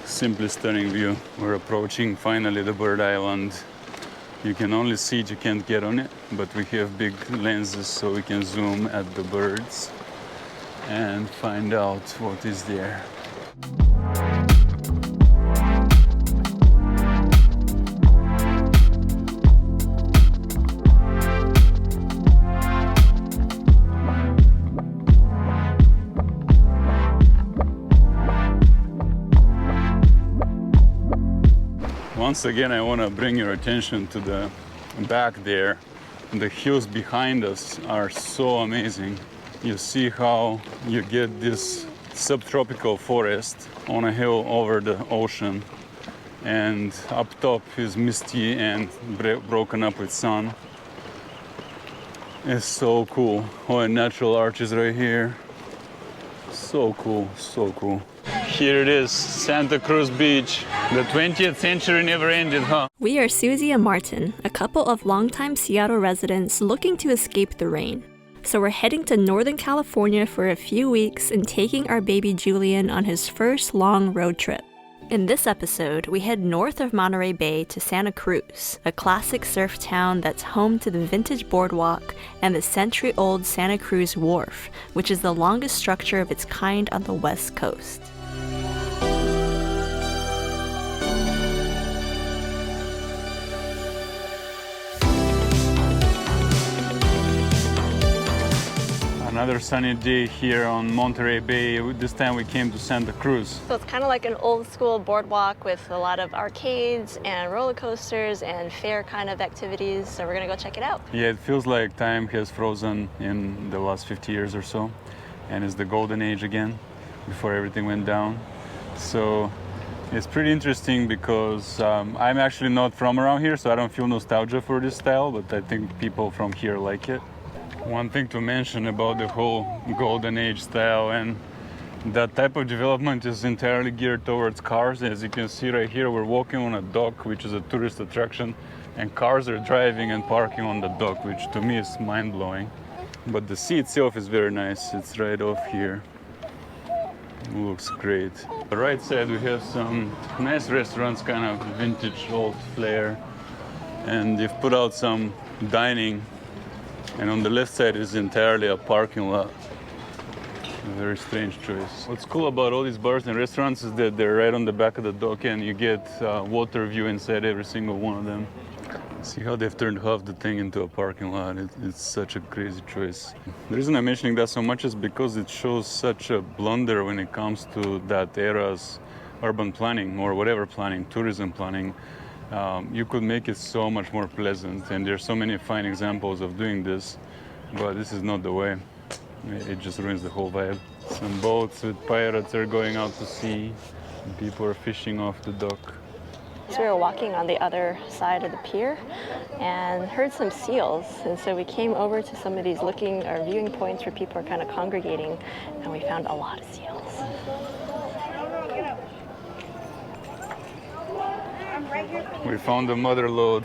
Simply stunning view. We're approaching finally the bird island. You can only see it, you can't get on it, but we have big lenses so we can zoom at the birds and find out what is there. Once again, I want to bring your attention to the back there. The hills behind us are so amazing. You see how you get this subtropical forest on a hill over the ocean, and up top is misty and broken up with sun. It's so cool. Oh, and natural arches right here. So cool, so cool. Here it is, Santa Cruz Beach. The 20th century never ended, huh? We are Suzi and Martin, a couple of longtime Seattle residents looking to escape the rain. So we're heading to Northern California for a few weeks and taking our baby Julian on his first long road trip. In this episode, we head north of Monterey Bay to Santa Cruz, a classic surf town that's home to the vintage boardwalk and the century-old Santa Cruz Wharf, which is the longest structure of its kind on the West Coast. Another sunny day here on Monterey Bay. This time we came to Santa Cruz. So it's kind of like an old school boardwalk with a lot of arcades and roller coasters and fair kind of activities. So we're gonna go check it out. Yeah, it feels like time has frozen in the last 50 years or so. And it's the golden age again, before everything went down. So it's pretty interesting because I'm actually not from around here, so I don't feel nostalgia for this style, but I think people from here like it. One thing to mention about the whole golden age style, and that type of development is entirely geared towards cars. As you can see right here, we're walking on a dock, which is a tourist attraction, and cars are driving and parking on the dock, which to me is mind-blowing. But the sea itself is very nice. It's right off here. Looks great. On the right side we have some nice restaurants, kind of vintage old flair, and they've put out some dining. And on the left side is entirely a parking lot. A very strange choice. What's cool about all these bars and restaurants is that they're right on the back of the dock and you get water view inside every single one of them. See how they've turned half the thing into a parking lot. It's such a crazy choice. The reason I'm mentioning that so much is because it shows such a blunder when it comes to that era's urban planning or whatever planning, tourism planning. You could make it so much more pleasant, and there's so many fine examples of doing this, but this is not the way. It just ruins the whole vibe. Some boats with pirates are going out to sea, and people are fishing off the dock. So we were walking on the other side of the pier and heard some seals, and so we came over to some of these viewing points where people are kind of congregating, and we found a lot of seals. We found the mother lode.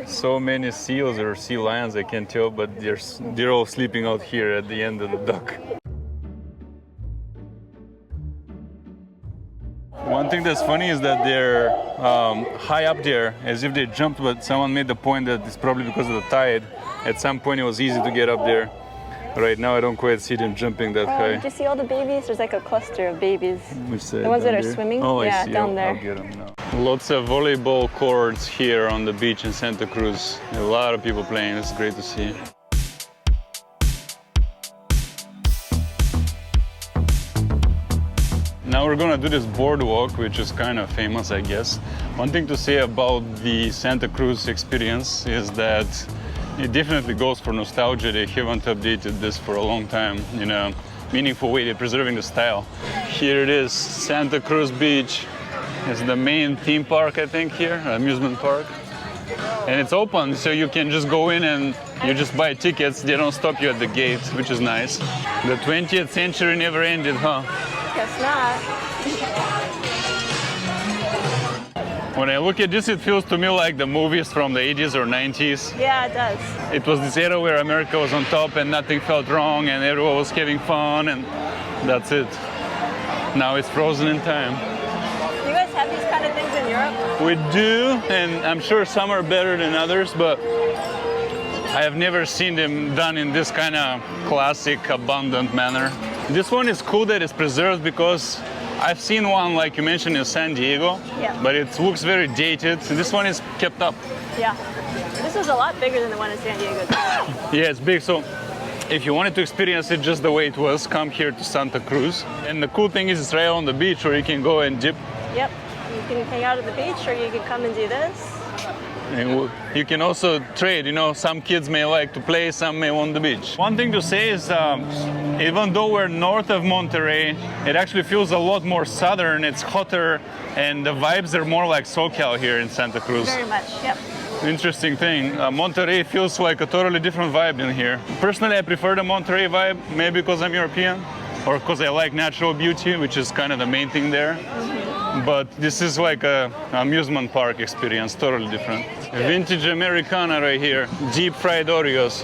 So many seals or sea lions, I can't tell, but they're all sleeping out here at the end of the dock. One thing that's funny is that they're high up there, as if they jumped, but someone made the point that it's probably because of the tide. At some point it was easy to get up there. Right now I don't quite see them jumping that high. Did you see all the babies? There's like a cluster of babies. Which side? The ones that are there? swimming? Oh, yeah, I see. down there. I'll get them now. Lots of volleyball courts here on the beach in Santa Cruz. A lot of people playing. It's great to see. Now we're gonna do this boardwalk, which is kind of famous, I guess. One thing to say about the Santa Cruz experience is that it definitely goes for nostalgia. They haven't updated this for a long time in a meaningful way. They're preserving the style. Here it is, Santa Cruz Beach. It's the main theme park, I think, here, amusement park. And it's open, so you can just go in and you just buy tickets. They don't stop you at the gate, which is nice. The 20th century never ended, huh? Guess not. When I look at this, it feels to me like the movies from the 80s or 90s. Yeah, it does. It was this era where America was on top and nothing felt wrong and everyone was having fun and that's it. Now it's frozen in time. Do you guys have these kind of things in Europe? We do, and I'm sure some are better than others, but I have never seen them done in this kind of classic, abundant manner. This one is cool that it's preserved because I've seen one, like you mentioned, in San Diego, Yeah. but it looks very dated. So this one is kept up. Yeah. This was a lot bigger than the one in San Diego. Yeah, it's big. So if you wanted to experience it just the way it was, come here to Santa Cruz. And the cool thing is it's right on the beach where you can go and dip. Yep. You can hang out at the beach or you can come and do this. And you can also trade, you know, some kids may like to play, some may want the beach. One thing to say is, even though we're north of Monterey, it actually feels a lot more southern, it's hotter, and the vibes are more like SoCal here in Santa Cruz. Very much, yep. Interesting thing, Monterey feels like a totally different vibe in here. Personally, I prefer the Monterey vibe, maybe because I'm European, or because I like natural beauty, which is kind of the main thing there. But this is like a amusement park experience, totally different. Vintage Americana right here, deep fried Oreos.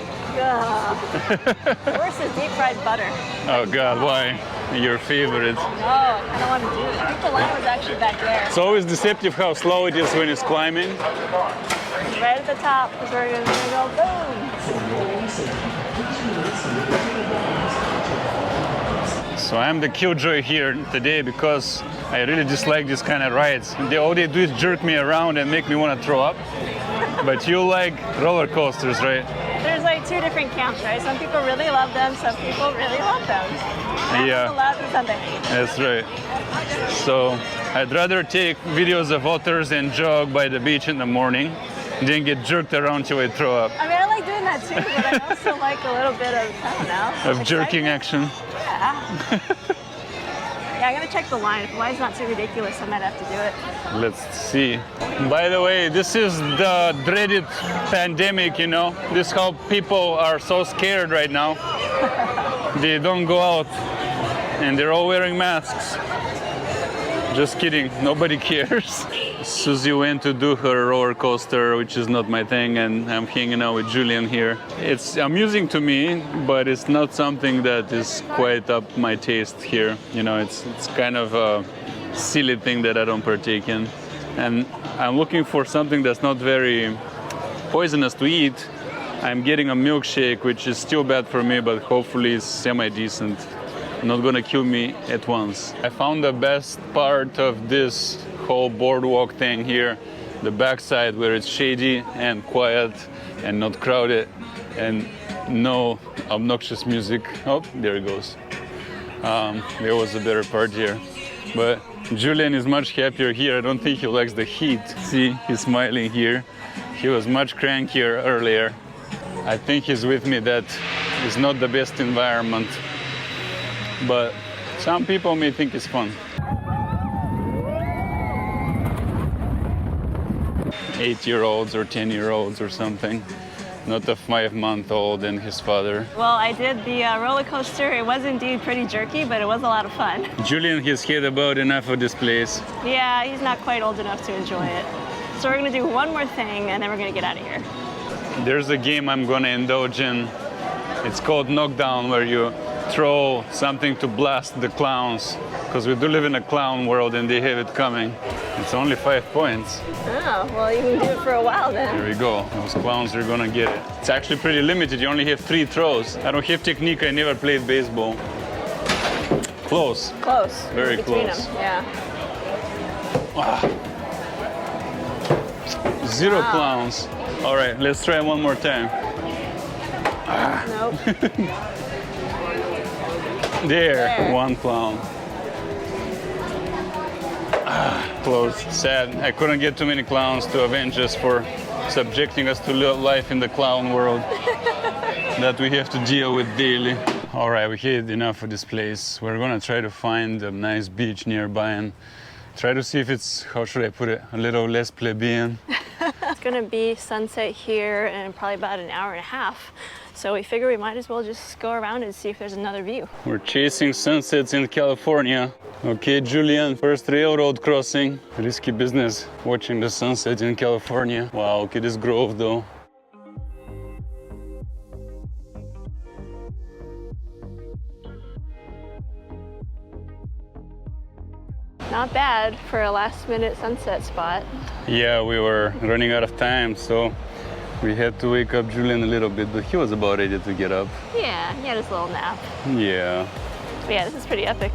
Worse is deep fried butter. Oh God, why? Your favorite. Oh, I kind of want to do it. I think the line was actually back there. It's always deceptive how slow it is when it's climbing. Right at the top, because we're going to go boom. So I'm the killjoy here today because I really dislike this kind of rides. All they do is jerk me around and make me want to throw up. But you like roller coasters, right? There's like two different camps, right? Some people really love them, some people really love them. Yeah. Some love and some they hate. That's right. So I'd rather take videos of otters and jog by the beach in the morning than get jerked around till I throw up. I mean, I like doing that too, but I also like a little bit of, I don't know. Of jerking action. Yeah. Yeah, I'm gonna check the line. If the line's not too ridiculous, I might have to do it. Let's see. By the way, this is the dreaded pandemic, you know. This is how people are so scared right now. They don't go out and they're all wearing masks. Just kidding, nobody cares. Suzi went to do her roller coaster, which is not my thing, and I'm hanging out with Julian here. It's amusing to me, but it's not something that is quite up my taste here. You know, it's kind of a silly thing that I don't partake in. And I'm looking for something that's not very poisonous to eat. I'm getting a milkshake, which is still bad for me, but hopefully it's semi-decent. Not gonna kill me at once. I found the best part of this whole boardwalk thing here, the backside where it's shady and quiet and not crowded and no obnoxious music. Oh, there it goes. There was a better part here. But Julian is much happier here. I don't think he likes the heat. See, he's smiling here. He was much crankier earlier. I think he's with me that it's not the best environment, but some people may think it's fun. 8-year-olds or 10-year-olds or something, not a 5-month-old and his father. Well, I did the roller coaster. It was indeed pretty jerky, but it was a lot of fun. Julian has had about enough of this place. Yeah, he's not quite old enough to enjoy it. So we're gonna do one more thing and then we're gonna get out of here. There's a game I'm gonna indulge in. It's called Knockdown, where you throw something to blast the clowns, because we do live in a clown world and they have it coming. It's only 5 points. Oh, well, you can do it for a while then. There we go. Those clowns are gonna get it. It's actually pretty limited. You only have 3 throws. I don't have technique. I never played baseball. Close. Close. Very between close. them. Yeah. Zero clowns. All right, let's try one more time. Nope. There, 1 clown. Close. Sad. I couldn't get too many clowns to avenge us for subjecting us to life in the clown world that we have to deal with daily. All right, we had enough of this place. We're gonna try to find a nice beach nearby and Try to see if it's, how should I put it, a little less plebeian. It's gonna be sunset here in probably about an hour and a half. So we figure we might as well just go around and see if there's another view. We're chasing sunsets in California. Okay, Julian, first railroad crossing. Risky business, watching the sunset in California. Wow, okay, this grove though. Not bad for a last minute sunset spot. Yeah, we were running out of time, so we had to wake up Julian a little bit, but he was about ready to get up. Yeah, he had his little nap. Yeah. But yeah, this is pretty epic.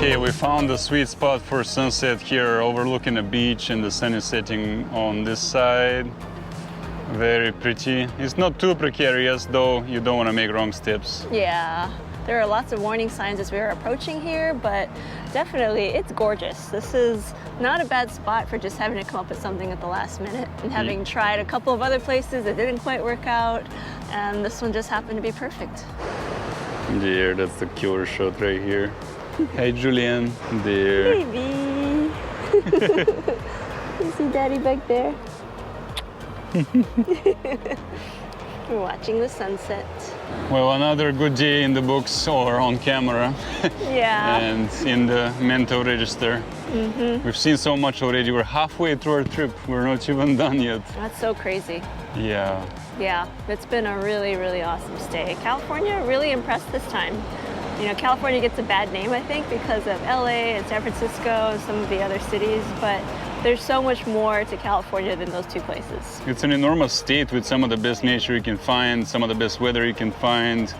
Okay, we found a sweet spot for sunset here, overlooking the beach, and the sun is setting on this side. Very pretty. It's not too precarious, though. You don't want to make wrong steps. Yeah, there are lots of warning signs as we were approaching here, but definitely it's gorgeous. This is not a bad spot for just having to come up with something at the last minute and having tried a couple of other places that didn't quite work out, and this one just happened to be perfect. There, that's the killer shot right here. Hey, Julian. There. Baby. You see Daddy back there? We're watching the sunset. Well, another good day in the books or on camera. Yeah. And in the mental register. We've seen so much already. We're halfway through our trip. We're not even done yet. That's so crazy. Yeah. Yeah, it's been a really, really awesome stay. California really impressed this time. You know, California gets a bad name, I think, because of LA and San Francisco and some of the other cities, but there's so much more to California than those two places. It's an enormous state with some of the best nature you can find, some of the best weather you can find,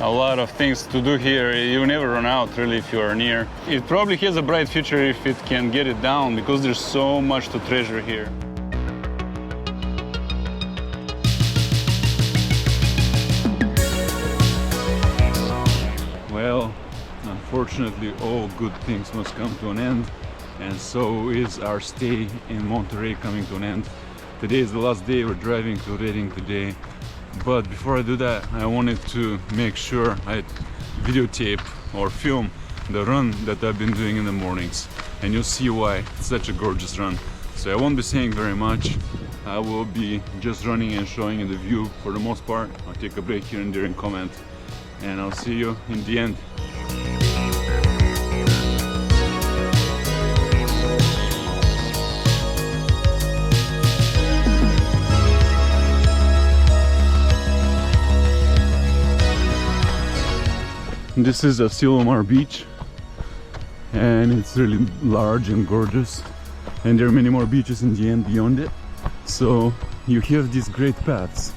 a lot of things to do here. You never run out, really, if you are near. It probably has a bright future if it can get it down, because there's so much to treasure here. Well, unfortunately, all good things must come to an end, and so is our stay in Monterey coming to an end. Today is the last day. We're driving to Redding today, but before I do that, I wanted to make sure I videotape or film the run that I've been doing in the mornings, and you'll see why. It's such a gorgeous run. So I won't be saying very much. I will be just running and showing you the view for the most part. I'll take a break here and there and comment, and I'll see you in the end. This is Asilomar Beach, and it's really large and gorgeous, and there are many more beaches in the end beyond it. So you have these great paths,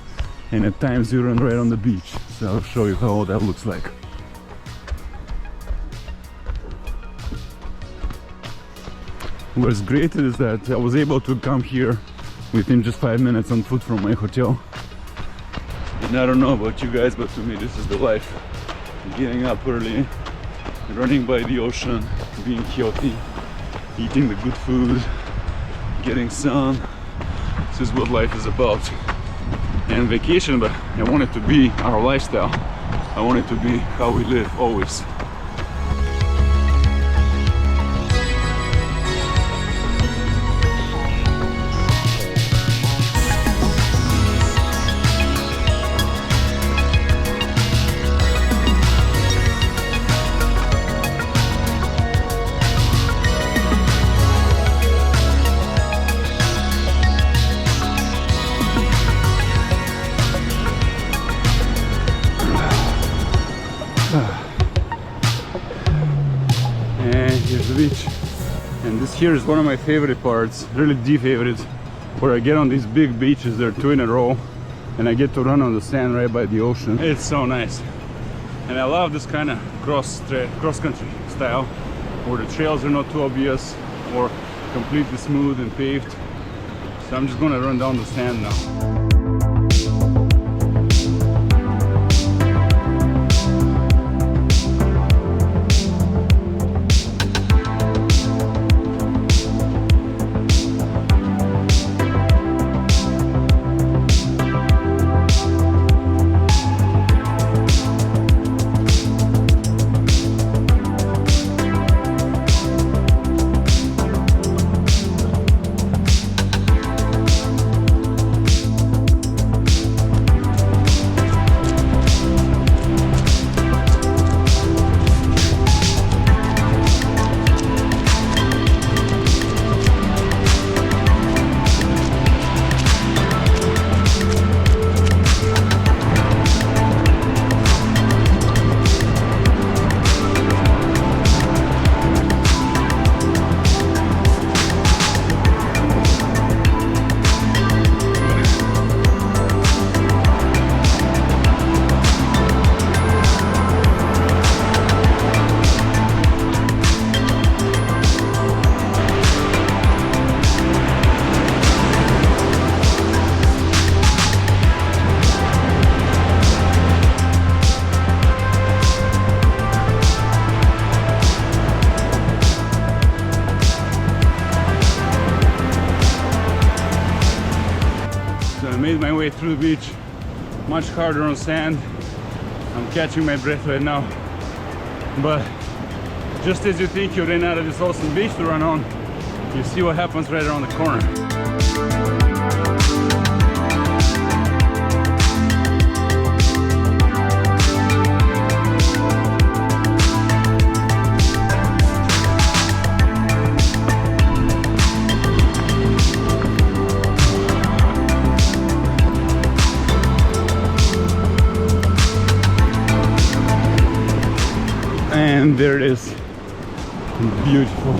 and at times you run right on the beach. So I'll show you how that looks like. What's great is that I was able to come here within just 5 minutes on foot from my hotel. And I don't know about you guys, but to me this is the life. Getting up early, running by the ocean, being healthy, eating the good food, getting sun. This is what life is about. And vacation, but I want it to be our lifestyle. I want it to be how we live always. And here's the beach, and this here is one of my favorite parts, really the favorite, where I get on these big beaches. There are 2 in a row, and I get to run on the sand right by the ocean. It's so nice, and I love this kind of cross-country style, where the trails are not too obvious or completely smooth and paved. So I'm just gonna run down the sand now. the beach. Much harder on sand. I'm catching my breath right now. But just as you think you ran out of this awesome beach to run on, you see what happens right around the corner. And there it is. Beautiful.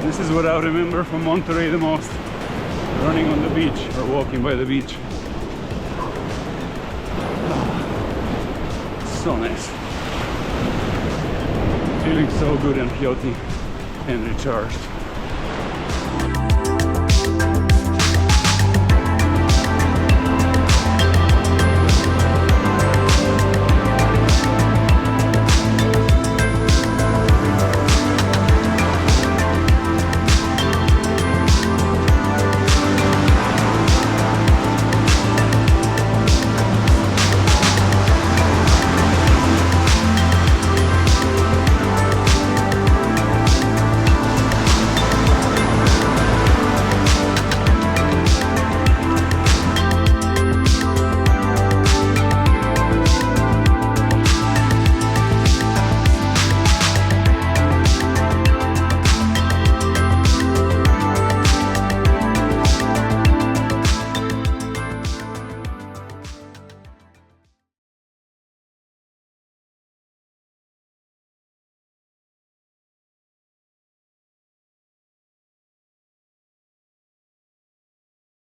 This is what I remember from Monterey the most. Running on the beach or walking by the beach. So nice. Feeling so good and healthy and recharged.